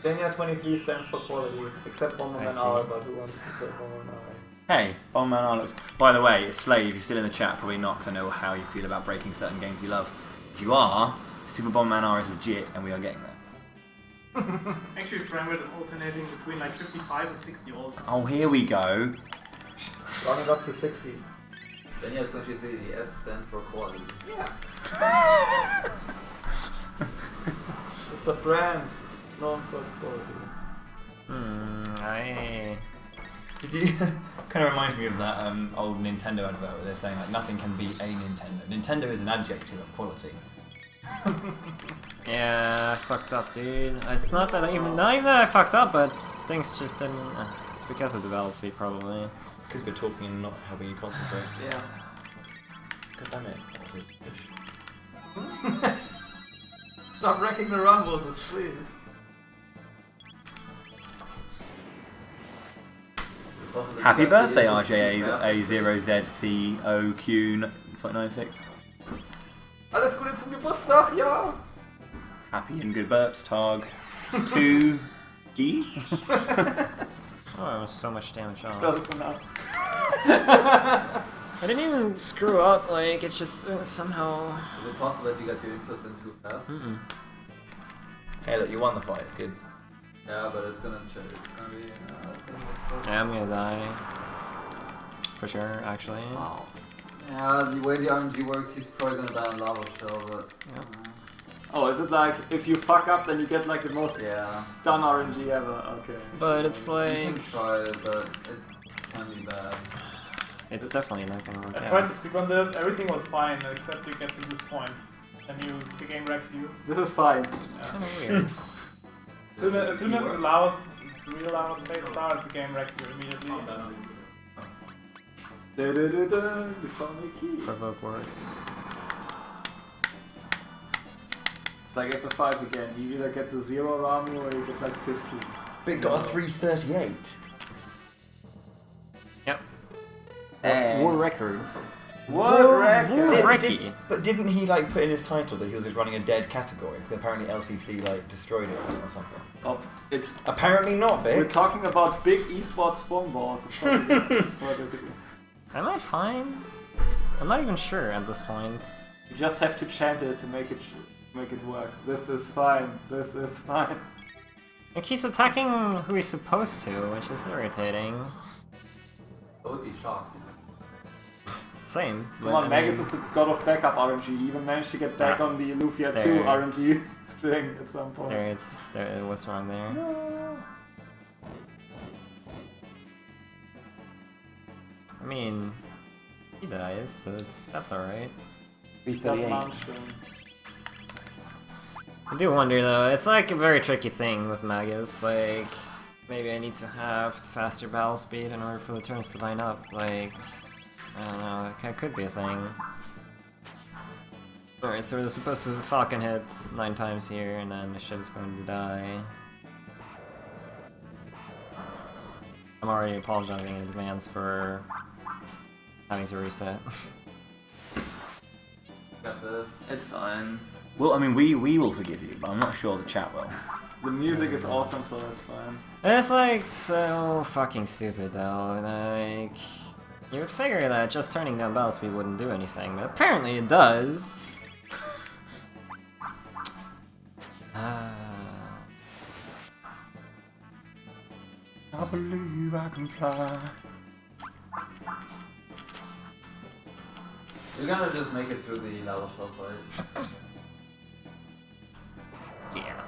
Genia23 stands for quality, except Bomberman I see. R, but who wants to play Bomberman R? Hey, Bomberman Alex. By the way, Slave, you're still in the chat, probably not, because I know how you feel about breaking certain games you love. If you are, Super Bomberman R is legit, and we are getting there. Actually, frame rate is alternating between like 55 and 60 all the time. Oh, here we go. Run it up to 60. Genia23, the S stands for quality. Yeah. It's a brand known for its quality. Did you? Kind of reminds me of that old Nintendo advert where they're saying like nothing can beat a Nintendo. Nintendo is an adjective of quality. Yeah, I fucked up, dude. It's not that not even that I fucked up, but things just didn't. It's because of the battle speed, probably. Because we're talking and not helping you concentrate. Yeah. God damn it. Stop wrecking the run waters, please. Happy birthday, RJA0ZCOQ96. Alles Gute zum Geburtstag, ja! Happy and good Geburtstag to E. Oh, I was so much damage on. Well, for now. I didn't even screw up, like, it's just somehow... Is it possible that you got your inputs in too fast? Mm-mm. Hey, look, you won the fight, it's good. Yeah, but it's gonna change. It's gonna be. Yeah, I'm gonna die. For sure, actually. Wow. Yeah, the way the RNG works, he's probably gonna die on lava shell, but. Yep. Oh, is it like if you fuck up, then you get like the most Yeah. done RNG ever? Okay. But it's You can like... try it, but it can be bad. It's definitely not gonna work I tried out. to speedrun this, everything was fine except you get to this point. And the game wrecks you. This is fine. Kinda weird. As soon as the real lava space starts, the game wrecks you immediately. The Sonic key. Provoke works. It's like F5 again. You either get the 0 Rami or you get like 15. Big got a 338. Yep. War record. What record? Ricky. But didn't he like put in his title that he was just running a dead category? Because apparently LCC like destroyed it or something. Oh, it's. Apparently not, We're big. talking about big esports phone balls. Am I fine? I'm not even sure at this point. You just have to chant it to make it work. This is fine. This is fine. Like, he's attacking who he's supposed to, which is irritating. I would be shocked. Same. Come on, Magus is the god of backup RNG. He even managed to get back on the Lufia 2 There. RNG string at some point. There, what's wrong there? No. I mean, he dies, so that's alright. He's got launched him. I do wonder though, it's like a very tricky thing with Magus, like, maybe I need to have faster battle speed in order for the turns to line up, like, I don't know, that could be a thing. Alright, so we're supposed to Falcon hit 9 times here, and then the shit is going to die. I'm already apologizing in advance for having to reset. Got this. It's fine. Well, I mean, we will forgive you, but I'm not sure the chat will. The music is awesome, so it's fine. It's like so fucking stupid though, like, you would figure that just turning down battle speed wouldn't do anything, but apparently it does. I believe I can fly. You're gonna just make it through the lava shell fight. Yeah.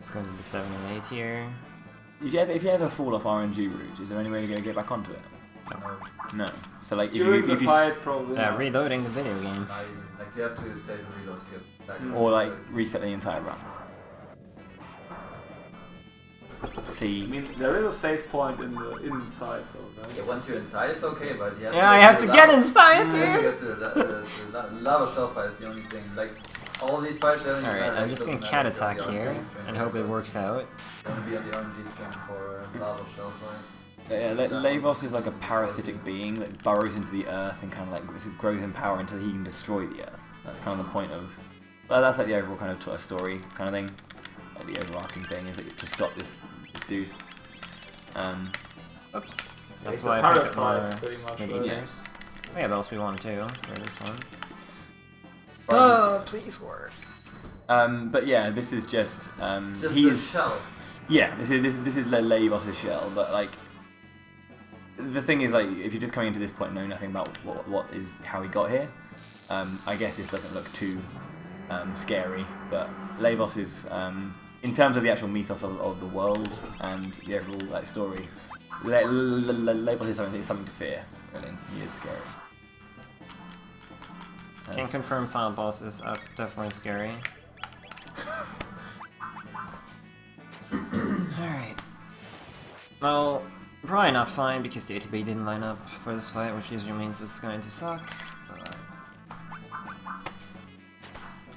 It's going to be 7 and 8 here. If you ever fall off RNG route, is there any way you're gonna get back onto it? No. So like, During if the you fight, probably. not. Reloading the video game. Like you have to save and reload to get back. or like reset the entire run. I See. mean, there is a save point in the inside, though, right? Yeah, once you're inside, it's okay, but you have Yeah, I have to get inside, You have to dude! get to the lava shell fight is the only thing. Like all these fights. Alright, I'm just gonna cat attack here and hope it works out. I'm gonna be on the RNG string for lava shell fight. Yeah, Lavos is like a parasitic being that burrows into the earth and kind of like grows in power until he can destroy the earth. That's kind of the point of. Well, that's like the overall kind of story kind of thing. Like the overarching thing is that to stop this dude. Oops. That's It's why a I picked parasite, pretty much, mid right? ethers. We have LSP 1 too for this one. Oh, please work. But yeah, this is just Just the he's shell. yeah, this is Lavos' shell, but like the thing is like if you're just coming into this point knowing nothing about what is how he got here, I guess this doesn't look too scary, but Lavos is in terms of the actual mythos of the world and the actual like story. Lavos is something to fear. Really, he is scary. Can confirm final boss is definitely scary. Alright. Well, probably not fine because the ATB didn't line up for this fight, which usually means it's going to suck. But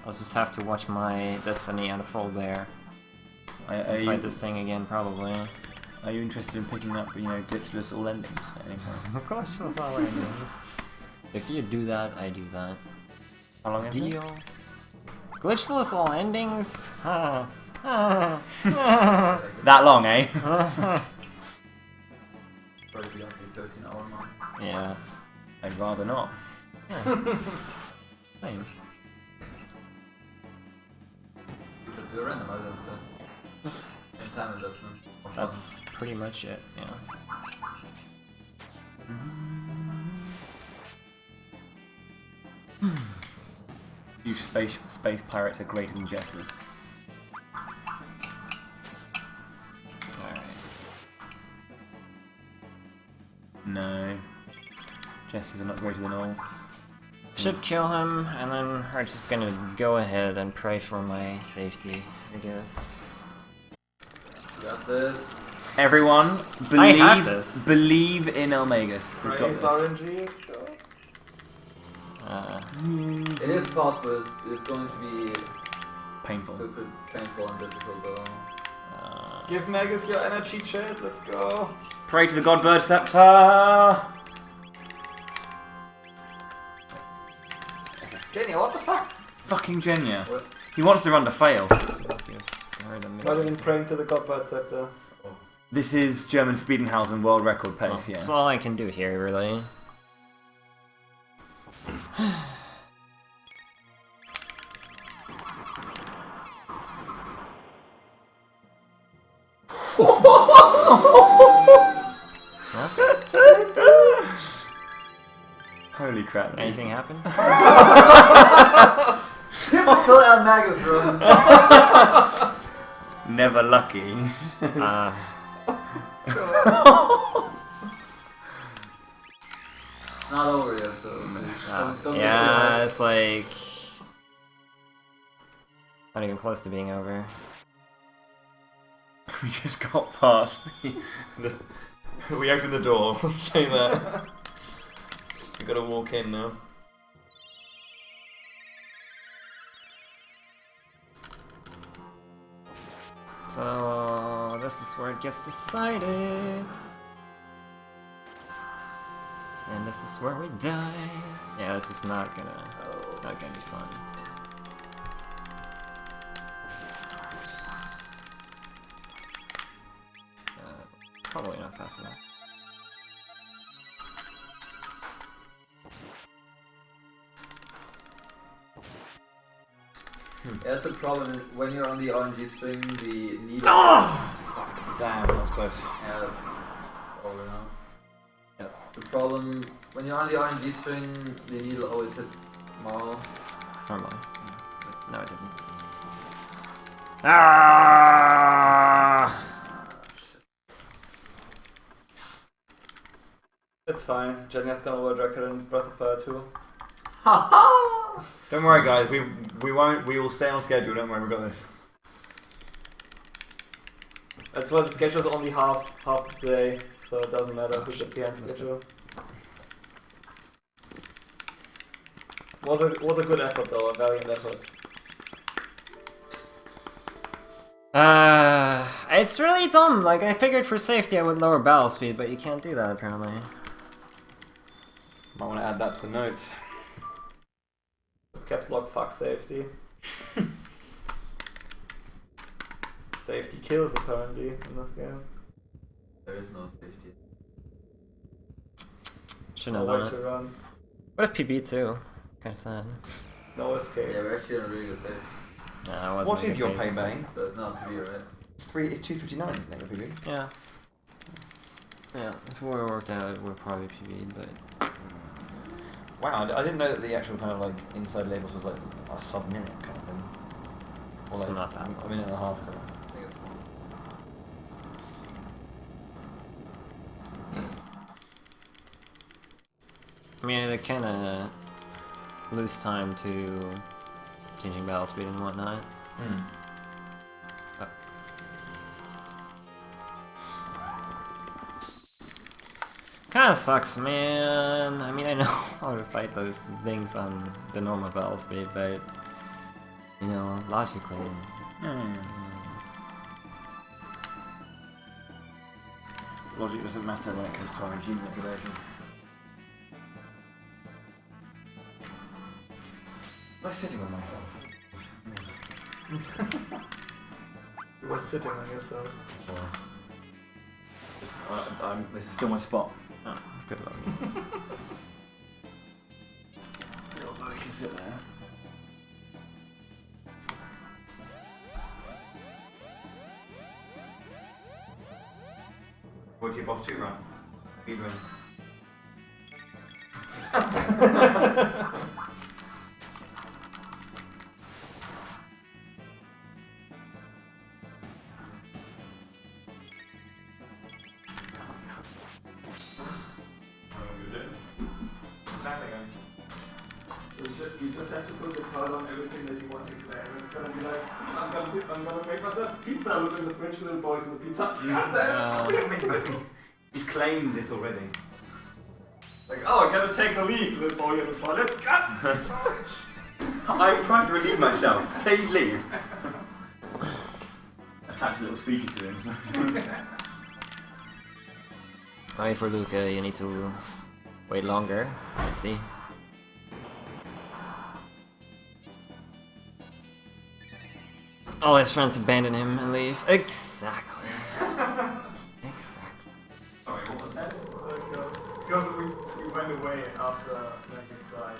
I'll just have to watch my destiny unfold there. Fight this thing again, probably. Are you interested in picking up, glitchless all endings at any point? Glitchless all endings. If you do that, I do that. How long is it? Deal. Glitchless all endings? That long, eh? Probably like a 13-hour mark. Yeah. I'd rather not. Same. You just do a randomizer instead. And time investment. That's pretty much it, yeah. You space pirates are greater than jesters. Alright. No. Jesters are not greater than all. Should kill him, and then we're just gonna go ahead and pray for my safety, I guess. You got this. Everyone, I have this. believe in eLmaGus. We've got Praise this. RNG, let's go. It is possible, it's going to be Painful. super painful and difficult though. Give Magus your energy chat, let's go. Pray to the Godbird Scepter! Jenny, what the fuck? Fucking Genya. What? He wants the run to fail. Not even praying to the Godbird Scepter. This is German Speeden Hausen world record pace, yeah. That's all I can do here, really. Holy crap. Anything happen? Typical eLmaGus run. Never lucky. It's not over yet, so don't yeah, it's like... not even close to being over. We just got past we opened the door, say that. We gotta walk in now. So this is where it gets decided. And this is where we die. Yeah, this is not gonna be fun. Probably not fast enough. Yeah, that's the problem. When you're on the RNG string, the needle. Damn, that was close. Yeah, that's over now. Yeah. The problem when you're on the RNG string, the needle always hits Marl. Normally. No, it didn't. Ah! It's fine. Jenya's gonna world record in Breath of Fire 2. Don't worry, guys. We will stay on schedule. Don't worry, we got this. That's why the schedule is only half the day, so it doesn't matter if we get behind schedule. Was a good effort though, a valiant effort. It's really dumb. Like, I figured for safety I would lower battle speed, but you can't do that apparently. Might want to add that to the notes. Just caps lock fuck safety. Safety kills apparently in this game. There is no safety. Shouldn't No have way done to it. run. What if PB too? Kinda sad. No escape. Yeah, we're actually in a really good place. Nah, I wasn't What in is a your good pay, place. Bane? But it's not free, right? It's 259, isn't it, PB? Yeah. Yeah, if it would have worked out, it would have probably PB'd, but... Wow, I didn't know that the actual kind of like inside labels was like a sub-minute kind of Or like, Not that a long. minute and a half or something. I think it's fine. I mean, they kind of lose time to changing battle speed and whatnot. Kinda sucks, man. I mean, I know how to fight those things on the normal battle speed, but you know, logically. Logic doesn't matter when it comes to RNG manipulation. I'm sitting on myself. You were sitting on yourself. This is still my spot. Oh, good luck. I can sit there. What tip off 2 run? Speedrun. You just have to put the card on everything that you want to claim. It's gonna be like, I'm gonna make myself pizza, look in the fridge, little boys in the pizza. You've claimed this already. Like, oh, I gotta take a leak, little boy in the toilet. I'm trying to relieve myself. Please leave. Attach a little speaker to him. Alright, for Luca, you need to wait longer. Let's see. All his friends abandon him and leave. Exactly. Exactly. Sorry, what was that? Because we went away after Maggie's died.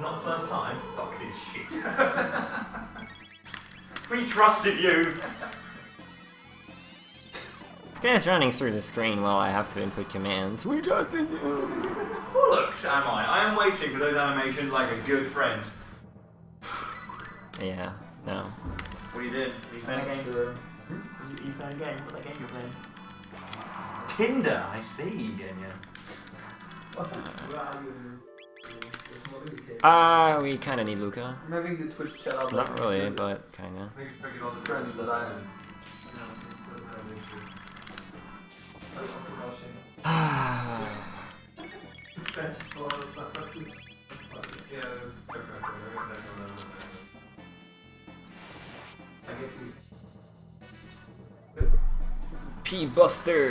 Not first time. Fuck this shit. We trusted you. This guy is running through the screen while I have to input commands. We trusted you. Bollocks am I? I am waiting for those animations like a good friend. Yeah, no. What you did? You playing a game? You playing a game? What's that game you're playing? Tinder. I see. Yeah. Where are you? There's no indication. We kinda need Luca. I'm having the Twitch chat out. Not really, but kinda. I think you all the Friends that I am. That's for all the stuff. Yeah, there's I guess you. P-Buster!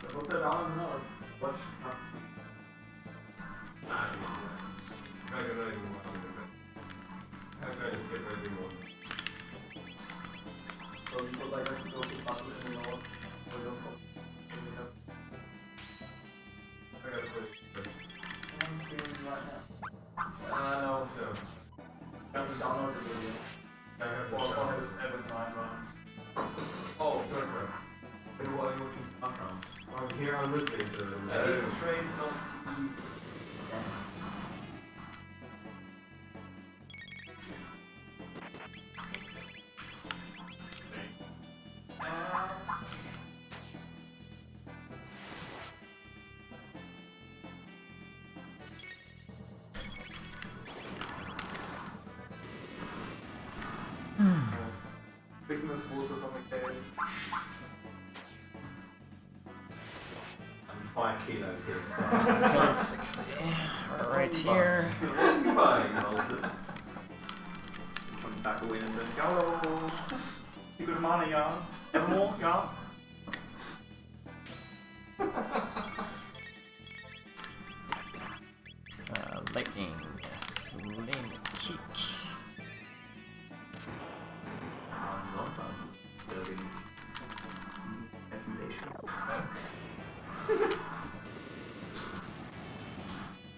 Put that on and notes. Watch us. I'm trying to skip everything more. So you put like a supposed puzzle in the notes. Or don't focus. I gotta quit. I'm streaming right now. No. Can we download the video? I have Or the on his F9 run. Oh, Darkroom. Who are you watching Speedrun? I'm here, I'm listening to them. It's a trade, not business rules or something case. I'm 5 kilos here. 1060. Right here. Coming back away in a second. Go! Good money, yeah. Ever more, yeah. Lightning. Flame kick.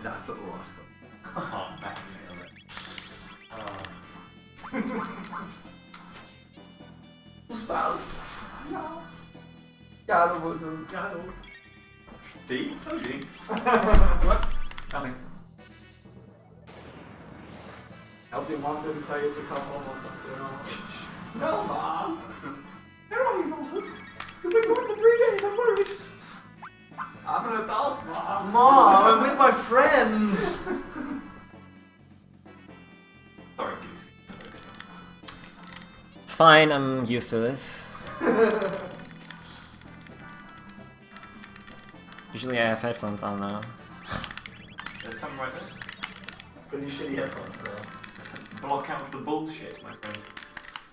That football article. Oh, back Photos. Ja, hallo. See? Told you. What? Nothing. Help your mom didn't tell you to come home or something. No, Mom! Where are you, Moses? You've been gone for 3 days, I'm worried. I'm an adult, Mom. Mom, I'm with my friends! Sorry, Goose. It's fine, I'm used to this. Usually I have headphones on now. There's some right there. Pretty shitty headphones, bro. Block out the bullshit, my friend.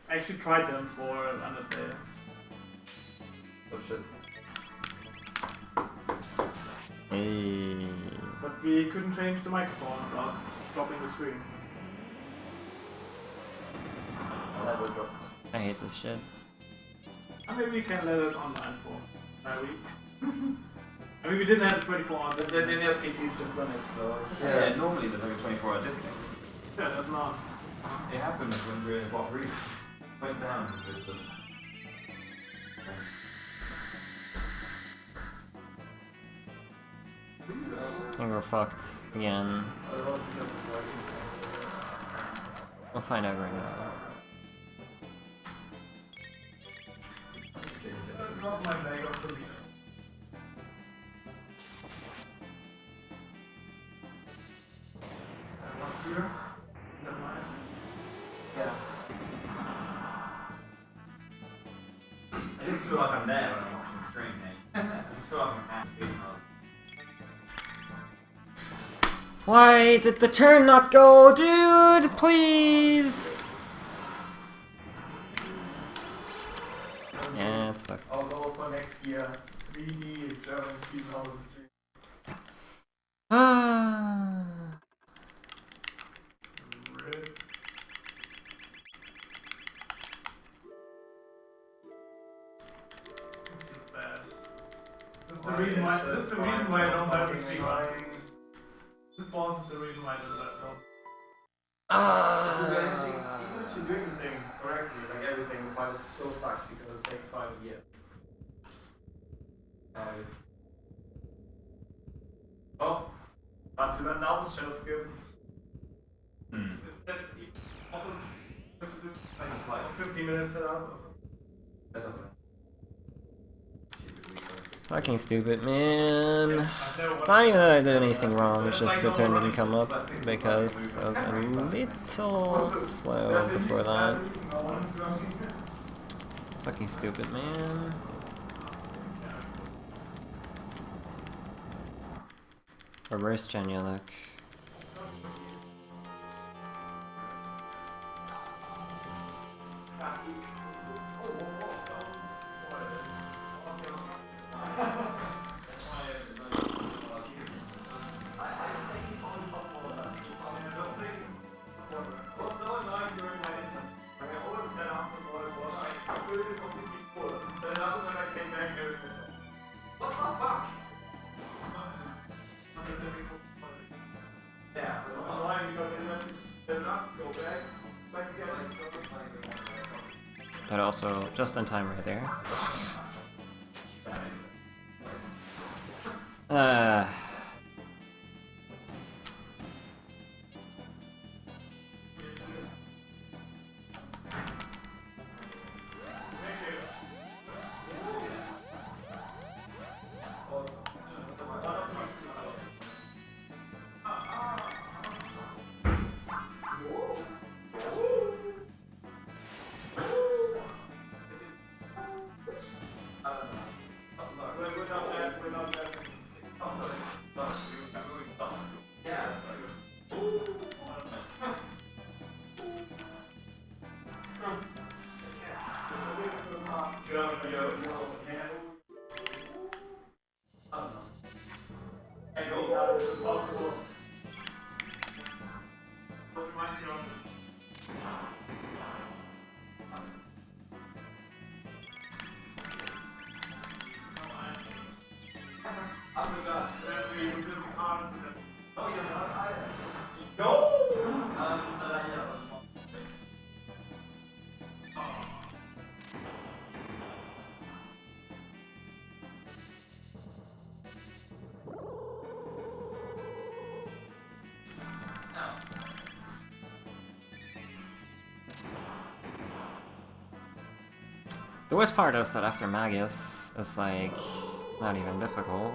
I actually tried them for Undertale. Oh shit. Hey. But we couldn't change the microphone without dropping the screen. Never dropped. I hate this shit. And maybe we can let it online for a week. I mean, we didn't have 24 hours. The NES PC's just gonna explode. Yeah, normally there's like a 24-hour discount. Yeah, that's not. It happened when we what really went down with the... I think we're fucked again. We'll find out right now. Drop my bag off the leader. Here. Never mind. Yeah. I just feel like I'm there when I'm watching the stream, eh? I just feel like I'm at Speedrun. Why did the turn not go, dude? Please. Yeah, it's fucked. I'll go for next year. 3D German Speeden Hausen stream. Ah. It's bad. This is the reason why. This is the reason why I don't like the speedrunning. This boss is the reason why I don't like it. Even if you're doing the thing correctly, like everything, the file still sucks because it takes 5 years. Oh, not to learn now, this shall skip. Also, just like 15 minutes set up or something. Fucking stupid, man. I've never It's not even that I did anything wrong, it's just the turn didn't come up because I was a little slow before that. Fucking stupid, man. Reverse Genya, look. But also, just in time right there. The worst part is that after Magus, it's like not even difficult.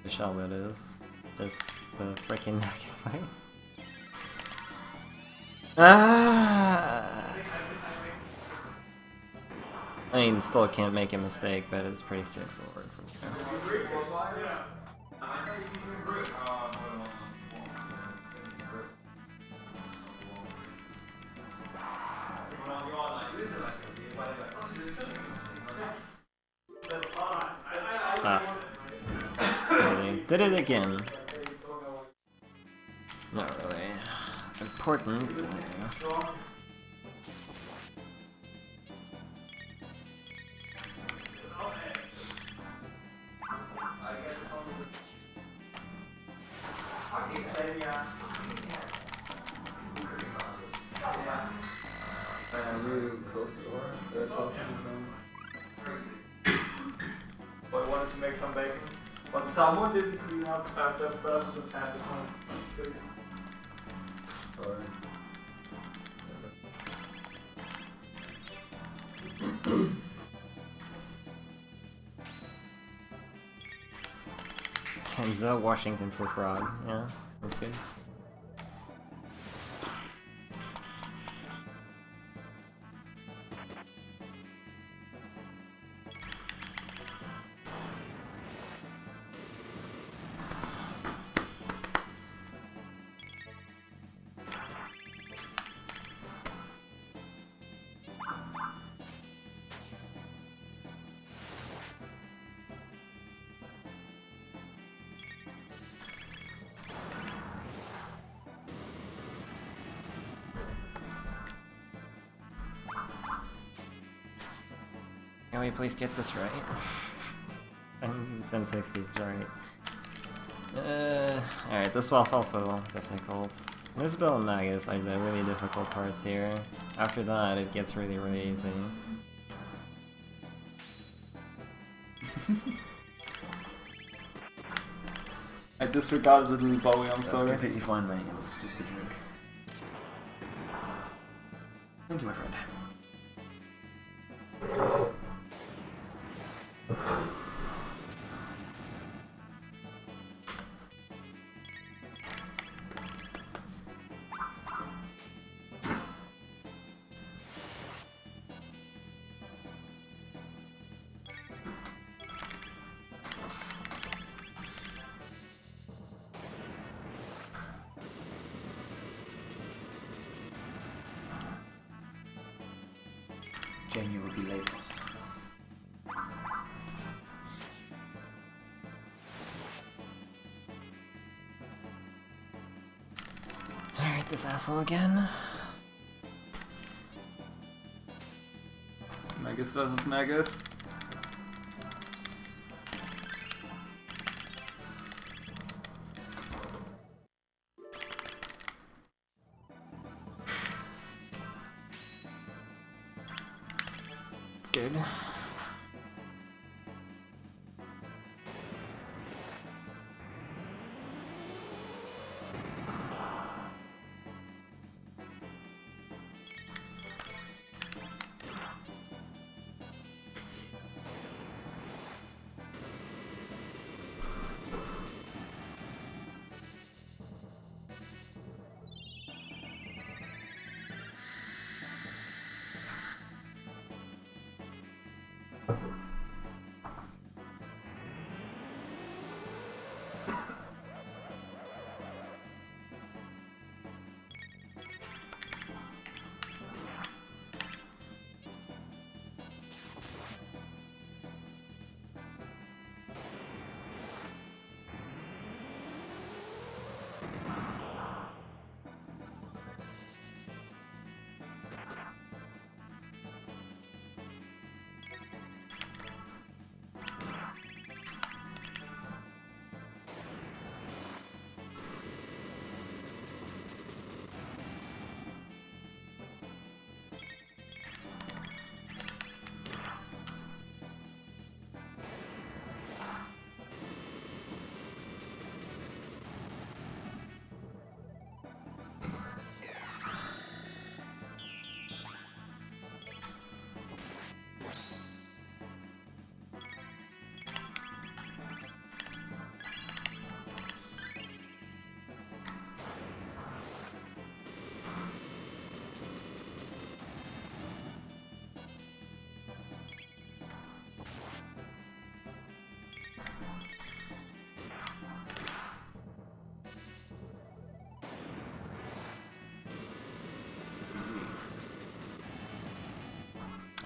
The shell it is. Just the freaking Magus fight. Ah! I mean, still can't make a mistake, but it's pretty straightforward from there. Ah. They did it again. Not really important. Yeah. I wanted to make some bacon, but someone didn't clean up after stuff in the pan. Sorry. Tenza, Washington for frog. Yeah, sounds good. Can we please get this right? And 1060 is right. Alright, this was also difficult. This build and Magus are the really difficult parts here. After that, it gets really, really easy. I disregarded the little Bowie, I'm That's sorry. completely fine, mate. It was just a joke. Thank you, my friend. Jamie will be late. Alright, this asshole again. Magus versus Magus. Good.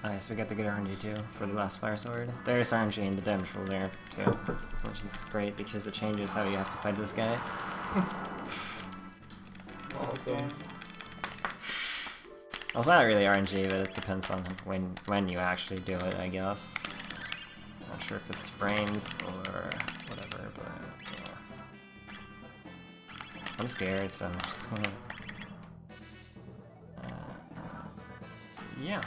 Alright, so we got the good RNG too for the last fire sword. There's RNG in the damage roll there too, which is great because it changes how you have to fight this guy. Awesome. Well, it's not really RNG, but it depends on when you actually do it, I guess. Not sure if it's frames or whatever, but yeah. I'm scared, so I'm just gonna. Yeah.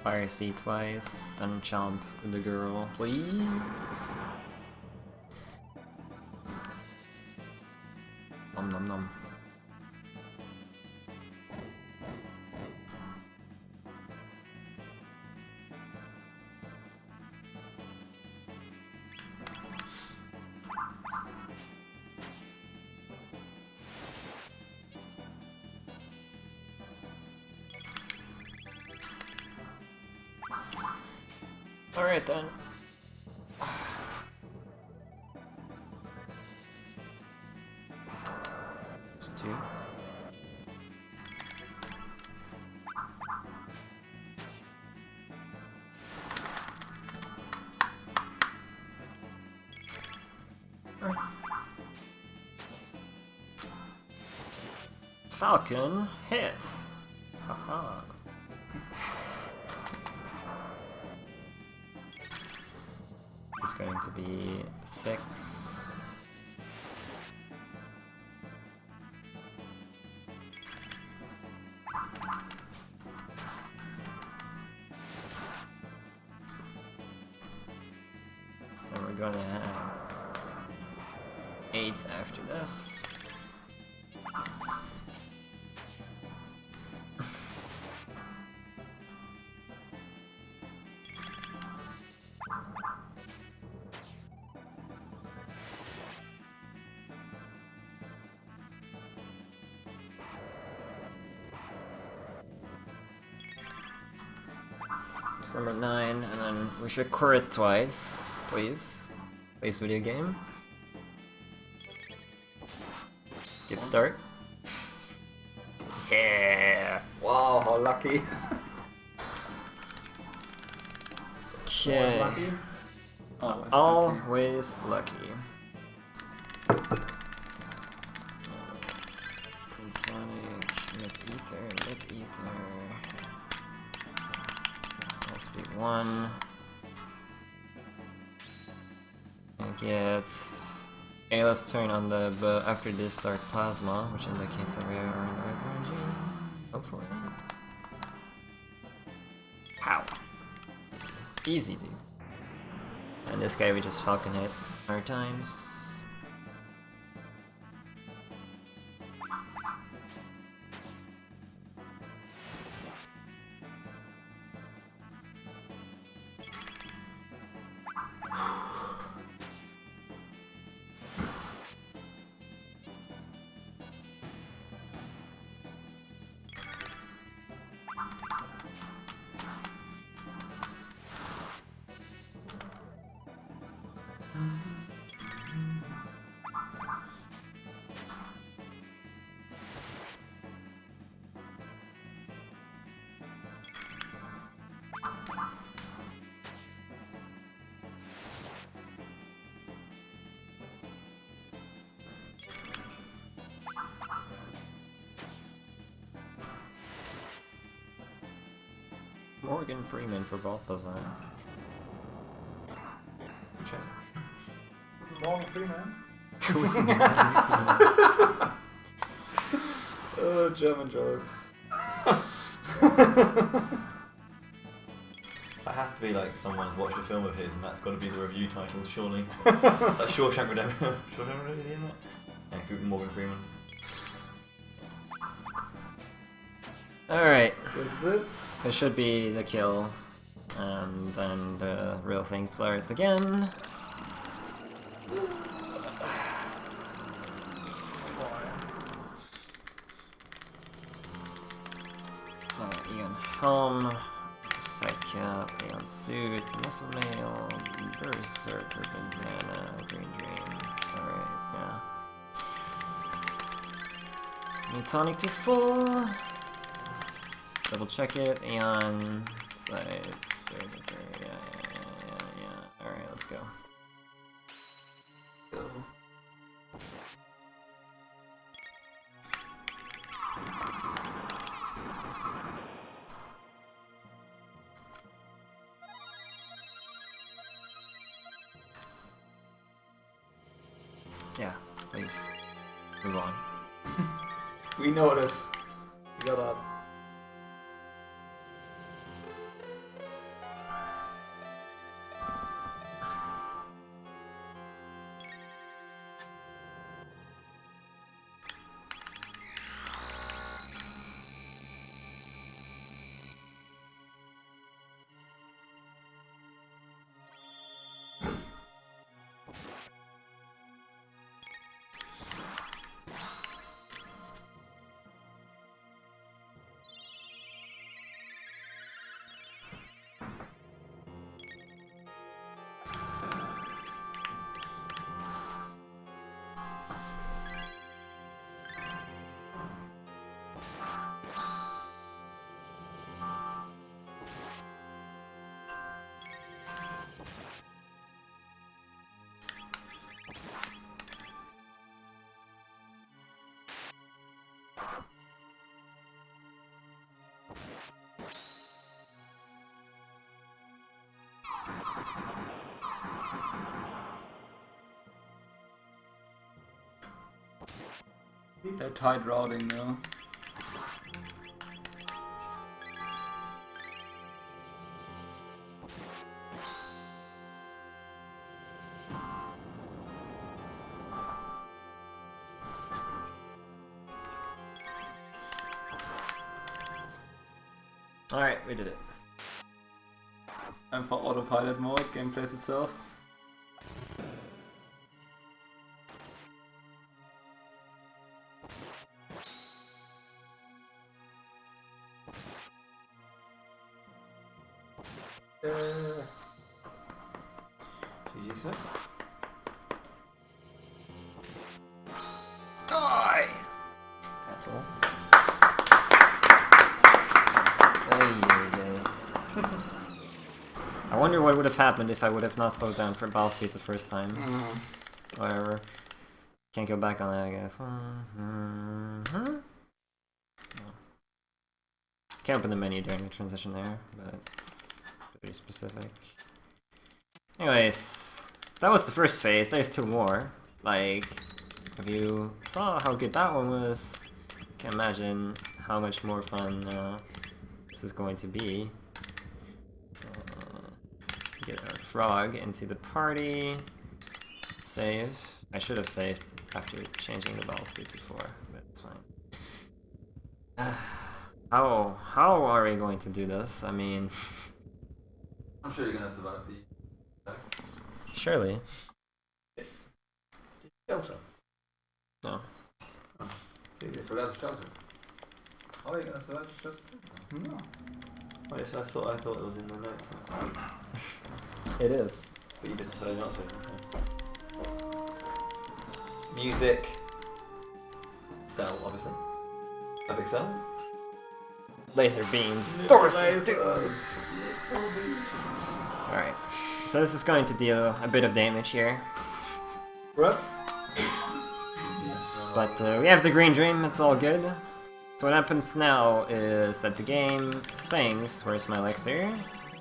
Fire C twice, then chomp the girl, please. Nom nom nom. Alright then. It's 2. Falcon hits. Haha. It's going to be 6. And we're gonna have 8 after this. It's number 9, and then we should crit twice, please. Please, video game. Good start. Yeah! Wow, how lucky. Okay. Lucky? Oh, Always lucky. Sonic, mid ether. Must be 1. I get Ayla's turn on the after this start plasma, which indicates that we are in the right RNG. Hopefully. Pow! Easy, dude. And this guy we just falcon hit 100 times. Morgan Freeman for Balthazar. Morgan Freeman. Oh, German jokes. That has to be like someone's watched a film of his and that's got to be the review title, surely. Like Shawshank Redemption. Shawshank Redemption, isn't it? Yeah, Morgan Freeman. Alright, This is it? this should be the kill. And then the real thing starts again. Ian Helm, Sidekick, Ian Suit, Missile Mail, Berserker, Banana, Green Dream. Sorry, yeah. Need Tonic to full. Double check it. Aeon, Sides, Berserker, yeah. Alright, let's go. Yeah, please. Move on. We know this. We got up. They're tight routing now. Alright, we did it. And for autopilot mode, game plays itself. GG, sir. Die! Asshole. I wonder what would have happened if I would have not slowed down for ball speed the first time. Whatever. Can't go back on that, I guess. Can't open the menu during the transition there, but it's pretty specific. Anyways, that was the first phase. There's two more. Like, if you saw how good that one was, can't imagine how much more fun this is going to be. Get our frog into the party. Save. I should have saved after changing the ball speed to 4, but it's fine. How are we going to do this? I mean, I'm sure you're gonna survive the. surely. Shelter. No. You forgot the shelter. Oh, you're gonna survive the shelter? No. Oh yes, I thought it was in the notes. It is. But you just decided not to. Okay. Music. Cell, obviously. Epic Cell. Laser beams. Lasers. Alright. So this is going to deal a bit of damage here. What? But we have the green dream, it's all good. So what happens now is that the game thinks, where's my elixir?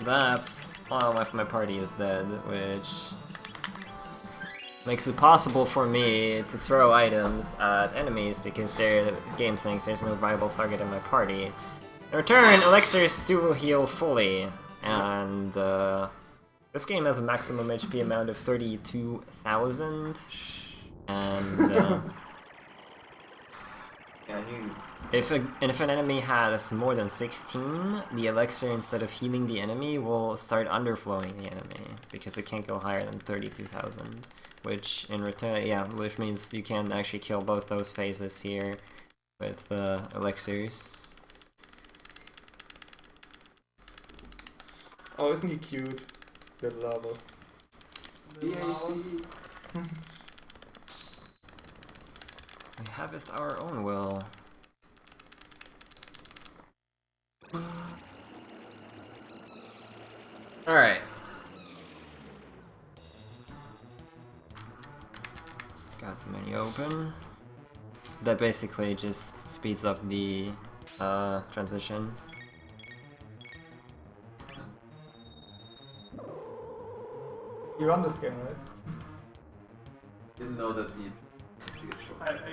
That's all of my party is dead, which makes it possible for me to throw items at enemies because the game thinks there's no viable target in my party. In return, elixirs do heal fully, and this game has a maximum HP amount of 32,000, and if an enemy has more than 16, the elixir, instead of healing the enemy, will start underflowing the enemy, because it can't go higher than 32,000. Which in return, which means you can actually kill both those phases here with elixirs. Oh, isn't he cute? Good lava. We have it our own will. Alright. Got the menu open. That basically just speeds up the transition. You run this game, right? Didn't know that the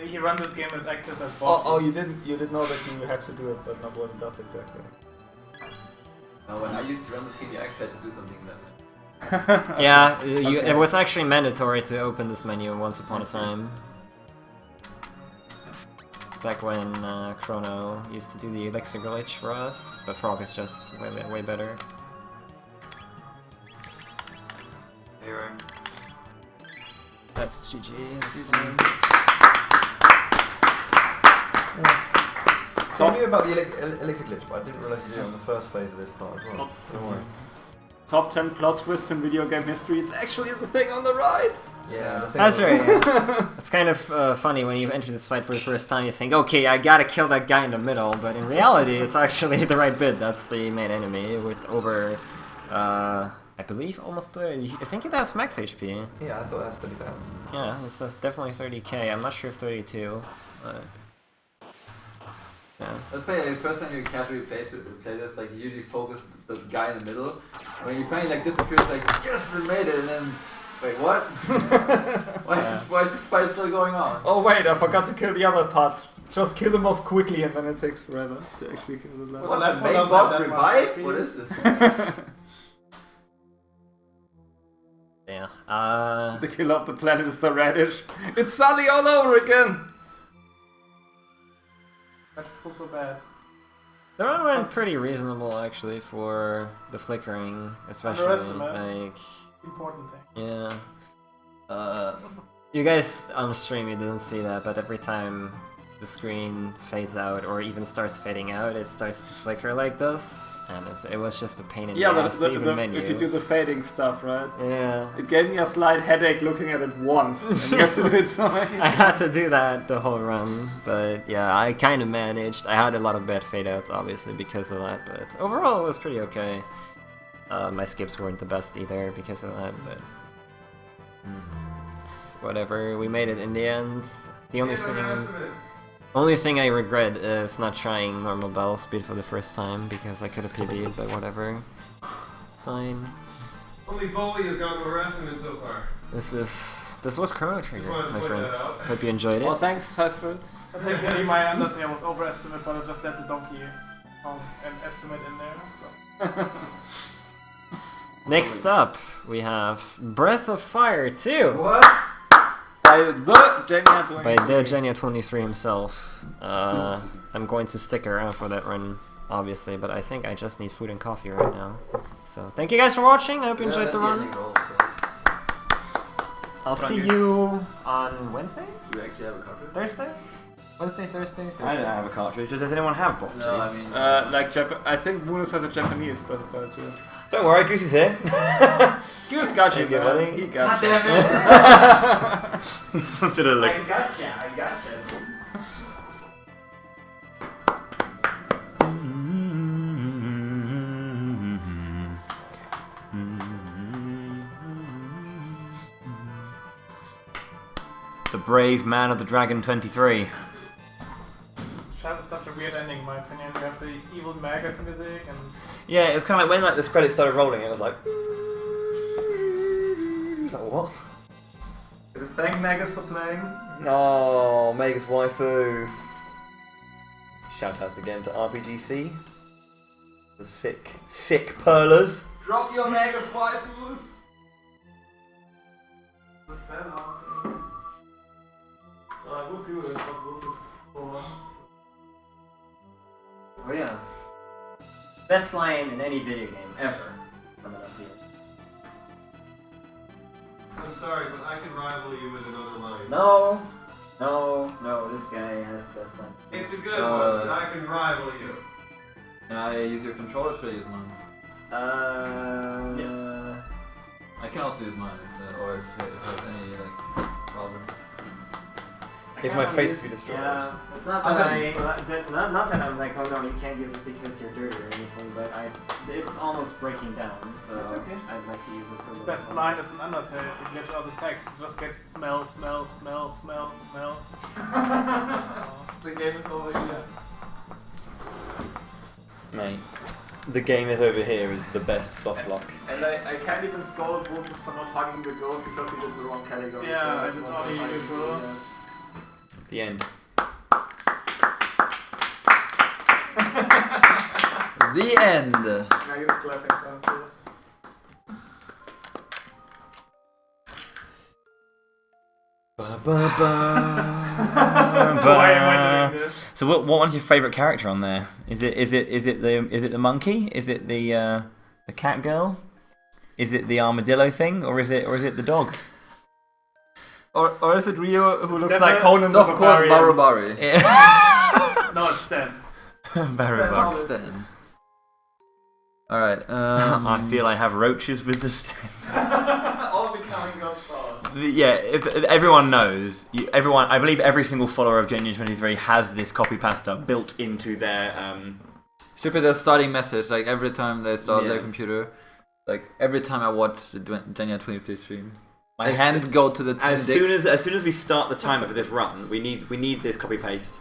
He run this game as active as possible. Oh, you didn't know that you had to do it, but not what it does exactly. No, when I used to run this game, you actually had to do something that. Yeah, it was actually mandatory to open this menu once upon a time. Back when Chrono used to do the elixir glitch for us, but Frog is just way better. Hero. That's GG. So I knew about the elixir glitch, but I didn't realise you did it on the first phase of this part as well. Don't worry. Top 10 plot twists in video game history. It's actually the thing on the right. Yeah, the thing That's right. Yeah. It's kind of funny when you enter this fight for the first time. You think, okay, I gotta kill that guy in the middle, but in reality, it's actually the right bit. That's the main enemy with over, I believe, almost 30. I think it has max HP. Yeah, I thought that's 30,000. Yeah, it's definitely 30k. I'm not sure if 32, but yeah. That's funny, like, the first time you casually play this, like, you usually focus the guy in the middle. When you finally, like, disappears, like, yes, we made it, and then, wait, what? why is this fight still going on? Oh wait, I forgot to kill the other parts. Just kill them off quickly and then it takes forever to actually kill the last. What, that the one main does boss that revive? much. What is this? Yeah. The killer of the planet is the radish. It's sunny all over again! That's so bad. The run went pretty reasonable actually for the flickering, especially. Underestimate. Like, Important thing. yeah. You guys on stream, you didn't see that, but every time the screen fades out or even starts fading out, it starts to flicker like this, and it was just a pain in the ass to even menu. if you do the fading stuff, right? Yeah. It gave me a slight headache looking at it once, and you have to do it so many I had to do that the whole run, but yeah, I kind of managed. I had a lot of bad fade outs, obviously, because of that, but overall it was pretty okay. My skips weren't the best either because of that, but it's whatever. We made it in the end. The only thing I regret is not trying normal battle speed for the first time because I could have PB'd, but whatever. It's fine. Only Bully has gone overestimate so far. This was Chrono Trigger, wanted to my point that friends. out. Hope you enjoyed it. Well, thanks, Husfords. Technically, my Undertale was overestimate, but I just let the donkey an estimate in there. So. Next up, we have Breath of Fire 2! What? By the Genia23. By the Genia23 himself. I'm going to stick around for that run, obviously, but I think I just need food and coffee right now. So, thank you guys for watching, I hope you enjoyed the run. I'll see you on Wednesday? Do you actually have a cartridge? Thursday? Thursday? I don't have a cartridge. Does anyone have Boff No, I mean... I think Moonus has a Japanese Breath of Fire too. Don't worry, Goose is here. Goose got you, Thank you, man. buddy. He got you. damn it! Did a lick. gotcha. The brave man of the Dragon 23. It's such a weird ending, in my opinion. You have the evil eLmaGus music and... Yeah, it was kind of like when this credit started rolling, it was like... what? Thank Magus for playing. Oh, Mega's waifu. Shout outs again to RPGC. The sick perlers. Drop your Magus waifus. The sellout. I would do it, but this is for. Oh yeah. Best line in any video game ever. From an upbeat. I'm sorry, but I can rival you with another line. No, this guy has the best line. It's a good one, but I can rival you. Can I use your controller or should I use mine? Yes. I can also use mine, or if it has any problems. If my face be destroyed. Yeah, it's not that not that I'm like, oh no, you can't use it because you're dirty or anything, but it's almost breaking down, so It's okay. I'd like to use it for a little Best while. line is an Undertale. You glitch out the text. You just get smell. The game is over here. Mate, the game is over here is the best soft lock. And I can't even scold Vultus for not hugging the goat because he did the wrong category. Yeah, so I that's did not not the hug hugging the goat. yeah. The end. The end! Magus clapping faster. Why am I doing this? So what one's your favourite character on there? Is it the monkey? Is it the cat girl? Is it the armadillo thing, or is it the dog? Or is it Rio who looks definitely- like Conan the Of course, Barbarian? Barubari. No, it's 10. Very much. Buxton. Alright, I feel I have roaches with the stem. All becoming Godfather. Yeah, if everyone knows, I believe every single follower of Genuine 23 has this copy pasta built into their. should be the starting message, like every time they start Yeah. their computer. Like every time I watch the Genia 23 stream. My As- hand go to the 10 As soon as we start the timer for this run, we need this copy paste.